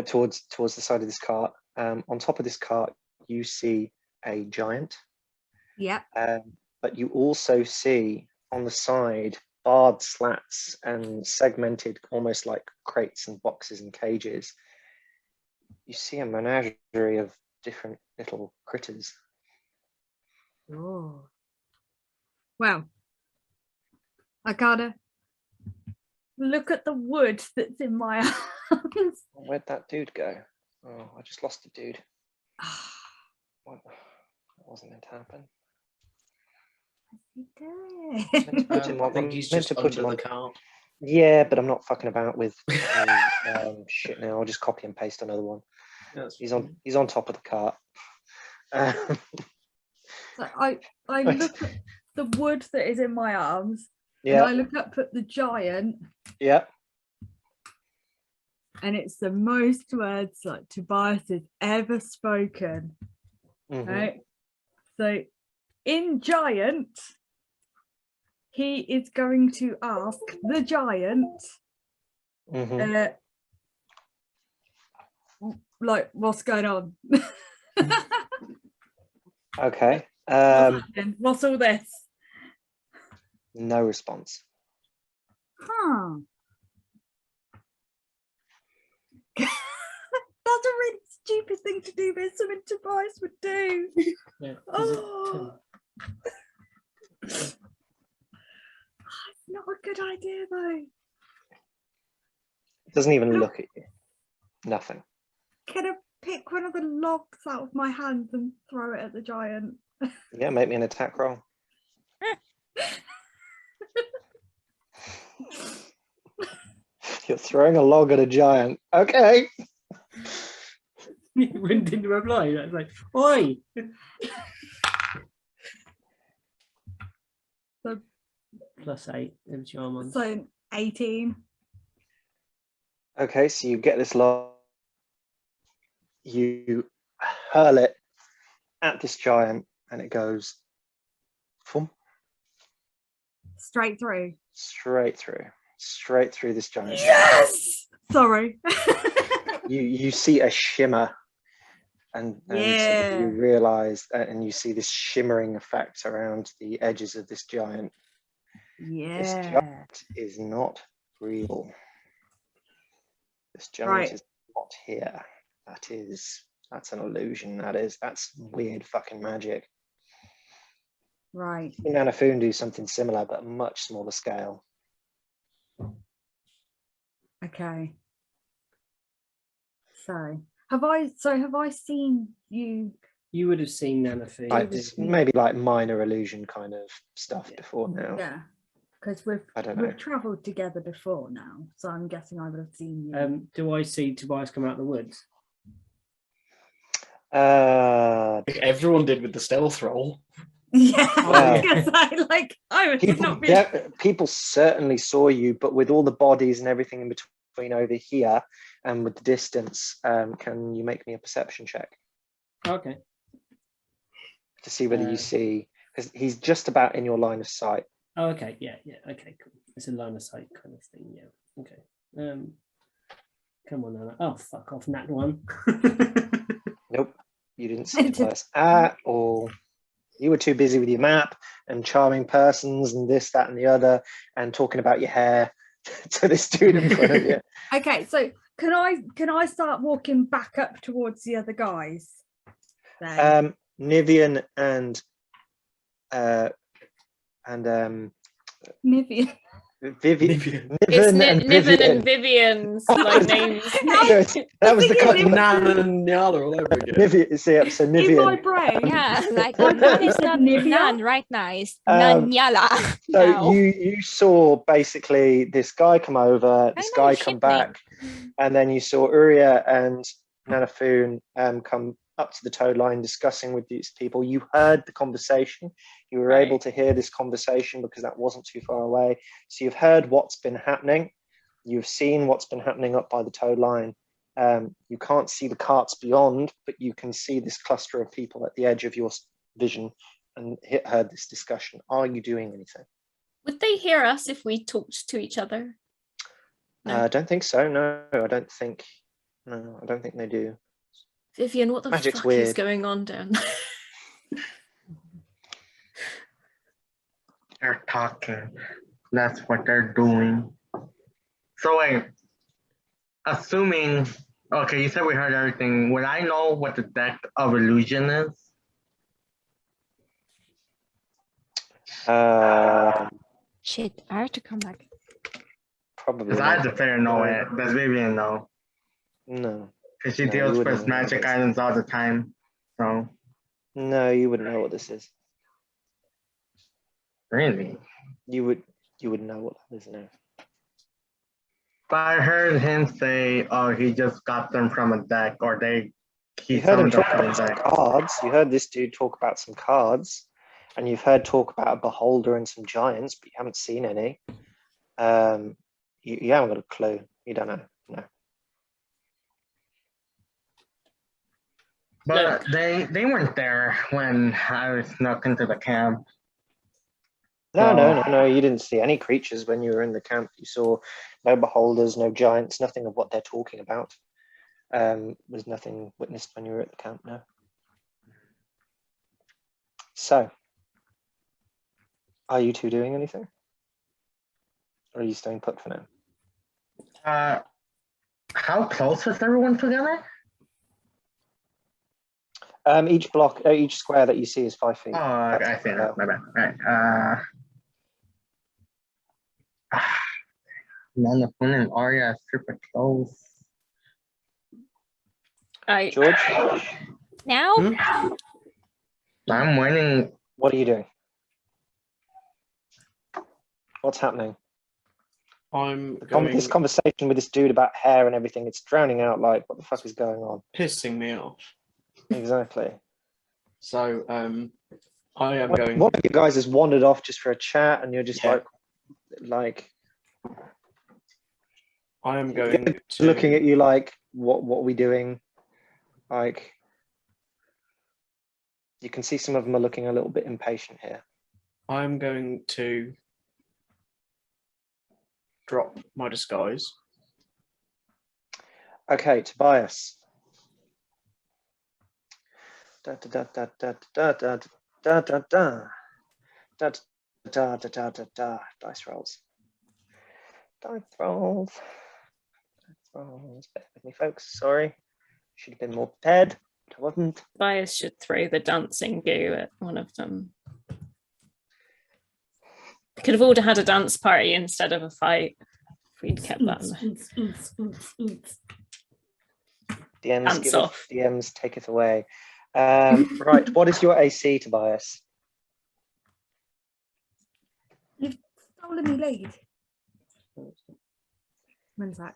towards the side of this cart. On top of this cart, you see a giant, Yep. but you also see on the side barred slats and segmented, almost like crates and boxes and cages. You see a menagerie of different little critters. Oh. Well, I gotta look at the wood that's in my arms. Where'd that dude go? Oh, I just lost a dude. What? That wasn't meant to happen. Put him I on- think he's meant just to put under him the on- cart. Yeah, but I'm not fucking about with shit now. I'll just copy and paste another one. He's on top of the cart. So I look at the wood that is in my arms, and Yeah, I look up at the giant, yeah. and it's the most words like Tobias has ever spoken. Mhm. Right? So in giant, he is going to ask the giant, Mhm. like, what's going on? Okay. What's happening? What's all this? No response. Huh. That's a really stupid thing to do, but it's something Tobias would do. Yeah. Is it Oh, 10? it's not a good idea though. Doesn't even Look. look at you. Nothing. Can I pick one of the logs out of my hands and throw it at the giant? Yeah, make me an attack roll. You're throwing a log at a giant. Okay. When did you reply? That's like, oi! So- +8. It was your one. So 18. Okay, so you get this log. You hurl it at this giant, and it goes thump, Straight through. straight through this giant. Yes! Sorry. You see a shimmer, and sort of Yeah. you realize, and you see this shimmering effect around the edges of this giant. This Yeah. giant is not real. This giant Right. is not here. That's an illusion. That's weird fucking magic. Right. Nanafoon do something similar, but much smaller scale. Okay. So have I seen you? You would have seen Nanafoon. Like was- maybe like minor illusion kind of stuff Yeah. before now. Yeah. Because I don't know. we've travelled together before now, so I'm guessing I would have seen you. Do I see Tobias come out of the woods? Everyone did with the stealth roll. Yeah, I Wow. was gonna say, like, I would People, not be. people certainly saw you, but with all the bodies and everything in between over here and with the distance, can you make me a perception check Okay. to see whether you Uh, see, because he's just about in your line of sight. Oh, okay. Yeah. Okay, cool. It's a line of sight kind of thing. Yeah. Okay. Come on, Nana. Oh, fuck off, Nat one. Nope, you didn't see Tobias at all. You were too busy with your map and charming persons and this, that, and the other, and talking about your hair to this dude in front of you. Okay, so can I start walking back up towards the other guys? Then? Nivian and Nivian. Vivian. It's Niven and Niven Vivian. and Vivian's like names. Yes, that was the Vivian couple. Nana and Nyala all over again. Nivian, so In my Nivian. brain. Yeah, like I Nan is said not Nivea. Nan right now. It's Um, Nanyala. So now. you saw basically this guy come over, this know guy his come ship back, and then you saw Uria and Nanafoon come up to the tow line discussing with these people. You heard the conversation. You were Right. able to hear this conversation because that wasn't too far away. So you've heard what's been happening. You've seen what's been happening up by the tow line. You can't see the carts beyond, but you can see this cluster of people at the edge of your vision and heard this discussion. Are you doing anything? Would they hear us if we talked to each other? No. I don't think so. No, I don't think No, I don't think they do. Vivian, what the Magic's fuck is weird. going on down there? They're talking. That's what they're doing. So wait, assuming, okay, you said we heard everything. Would I know what the deck of illusion is? Shit, I have to come back. Probably Because I had not. to figure know it. Does Vivian know? No. Because she No, you deals wouldn't with know what magic it is. items all the time. So, No, you wouldn't know what this is. really? You wouldn't know what that is now. But I heard him say, oh, he just got them from a deck, or he You heard him summoned them talk from a about some deck. cards. You heard this dude talk about some cards, and you've heard talk about a beholder and some giants, but you haven't seen any. You haven't got a clue. You don't know. No. But Look. they weren't there when I snuck into the camp. No. You didn't see any creatures when you were in the camp. You saw no beholders, no giants, nothing of what they're talking about. Was nothing witnessed when you were at the camp. No. So, are you two doing anything, or are you staying put for now? How close is everyone together? Each block, each square that you see is 5 feet. Oh, I see that. My bad. All right. Nanafun and Arya are super close. George, Now? I'm winning. what are you doing? What's happening? I'm going This conversation with this dude about hair and everything, it's drowning out like, what the fuck is going on? pissing me off. Exactly. So I am One going. of you guys has wandered off just for a chat, and you're just Yeah. like I am you're going to looking at you like, what are we doing? Like, you can see some of them are looking a little bit impatient here. I'm going to drop my disguise. Okay, Tobias. Da da da da da da da da da da da da da da da da. Dice rolls. Dice rolls. Dice rolls. Bear with me, folks. Sorry. Should have been more prepared, but I wasn't. Bias should throw the dancing goo at one of them. Could have all had a dance party instead of a fight. If we'd kept that. DMs Dance giveth, off. DMs taketh away. Right, what is your AC, Tobias? You've stolen me lead. When's that?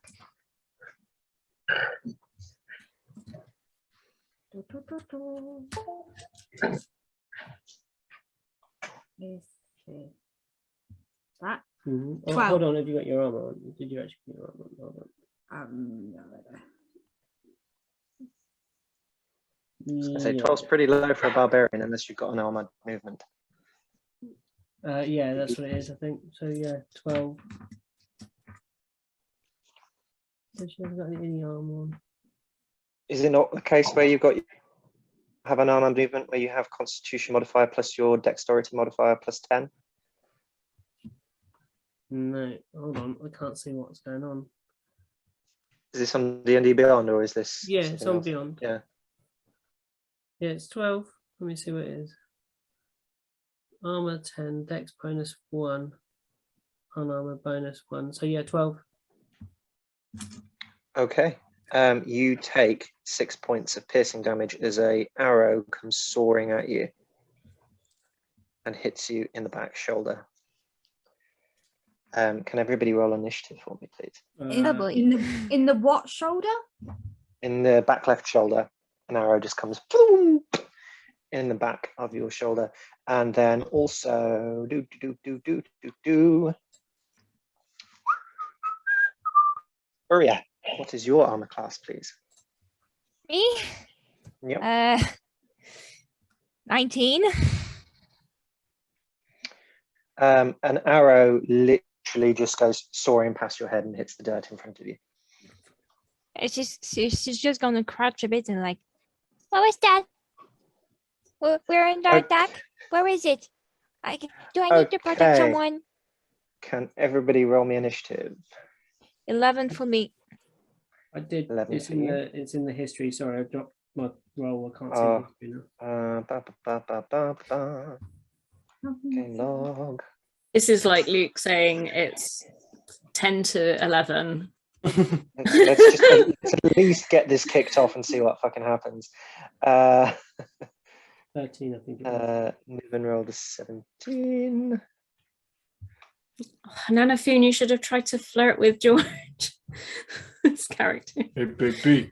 That Oh, 12. hold on, have you got your armor on? Did you actually put your armor on? Hold on. I say 12's pretty low for a barbarian unless you've got an armored movement. Yeah, that's what it is, I think. So yeah, 12. So she hasn't got any armor on. Is it not the case where you've got have an armored movement where you have Constitution modifier plus your Dexterity modifier plus 10? No, hold on, I can't see what's going on. Is this on D&D Beyond or is this? Yeah, it's something on else? Beyond. Yeah. Yeah, it's 12. Let me see what it is. Armor 10, Dex bonus 1, unarmor bonus 1. So yeah, 12. Okay. You take 6 points of piercing damage as a arrow comes soaring at you and hits you in the back shoulder. Can everybody roll initiative for me, please? In the what shoulder? In the back left shoulder, an arrow just comes boom, in the back of your shoulder, and then also Uria, what is your armor class, please? Me? Yep. 19. An arrow literally just goes soaring past your head and hits the dirt in front of you. She's just gonna crouch a bit and like, what was that? We're under attack. Where is it? Do I need to protect Okay. someone? Can everybody roll me initiative? 11 for me. I did. 11 It's for in you. the history. Sorry, I dropped my roll. I can't see Oh. the history now. Game log. This is like Luke saying it's 10 to 11. Let's at least get this kicked off and see what fucking happens. 13, I think it was. Niven rolled a 17. Nanafune, you should have tried to flirt with George. This character. Hey, baby.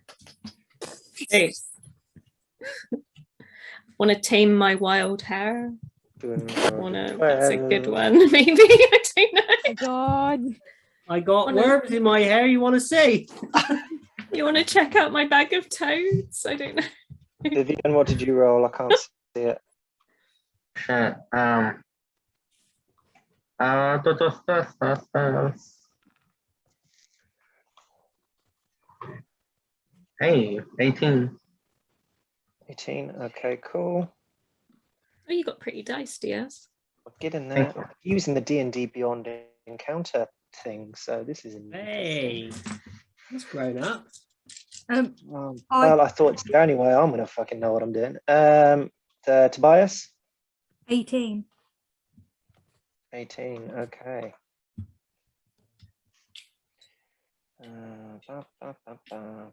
Hey. Want to tame my wild hair? That's a good one. Maybe, I don't know. Oh God. I got Wanna- worms in my hair. You want to see? You want to check out my bag of toads? I don't know. Vivian, what did you roll? I can't see it. Shit. Hey, 18. 18. Okay, cool. Oh, you got pretty dice, DS. Get in Thank there. Using the D&D Beyond encounter thing, so this is Hey, that's grown up. well, I thought it's the only way I'm gonna fucking know what I'm doing. Tobias? 18. 18, okay.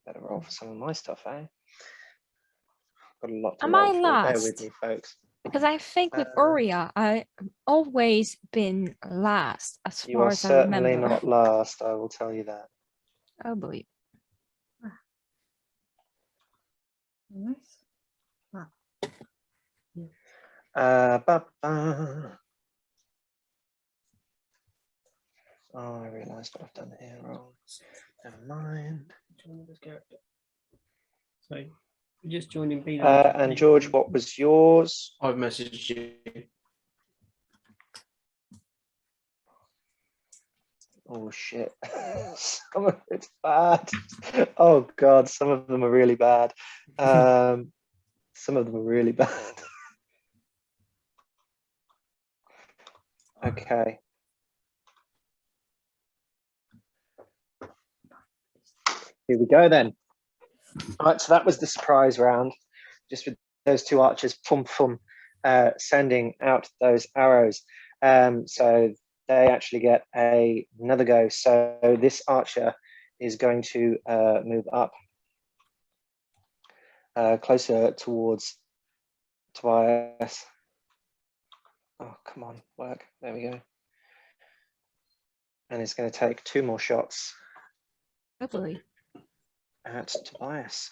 Better roll for some of my stuff, eh? Got a lot to Am roll I for. Bear last? with me, folks. Because I think with Uria, I've always been last as You far are as I certainly remember. not last, I will tell you that. Oh boy. Nice. Oh, I realised what I've done here wrong. Never mind. So we're just joining B. And George, what was yours? I've messaged you. Oh shit. Some of it's bad. Oh god, some of them are really bad. Some of them are really bad. Okay. Here we go then. All right, so that was the surprise round. Just with those two archers, sending out those arrows. So they actually get another go. So this archer is going to move up closer towards Tobias. Oh, come on, work. There we go. And it's going to take 2 more shots Oh boy. at Tobias.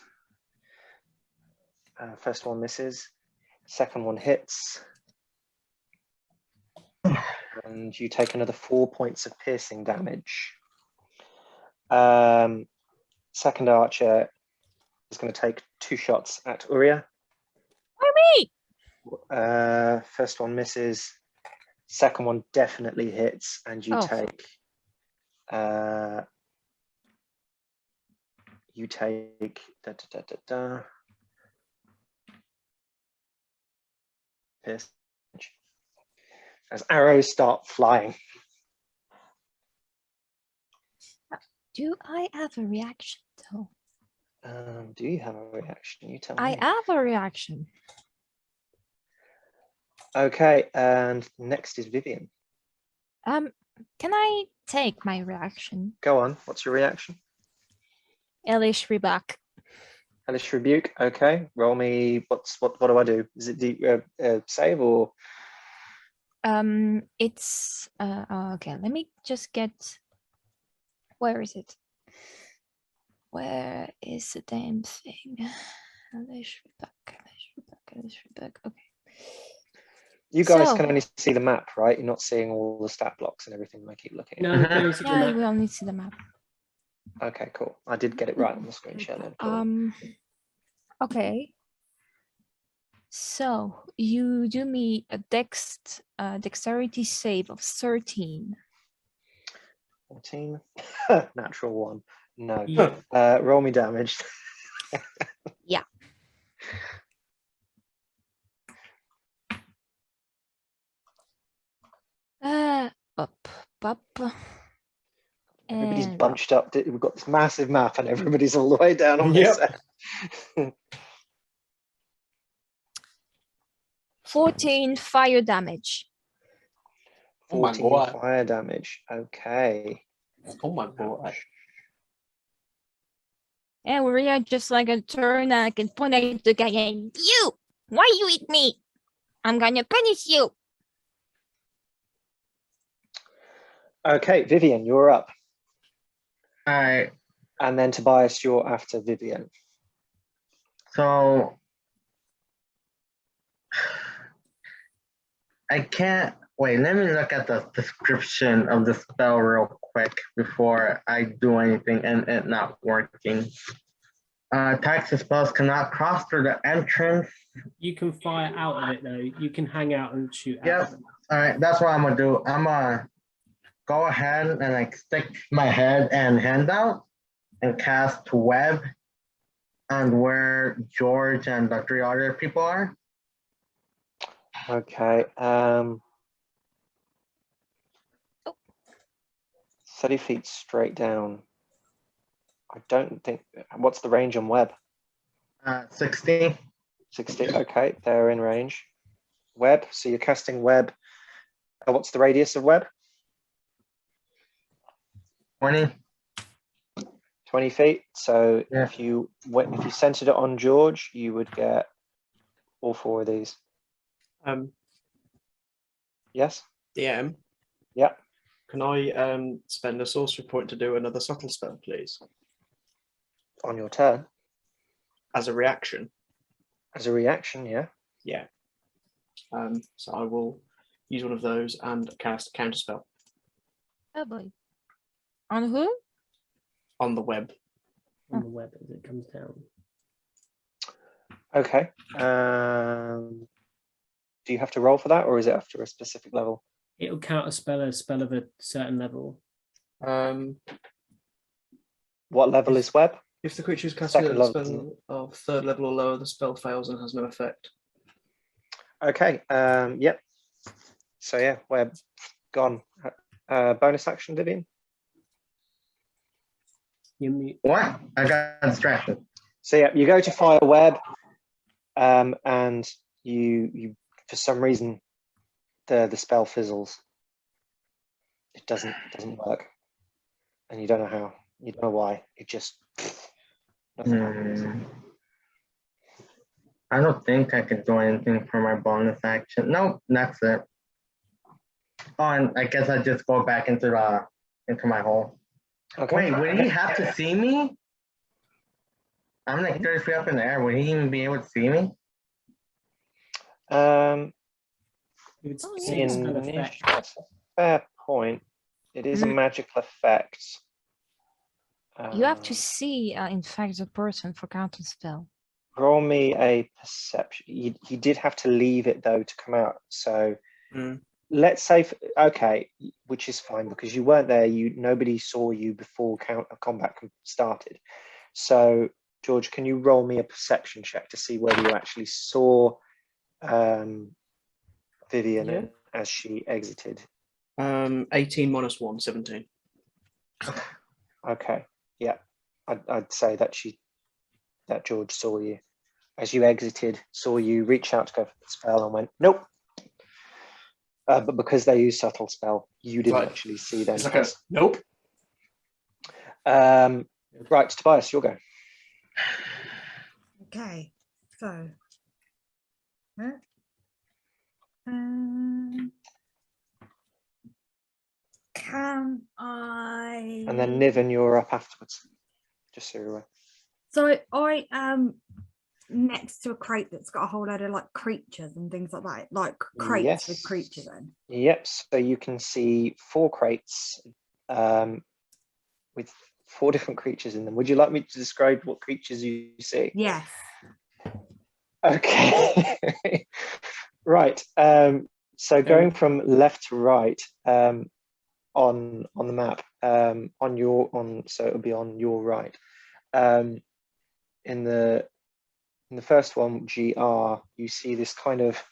First one misses, second one hits. And you take another 4 points of piercing damage. Second archer is going to take 2 shots at Uria. Why me? First one misses, second one definitely hits, and you Oh. take piercing as arrows start flying. Do I have a reaction though? Do you have a reaction? You tell I me. have a reaction. Okay, and next is Vivian. Can I take my reaction? Go on. What's your reaction? Elish Rebuck. Hellish Rebuke. Okay. Roll me. What do I do? Is it the save or? It's okay. Let me just get. Where is it? Where is the damn thing? Elish Rebuck. Okay. You guys So- can only see the map, right? You're not seeing all the stat blocks and everything I keep looking at. No, we can only see the Yeah, map. we only see the map. Okay, cool. I did get it right on the screen share then. Cool. Okay. So you do me a dexterity save of 13. 14. Natural one. No. Yeah. Roll me damage. Yeah. Up, up. Everybody's And bunched up. We've got this massive map, and everybody's all the way down on Yep. this end. 14 fire damage. Oh my 14 God. fire damage. Okay. Oh my god. And we are just like a turn. I can point at the guy and you. Why you eat me? I'm gonna punish you. Okay, Vivian, you're up. All right. And then Tobias, you're after Vivian. So I can't wait. Let me look at the description of the spell real quick before I do anything and it not working. Attacks and spells cannot cross through the entrance. You can fire out of it though. You can hang out and shoot out Yep. of it. All right, that's what I'm gonna do. I'm gonna go ahead and like stick my head and hand out and cast web on where George and the 3 other people are. Okay. 30 feet straight down. I don't think. What's the range on web? 60. 60. Okay, they're in range. Web. So you're casting web. What's the radius of web? 20. 20 feet. So Yeah. if you centered it on George, you would get all 4 of these. Yes. DM. Yeah. Can I spend a sorcery point to do another subtle spell, please, On your turn as a reaction? as a reaction. Yeah. Yeah. So I will use one of those and cast a counterspell Oh boy. On who? on the web. On the web as it comes down. Okay. Do you have to roll for that, or is it after a specific level? It'll count a spell of a certain level. What level is web? If the creature is casting Second a level, isn't spell of 3rd level or lower, the spell fails and has no effect. Okay. Yep. So yeah, web gone. Bonus action, Vivian. What? I got distracted. So yeah, you go to fire web, and you for some reason the spell fizzles. It doesn't work, and you don't know how. You don't know why. It just nothing happens. I don't think I can do anything for my bonus action. Nope, that's it. Oh, and I guess I just go back into my hole. Okay. Wait, would he have to see me? I'm like 30 feet up in the air. Would he even be able to see me? It's Oh, it's a yeah. spell effect. That's a fair point. It is a magical effect. You have to see, in fact, the person for counter spell. Roll me a perception. He did have to leave it though to come out. So let's say, okay, which is fine because you weren't there. Nobody saw you before combat started. So George, can you roll me a perception check to see whether you actually saw Vivian as she exited? 18 minus 1, 17. Okay, yeah, I'd say that George saw you as you exited, saw you reach out to go for the spell and went nope. But because they use subtle spell, you didn't actually see them. It's like nope. Right, Tobias, you'll go. Okay, so can I? And then Niven, you're up afterwards. Just so you're aware. So I am next to a crate that's got a whole load of like creatures and things like that, like crates with Yes. creatures in. Yep. So you can see 4 crates with 4 different creatures in them. Would you like me to describe what creatures you see? Yes. Okay. Right. So going from left to right, on the map, so it'll be on your right. In the first one, GR, you see this kind of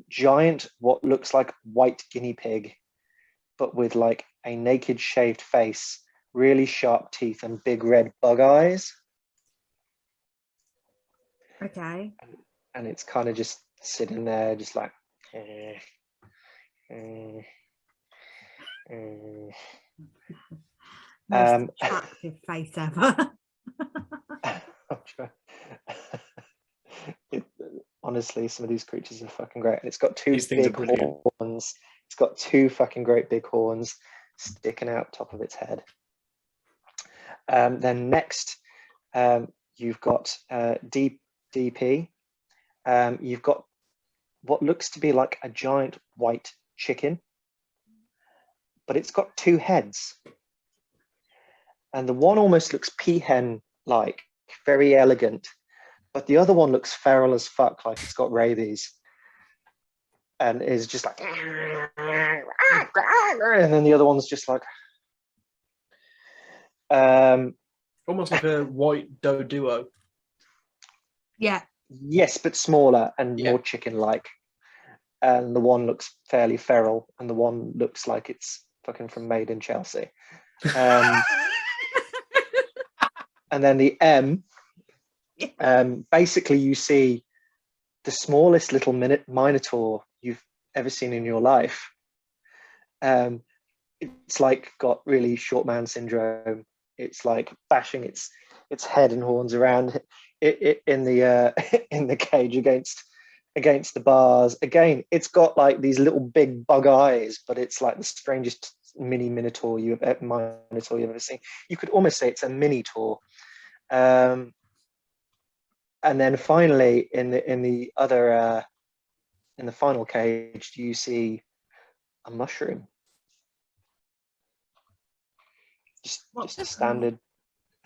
giant, what looks like white guinea pig, but with like a naked shaved face, really sharp teeth, and big red bug eyes. Okay. And it's kind of just sitting there, just like. Most attractive face ever. Honestly, some of these creatures are fucking great. And it's got two These things are big brilliant. horns. It's got two fucking great big horns sticking out top of its head. Then next, you've got DP. You've got what looks to be like a giant white chicken, but it's got two heads. And the one almost looks peahen-like, very elegant, but the other one looks feral as fuck, like it's got rabies. And is just like, and then the other one's just like, Almost like a white doduo. Yeah. yes, but smaller and Yeah. more chicken-like. And the one looks fairly feral, and the one looks like it's fucking from Made in Chelsea. And then the M, basically you see the smallest little minotaur you've ever seen in your life. It's like got really short man syndrome. It's like bashing its head and horns around it in the cage against the bars. Again, it's got like these little big bug eyes, but it's like the strangest mini minotaur you've ever seen. You could almost say it's a mini tour. And then finally, in the final cage, you see a mushroom. Just a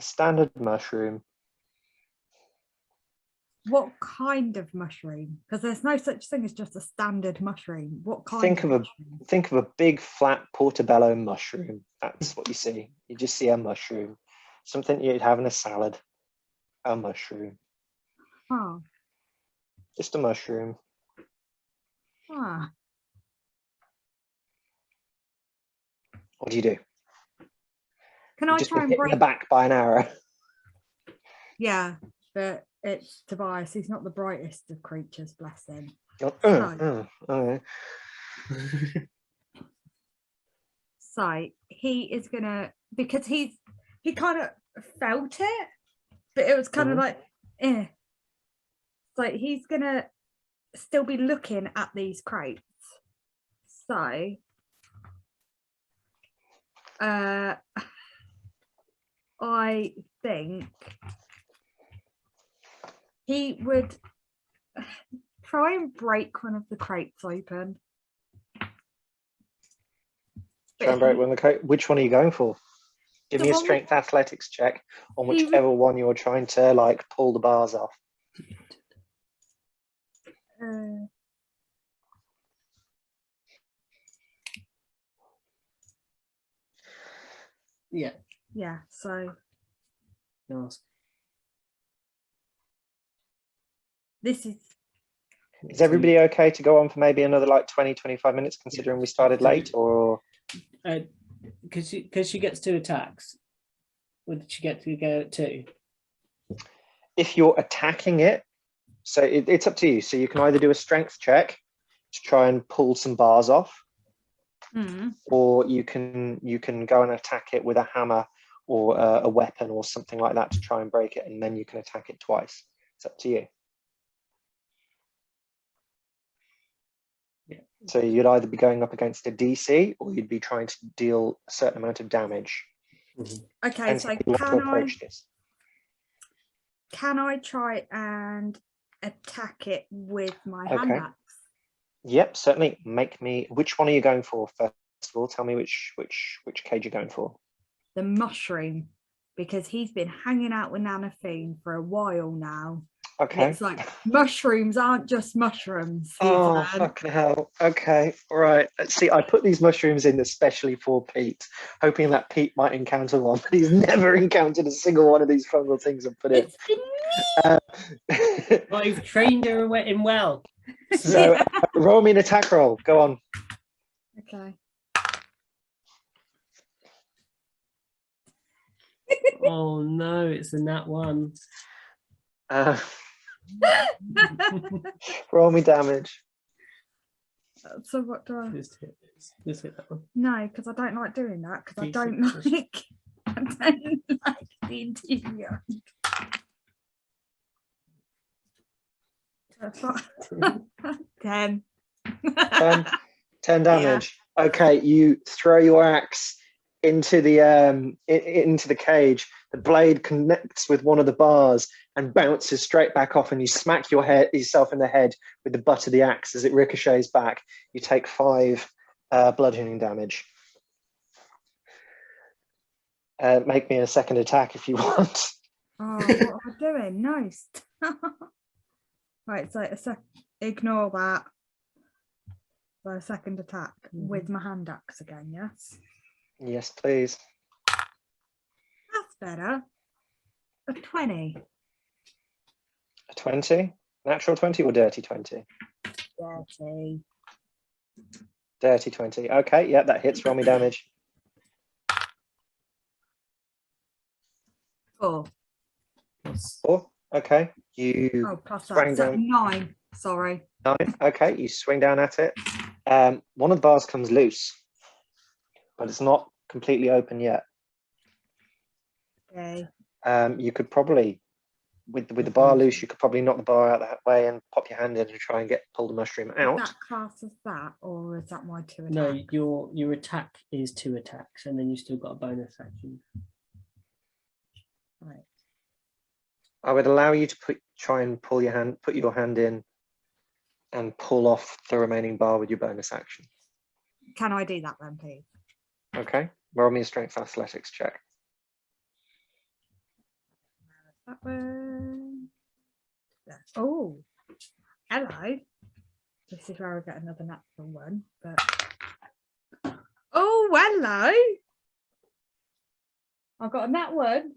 standard mushroom. What kind of mushroom? Because there's no such thing as just a standard mushroom. What kind Think of of mushroom? Think of a big flat portobello mushroom. That's what you see. You just see a mushroom. Something you'd have in a salad. A mushroom. Oh. Just a mushroom. Ah. What do you do? Can You've I just try been and hit in break? the back by an arrow. Yeah, but it's Tobias. He's not the brightest of creatures, bless him. Okay. So he is gonna, because he kind of felt it, but it was kind of like, eh. So he's gonna still be looking at these crates. So I think he would try and break one of the crates open. Try and break one of the coat. Which one are you going for? Give The me a one with- strength athletics check on He would- whichever one you're trying to like pull the bars off. Yeah. Yeah, so Nice. this is Is everybody okay to go on for maybe another like 20-25 minutes, considering we started late? Or Because she gets 2 attacks. Would she get to go at 2? if you're attacking it, so it's up to you. So you can either do a strength check to try and pull some bars off, or you can go and attack it with a hammer or a weapon or something like that to try and break it, and then you can attack it twice. It's up to you. Yeah. So you'd either be going up against a DC, or you'd be trying to deal a certain amount of damage. okay. Depends So how you want to approach this. can I try and attack it with my hand Okay. axe? Yep, certainly. Make me. Which one are you going for first of all? Tell me which cage you're going for. The mushroom, because he's been hanging out with Nana Fiend for a while now. Okay. It's like mushrooms aren't just mushrooms. he Oh, said. fucking hell. Okay, right. See, I put these mushrooms in especially for Pete, hoping that Pete might encounter one, but he's never encountered a single one of these fungal things I've put in. It's been Well, you've trained her him well. So roll me an attack roll. Go on. okay. Oh no, it's in that one. Uh, roll me damage. So what do I? Just hit that one. No, because I don't like doing that. Because I D6 don't like. I don't like the interior. 10. 10 damage. Okay, you throw your axe into the into the cage. The blade connects with one of the bars and bounces straight back off, and you smack yourself in the head with the butt of the axe as it ricochets back. You take 5 bludgeoning damage. Make me a second attack if you want. Oh, what am I doing? Nice. Right, so ignore that. So a second attack with my hand axe again, yes? Yes, please. That's better. A 20. A 20? Natural 20 or dirty 20? Dirty. Dirty 20. Okay, yeah, that hits. Roll me damage. 4. 4. Okay, you Oh, plus sprang that. So down. 9. Sorry. 9. Okay, you swing down at it. One of the bars comes loose, but it's not completely open yet. Okay. You could probably, with the bar loose, you could probably knock the bar out that way and pop your hand in and try and pull the mushroom Is out. that class as that, or is that my 2 attack? No, your attack is 2 attacks, and then you still got a bonus action. Right. I would allow you to put your hand in and pull off the remaining bar with your bonus action. Can I do that then, please? Okay, roll me a strength athletics check. That one. Oh, hello. This is where I get another natural one, but oh, hello. I've got a nat 1.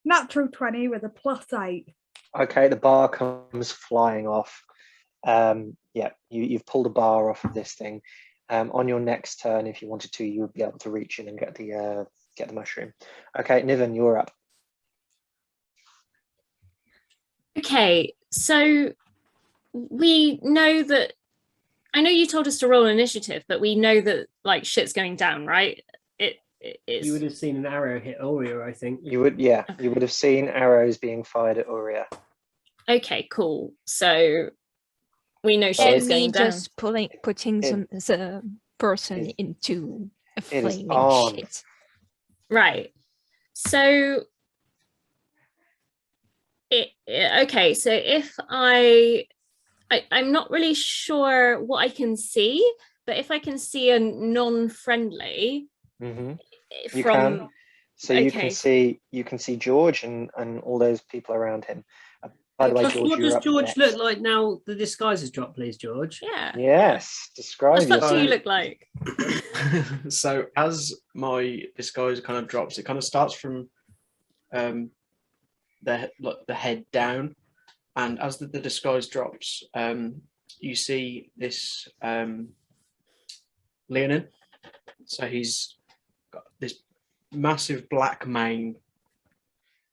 Natural 20 with a +8. Okay, the bar comes flying off. Yeah, you've pulled a bar off of this thing. On your next turn, if you wanted to, you would be able to reach in and get the mushroom. Okay, Niven, you're up. Okay, so we know that. I know you told us to roll initiative, but we know that like shit's going down, right? It's... You would have seen an arrow hit Oreo, I think. You would have seen arrows being fired at Uria. Okay, cool. So we know shit is Only going down. just putting the person into a it is flaming on. shit. Right. So okay, so if I'm not really sure what I can see, but if I can see a non-friendly You from can. So you can see George and all those people around him. By the way, George, What you're does up George next. look like now the disguise has dropped, please, George? Yeah. Yes, describe What the fuck yourself. do you look like? So as my disguise kind of drops, it kind of starts from the head down, and as the disguise drops, you see this Leonin. So he's got this massive black mane,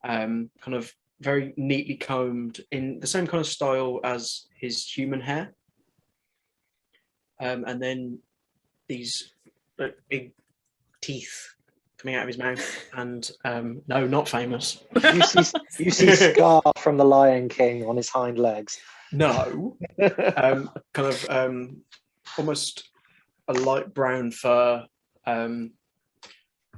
kind of very neatly combed in the same kind of style as his human hair, and then these big teeth coming out of his mouth, and no, not famous. You see Scar from the Lion King on his hind legs. No, kind of almost a light brown fur, and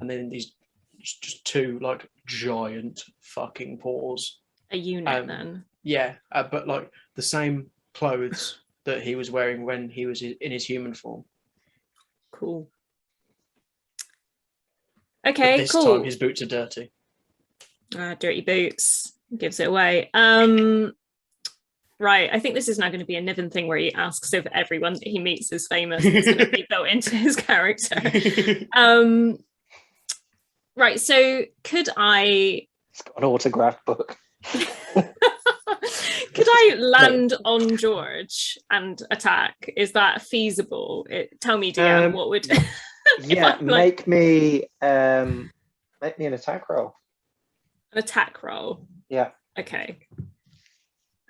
then these just 2 like giant fucking paws. A unit then. Yeah, but like the same clothes that he was wearing when he was in his human form. Cool. But Okay, this cool. time his boots are dirty. Dirty boots. gives it away. Right, I think this is now going to be a Niven thing where he asks if everyone that he meets is famous. It's going to be built into his character. Right, so could I... It's got an autograph book. Could I land on George and attack? Is that feasible? Tell me, DM, what would... Yeah, make me an attack roll. An attack roll? Yeah. Okay.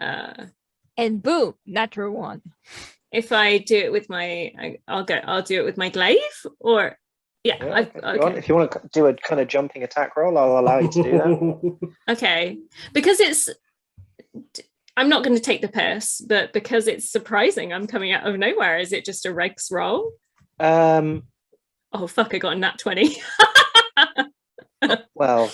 And boom, natural one. If I do it with my, I'll do it with my glaive, or yeah. If you want to do a kind of jumping attack roll, I'll allow you to do that. Okay, because I'm not going to take the piss, but because it's surprising, I'm coming out of nowhere. Is it just a regs roll? Oh fuck! I got a nat 20. Well,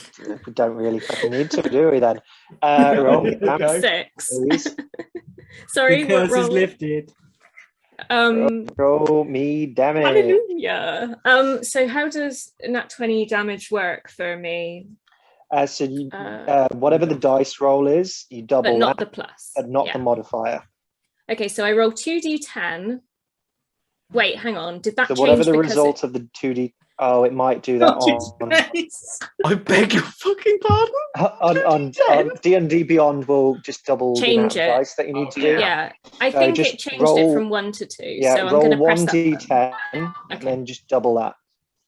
we don't really fucking need to, do we then? Roll me damage, 6. please. Sorry, The curse what is roll? lifted. Roll me damage. Hallelujah. So how does nat 20 damage work for me? So you, whatever the dice roll is, you double But not that, the plus. but not Yeah. the modifier. Okay, so I roll 2d10. Wait, hang on. Did that So change? whatever the because result of the 2D, it might do that I beg your fucking pardon. on D&D Beyond. Will just double the amount Change of it. dice that you need to do. Yeah, I So think just it changed it roll- from 1 to 2. Yeah, so I'm roll going to press that 1d10 button. and then just double that.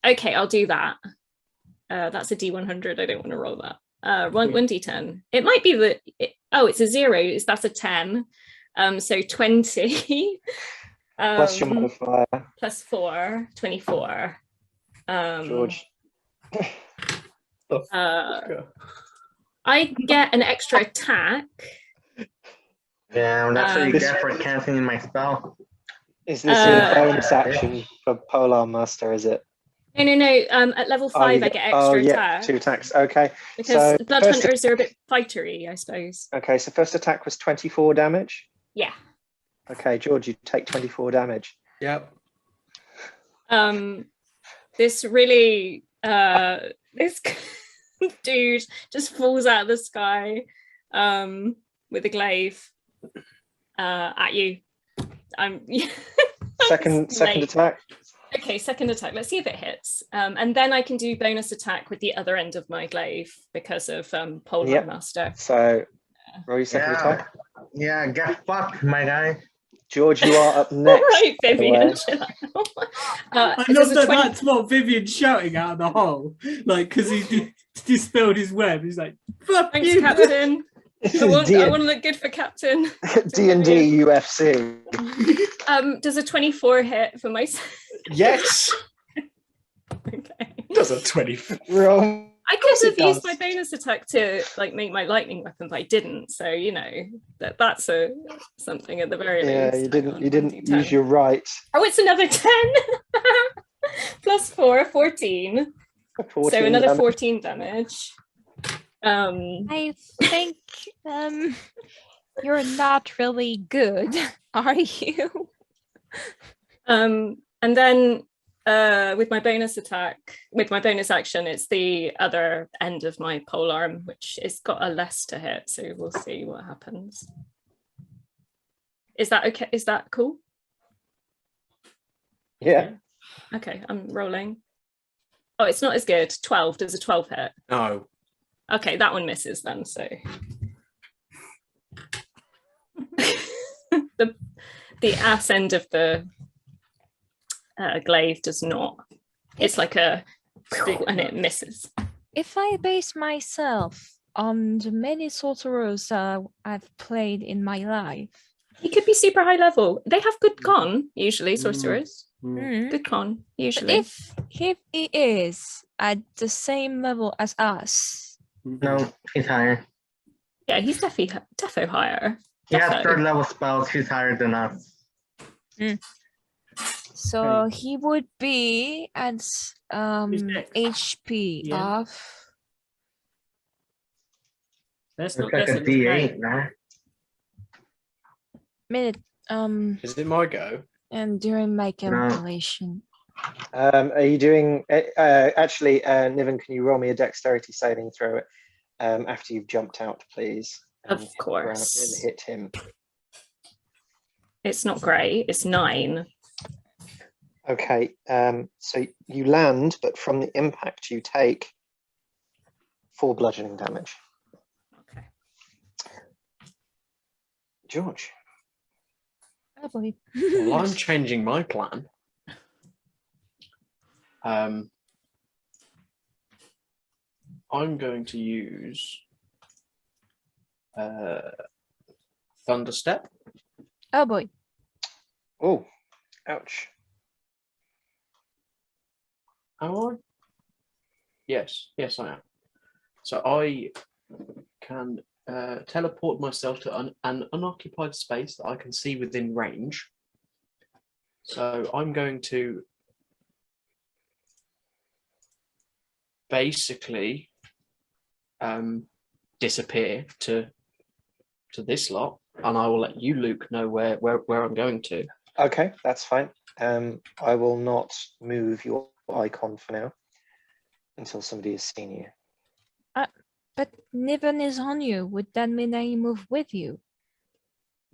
Okay, I'll do that. That's a D100. I don't want to roll that. 1d10. It might be that. It's a 0. That's a 10. So 20. Plus your modifier, Plus 4, 24. George. I get an extra attack. Yeah, that's what you This- get for canceling my spell. Is this a bonus action for Polar Master? Is it? No. At level 5, I get extra attack. 2 attacks. Okay. Because So blood first- hunters are a bit fightery, I suppose. Okay, so first attack was 24 damage. Yeah. Okay, George, you take 24 damage. Yep. This really this dude just falls out of the sky with a glaive at you. Second Late. attack. Okay, second attack. Let's see if it hits. And then I can do bonus attack with the other end of my glaive because of Polar Yep. Master. So roll your second attack. Yeah, get fucked, my guy. George, you are up All next. right, by the way. Vivian. chill out. I There's love a that 20 that's what Vivian's shouting out of the hole. Like, because he dispelled his web. He's like, fuck Thanks, you. Captain. This I is want to look good for Captain. D&D UFC. Does a 24 hit for my... Yes. Okay. Does a 20. Roll. I could have it used does. my bonus attack to make my lightning weapon, but I didn't. So that's something at the very Yeah, least. you didn't D10. use your right. Oh, it's another 10 plus 4, 14. 14 So another damage. 14 damage. I think you're not really good, are you? And then with my bonus action, it's the other end of my polearm, which has got a less to hit. So we'll see what happens. Is that okay? Is that cool? Yeah. Okay, I'm rolling. Oh, it's not as good. 12. Does a 12 hit? No. Okay, that one misses then. So the ass end of the glaive does not. It's like a and it misses. If I base myself on the many sorcerers I've played in my life, He could be super high level. They have good con usually. Sorcerers, mm, good con but usually. if he is at the same level as us, No, he's higher. Yeah, he's defo higher. He has Defo. third level spells. He's higher than us. so he would be at next? HP Yeah. of That's It's not like that's a not D8, man. minute Is it my go? and during my calculation. Are you doing? Actually, Niven, can you roll me a dexterity saving throw? after you've jumped out, please. Of hit the ground course. And hit him. It's not great. It's 9. Okay, so you land, but from the impact you take 4 bludgeoning damage. Okay. George. Oh boy. Well, I'm changing my plan. I'm going to use Thunder Step. Oh boy. Oh, ouch. Am I? Yes, I am. So I can teleport myself to an unoccupied space that I can see within range. So I'm going to basically disappear to this lot, and I will let you, Luke, know where I'm going to. Okay, that's fine. I will not move your icon for now until somebody has seen you. But Niven is on you. Would that mean that he move with you?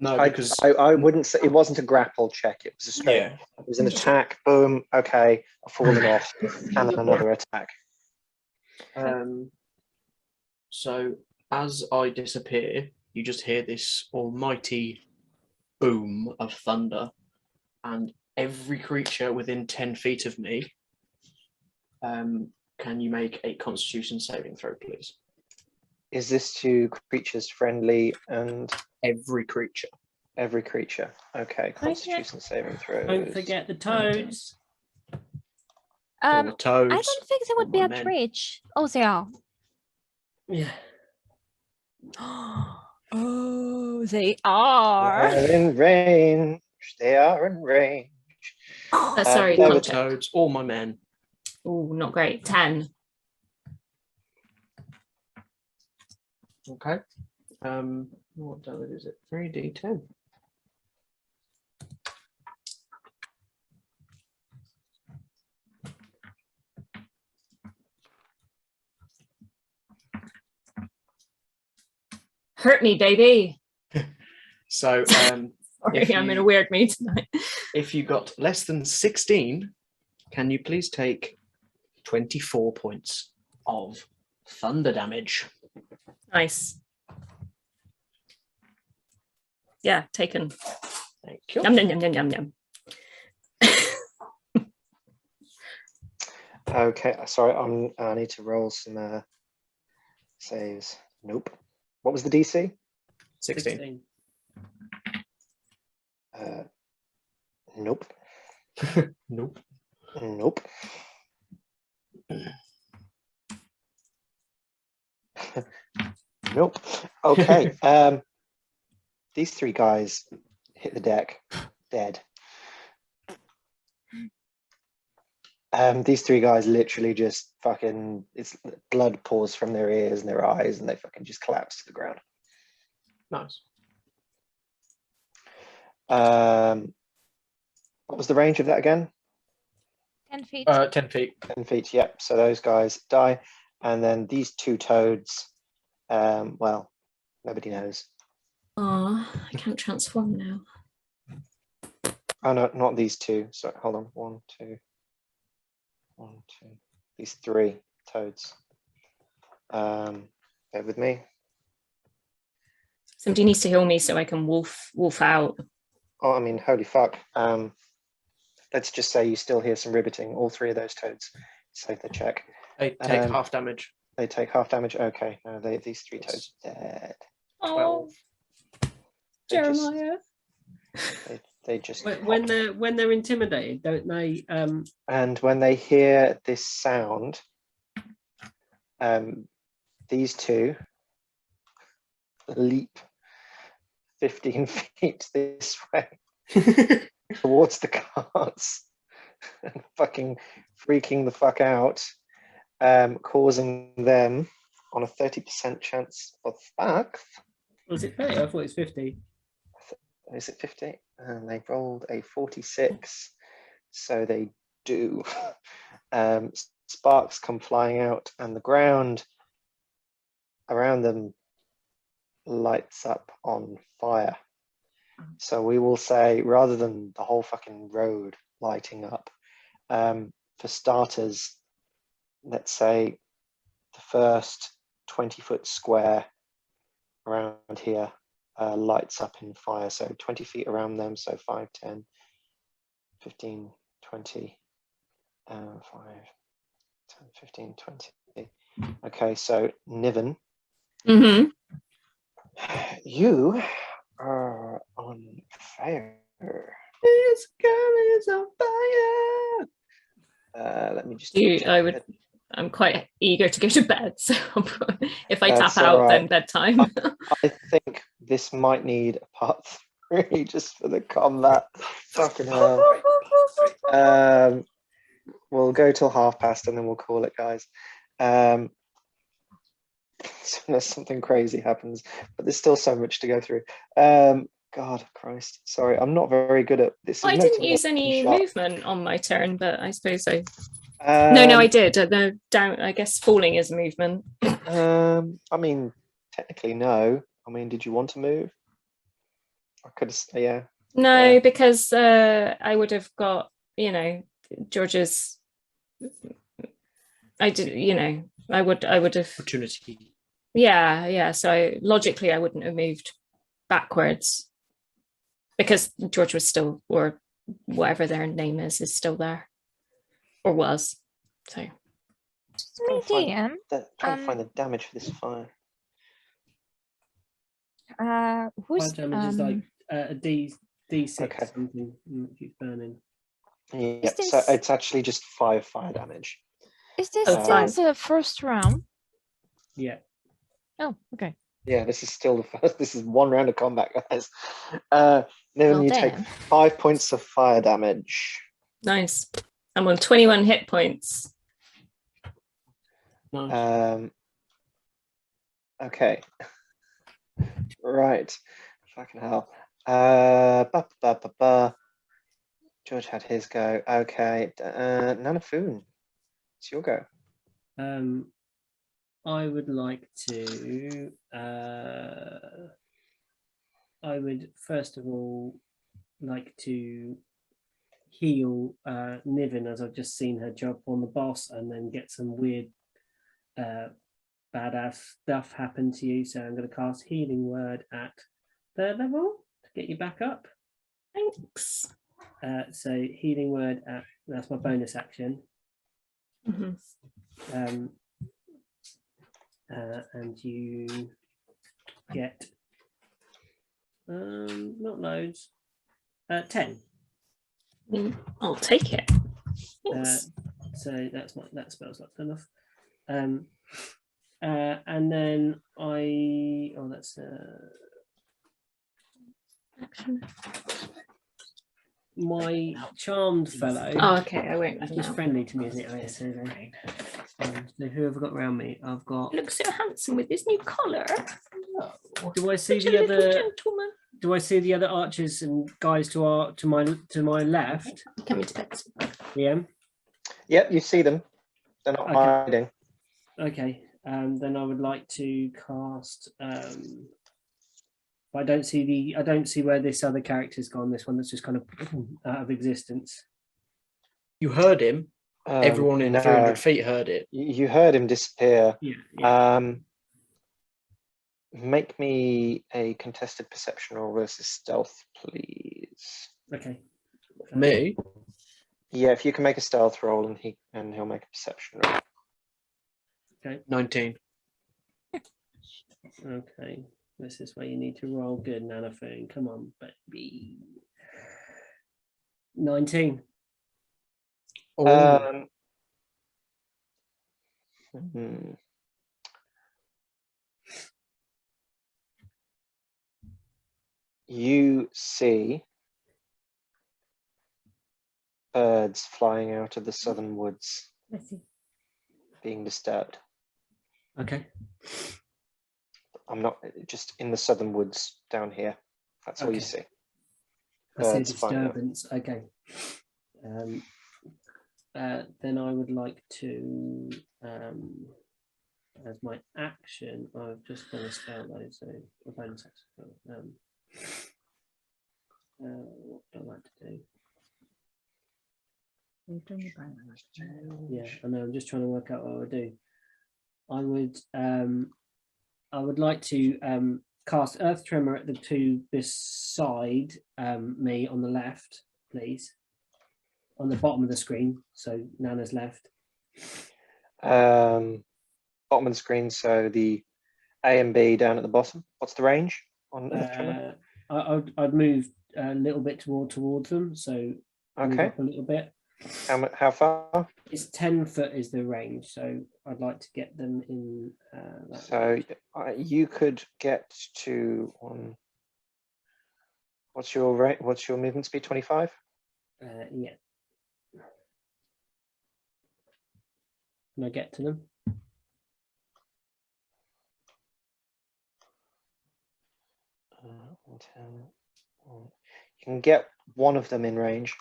No, I because wouldn't say it wasn't a grapple check. It was a straight. yeah, It was an attack. Boom. Okay, I've fallen off, and then another attack. So as I disappear, you just hear this almighty boom of thunder, and every creature within 10 feet of me, can you make a Constitution saving throw, please? Is this to creatures friendly and Every creature. every creature? Okay, Constitution saving throws. Don't forget the toads. All the I toads. don't think they would all be my at men. reach. Oh, they are. Yeah. Oh, they are. They're in range. They are in range. Sorry, there All the was- context. toads, all my men. Oh, not great. 10. Okay. What damage is it? 3d10. Hurt me, baby. So Sorry, If I'm in a you- weird mood tonight. if you got less than 16, can you please take 24 points of thunder damage? Nice. Yeah, taken. Thank you. Yum, yum, yum, yum, yum, yum. Okay, sorry, I need to roll some saves. Nope. What was the DC? 16. Nope. Nope. Nope. Nope. Okay. These 3 guys hit the deck dead. These 3 guys literally just fucking, it's blood pours from their ears and their eyes, and they fucking just collapse to the ground. Nice. What was the range of that again? 10 feet. 10 feet. 10 feet. Yep. So those guys die, and then these 2 toads. Well, nobody knows. Oh, I can't transform now. Oh no, not these 2. Sorry, hold on. 1, 2. 1, 2. These 3 toads. Bear with me. Somebody needs to heal me so I can wolf out. Oh, I mean, holy fuck. Let's just say you still hear some ribbiting. All 3 of those toads save the check. They take Um, half damage. They take half damage. Okay, no, these 3 toads are dead. Oh, They just- Jeremiah. They just When they're intimidated, don't they? and when they hear this sound, these 2 leap 15 feet this way towards the carts and fucking freaking the fuck out, causing them on a 30% chance of fuck. Was it 30? I thought it was 50. Is it 50? And they rolled a 46, so they do. Sparks come flying out, and the ground, around them lights up on fire. So we will say, rather than the whole fucking road lighting up, for starters, let's say the first 20-foot square around here lights up in fire. So 20 feet around them, so 5, 10, 15, 20, 5, 10, 15, 20. Okay, so Niven, Mm-hmm. you are on fire. This girl is on fire. Let me just. I'm quite eager to go to bed, so if I That's tap all out, right. then bedtime. I think this might need a part 3 just for the combat. Fucking hell. We'll go till past and then we'll call it, guys. Unless something crazy happens, but there's still so much to go through. God Christ, sorry, I'm not very good at this. I didn't use any movement on my turn, but I suppose I. Um, No, I did. The down. I guess falling is movement. I mean, technically, no. I mean, did you want to move? I could, yeah. No, because I would have got, George's. I did, I would have. Opportunity. Yeah. So logically, I wouldn't have moved backwards because George was still, or whatever their name is still there, or was. So. Trying DM. to find the damage for this fire. Who's Fire damage is like a D6 Okay. something keeps burning. Yeah, Is so this- it's actually just 5 fire damage. is this Oh, still fine. the first round? Yeah. Oh, okay. Yeah, this is still the first. This is one round of combat, guys. Then Well, you take damn. 5 points of fire damage. Nice. I'm on 21 hit points. Nice. Okay. Right. Fucking hell. George had his go. Okay. Nanafoon, it's your go. I would like to. I would first of all like to heal Niven, as I've just seen her jump on the boss and then get some weird badass stuff happen to you. So I'm going to cast Healing Word at 3rd level to get you back up. Thanks. So Healing Word at, that's my bonus action. Mm-hmm. And you get not loads, 10. I'll take it. Thanks. So that spell's not enough. And then that's Action. my charmed fellow. Oh, okay. I won't. That's Now. just friendly to me, isn't it? Oh, yeah, so who have I got around me? I've got. Looks so handsome with this new collar. Do I see Such a the little other? gentleman. Do I see the other archers and guys to my left? Coming to bed. Yeah. Yep, you see them. They're not Okay. hiding. Okay. Then I would like to cast. I don't see where this other character's gone. This one that's just kind of out of existence. You heard him. Everyone in No, 300 feet heard it. you heard him disappear. Yeah. Make me a contested perception roll versus stealth, please. Okay. Me? Yeah, if you can make a stealth roll and he'll make a perception roll. Okay. 19. Okay. This is where you need to roll good, Nanaphone. Come on, baby. 19. Oh, You see birds flying out of the southern woods being disturbed. Okay. I'm not just in the southern woods down here. That's all you Okay. see. I see a Birds flying out. disturbance. Okay. Then I would like to as my action, I've just done a spell though, so a bonus action. What do I like to do? Yeah, I know. I'm just trying to work out what I would do. I would like to cast Earth Tremor at the two beside me on the left, please. On the bottom of the screen, so Nana's left. Bottom of the screen, so the A and B down at the bottom. What's the range on Earth Tremor? I'd move a little bit towards them, so move Okay. up a little bit. How far? It's 10 foot is the range, so I'd like to get them in. So you could get to on. What's your rate? What's your movement speed? 25. Yeah. Can I get to them? You can get one of them in range.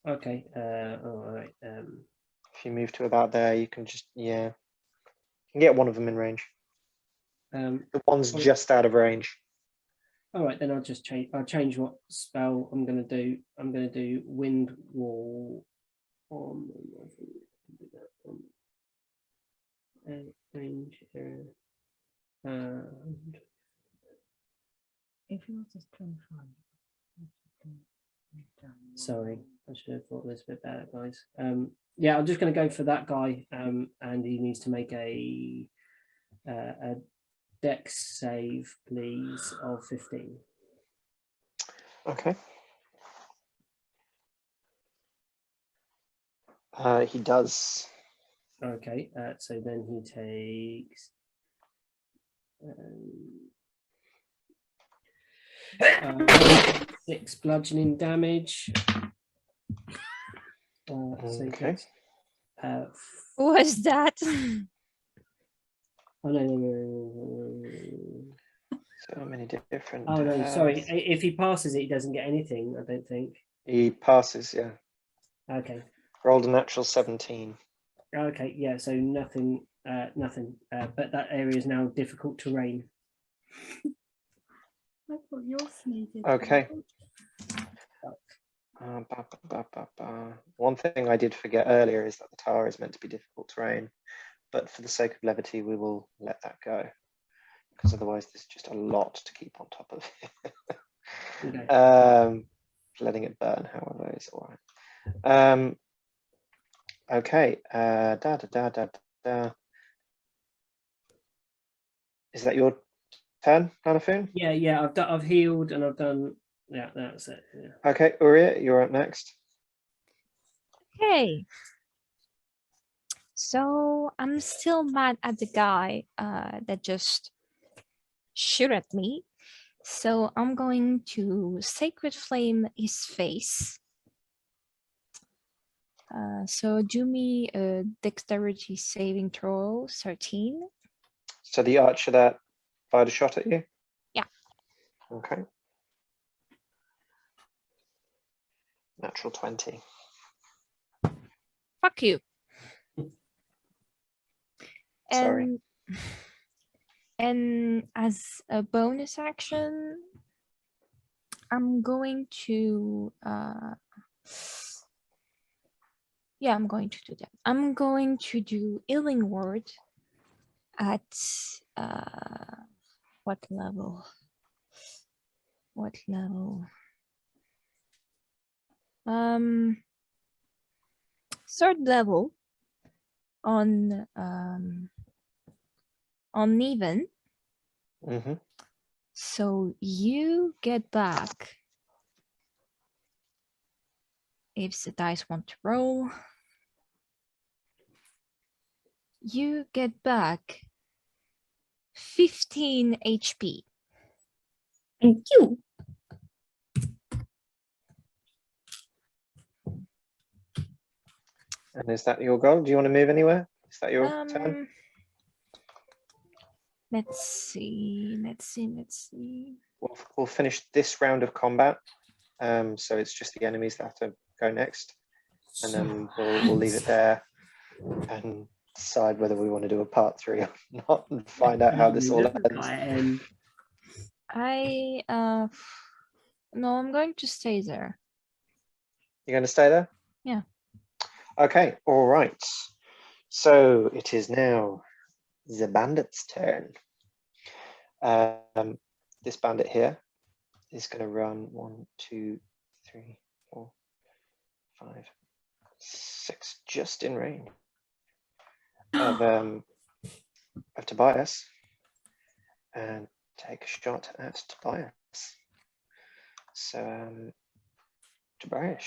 Okay. All right. If you move to about there, you can just you can get one of them in range. The one's just out of range. All right, then I'll just change. I'll change what spell I'm going to do. I'm going to do Wind Wall on range. If yours is 25. Sorry, I should have thought this a bit better, guys. Yeah, I'm just going to go for that guy, and he needs to make a Dex save, please, of 15. Okay. He does. Okay, so then he takes 6 bludgeoning damage. So he Okay. takes, What was that? oh no. So many different. Oh no, sorry. If he passes it, he doesn't get anything, I don't think. He passes. Yeah. Okay. Rolled a natural 17. Okay, yeah, so nothing, nothing. But that area is now difficult terrain. I thought you're sneaking. Okay. One thing I did forget earlier is that the tower is meant to be difficult terrain, but for the sake of levity, we will let that go, because otherwise there's just a lot to keep on top of. Okay. Letting it burn, however, is all right. Okay. Is that your turn, Nanafun? Yeah, I've healed and I've done. Yeah, that's it. Yeah. Okay, Uria, you're up next. Okay. So I'm still mad at the guy that just shoot at me. So I'm going to Sacred Flame his face. So do me a dexterity saving throw, 13. So the archer that fired a shot at you? Yeah. Okay. Natural 20. Fuck you. Sorry. And as a bonus action, I'm going to I'm going to do that. I'm going to do Healing Word at what level? What level? Third level on Even. Mm-hmm. So you get back, if the dice want to roll, you get back 15 HP. Thank you. And is that your goal? Do you want to move anywhere? Is that your turn? Let's see. We'll finish this round of combat. So it's just the enemies that have to go next, and then we'll leave it there. And decide whether we want to do a part 3 or not and find out how this all ends. And No, I'm going to stay there. You're going to stay there? Yeah. Okay, all right. So it is now the bandit's turn. This bandit here is going to run 1, 2, 3, 4, 5, 6, just in range of Tobias, and take a shot at Tobias. So Tobias,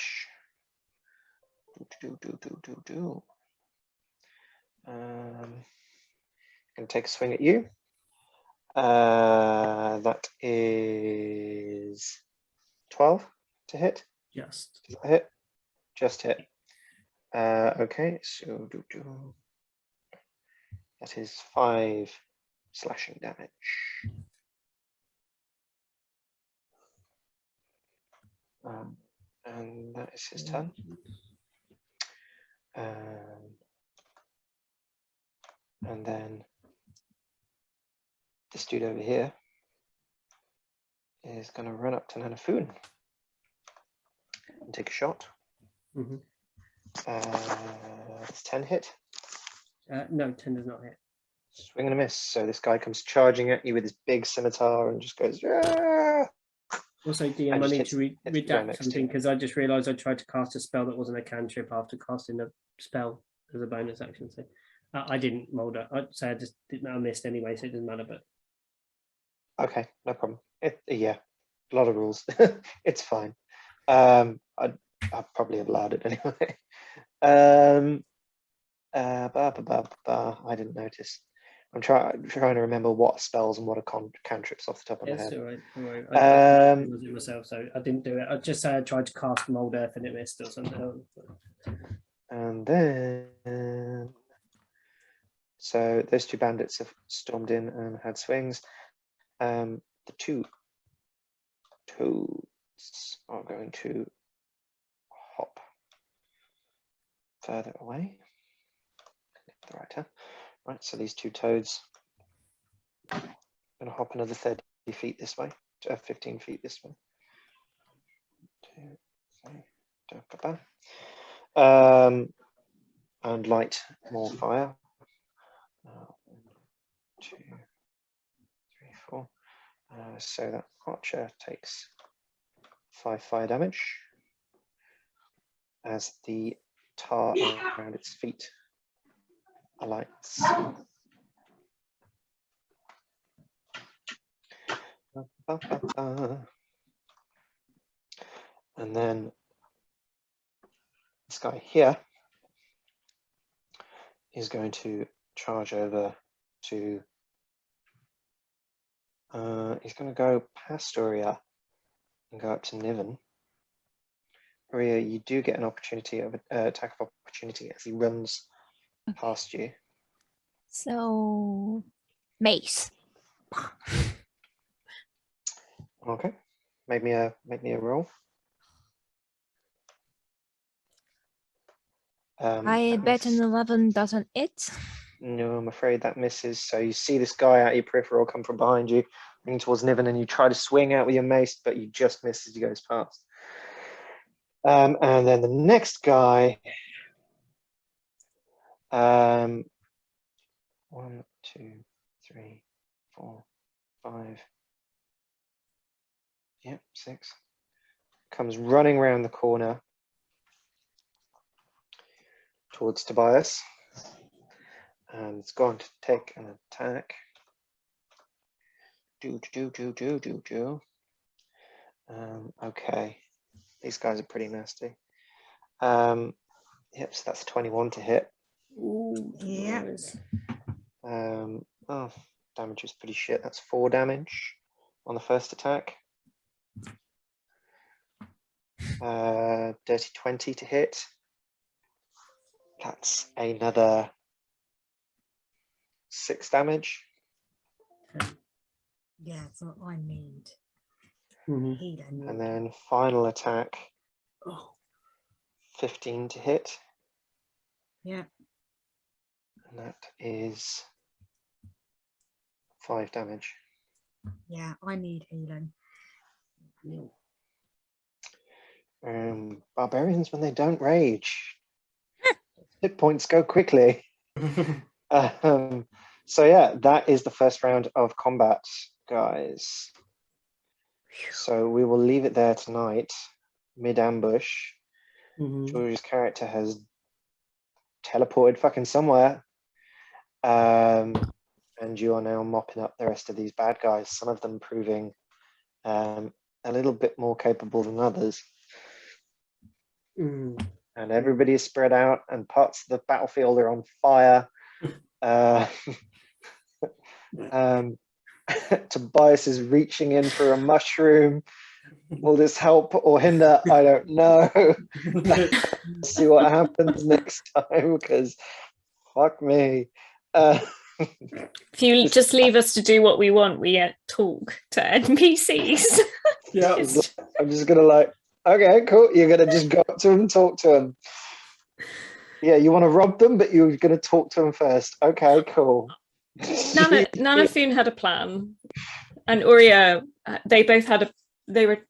going to take a swing at you. That is 12 to hit. just Does that hit? Just hit. Okay, so that is 5 slashing damage. And that is his turn. And then this dude over here is going to run up to Nanafun and take a shot. Mhm. Does 10 hit? No, 10 does not hit. Swing and a miss. So this guy comes charging at you with his big scimitar and just goes, "Ah!" Also, DM, And I just need hits- to hits the guy redact next to something you. because I just realised I tried to cast a spell that wasn't a cantrip after casting a spell as a bonus action. So I didn't mold it. I'd say I just didn't. I missed anyway, so it doesn't matter. But Okay, no problem. Yeah, a lot of rules. It's fine. I'd probably have allowed it anyway. I didn't notice. I'm trying to remember what spells and what are cantrips off the top of my it's head. all right. Don't worry. I was it myself, so I didn't do it. I just say I tried to cast mold earth and it missed or something. And then, so those two bandits have stormed in and had swings. The two toads are going to hop further away. The right hand. Right, so these two toads are going to hop another 30 feet this way, 15 feet this way. 2, 3, and light more fire. 1, 2, 3, 4. So that archer takes 5 fire damage as the tar around its feet alights. And then this guy here is going to charge over to, he's going to go past Uria and go up to Niven. Uria, you do get an opportunity of attack of opportunity as he runs past you. So, mace. Okay, make me a roll. I That bet an miss. 11 doesn't hit. No, I'm afraid that misses. So you see this guy out of your peripheral come from behind you, running towards Niven, and you try to swing out with your mace, but you just miss as he goes past. And then the next guy, 1, 2, 3, 4, 5, yep, 6, comes running around the corner towards Tobias, and it's going to take an attack. Okay, these guys are pretty nasty. Yep, so that's 21 to hit. Ooh, Yeah. nice. Oh, damage is pretty shit. That's 4 damage on the first attack. Dirty 20 to hit. That's another 6 damage. Yeah, that's what I need. Mhm. Healing. And then final attack, Oh, 15 to hit. Yeah. And that is 5 damage. Yeah, I need healing. Barbarians, when they don't rage, hit points go quickly. So yeah, that is the first round of combat, guys. So we will leave it there tonight, mid-ambush. Mhm. George's character has teleported fucking somewhere. And you are now mopping up the rest of these bad guys, some of them proving a little bit more capable than others. Mm. And everybody is spread out, and parts of the battlefield are on fire. Tobias is reaching in for a mushroom. Will this help or hinder? I don't know. See what happens next time, because fuck me. If you just leave us to do what we want, we talk to NPCs. Yeah. I'm just gonna like, okay, cool. You're gonna just go up to him and talk to him. Yeah, you want to rob them, but you're gonna talk to them first. Okay, cool. Nanafune had a plan, and Uria, they both had they were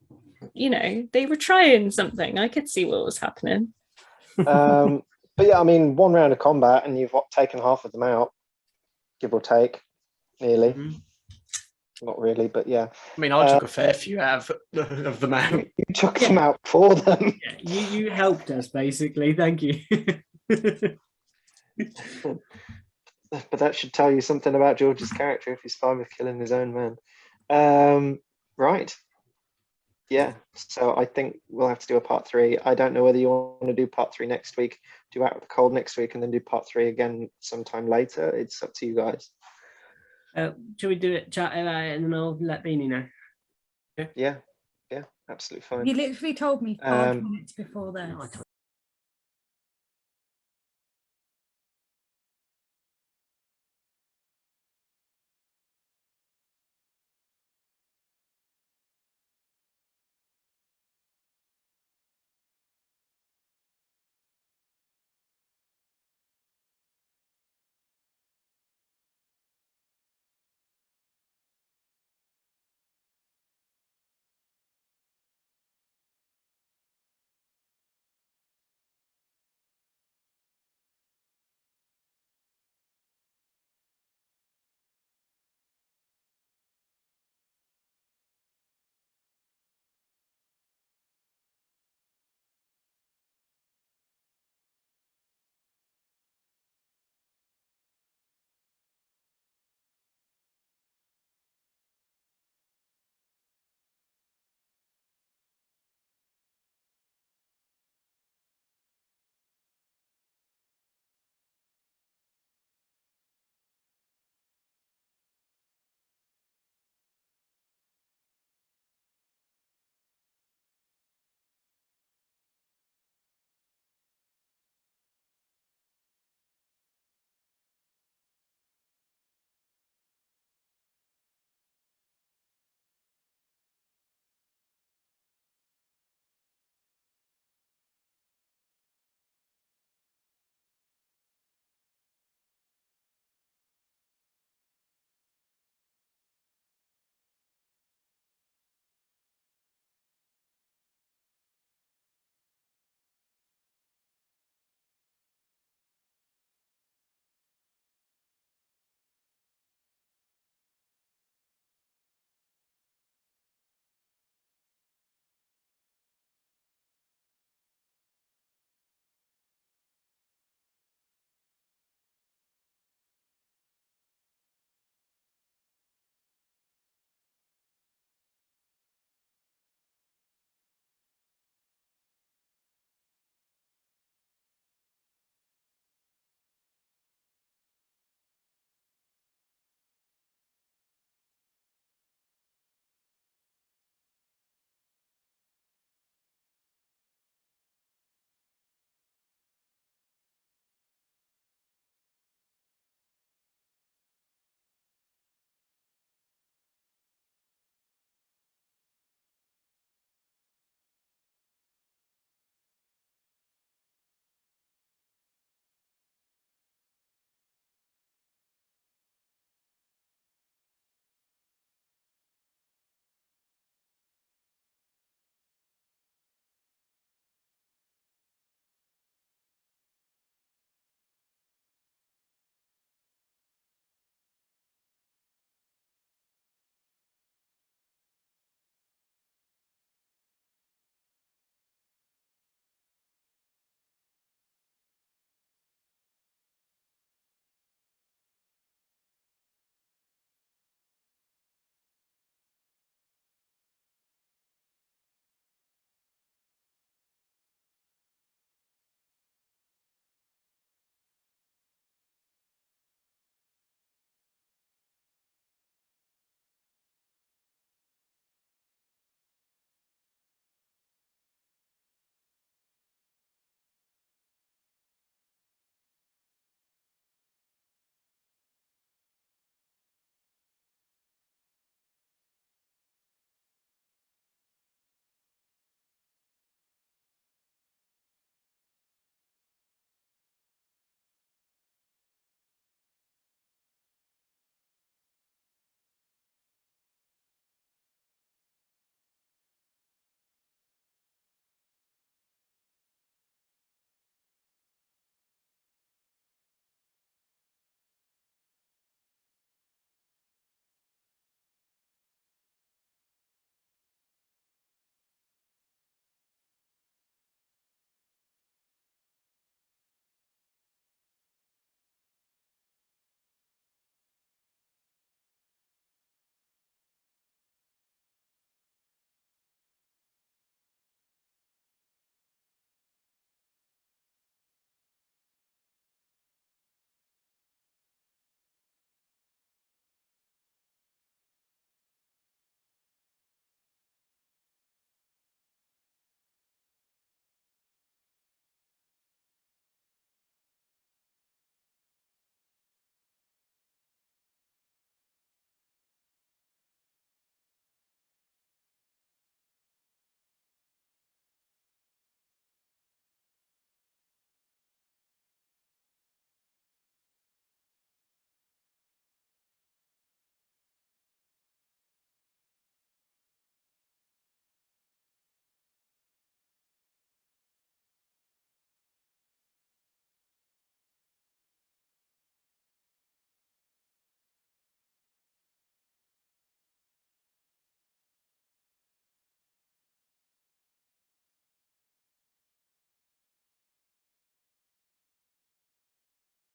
trying something. I could see what was happening. But yeah, I mean, 1 round of combat and you've taken half of them out, give or take, nearly. Mhm. Not really, but yeah. I mean, I took a fair few out of them out. You took them out for them. Yeah, you helped us basically. Thank you. But that should tell you something about George's character if he's fine with killing his own men. Right. Yeah, so I think we'll have to do a part 3. I don't know whether you want to do part 3 next week, do Out with the Cold next week, and then do part 3 again sometime later. It's up to you guys. Shall we do it, chat about it, and then I'll let Beanie know? Yeah, absolutely fine. You literally told me 5 minutes before this. No, I told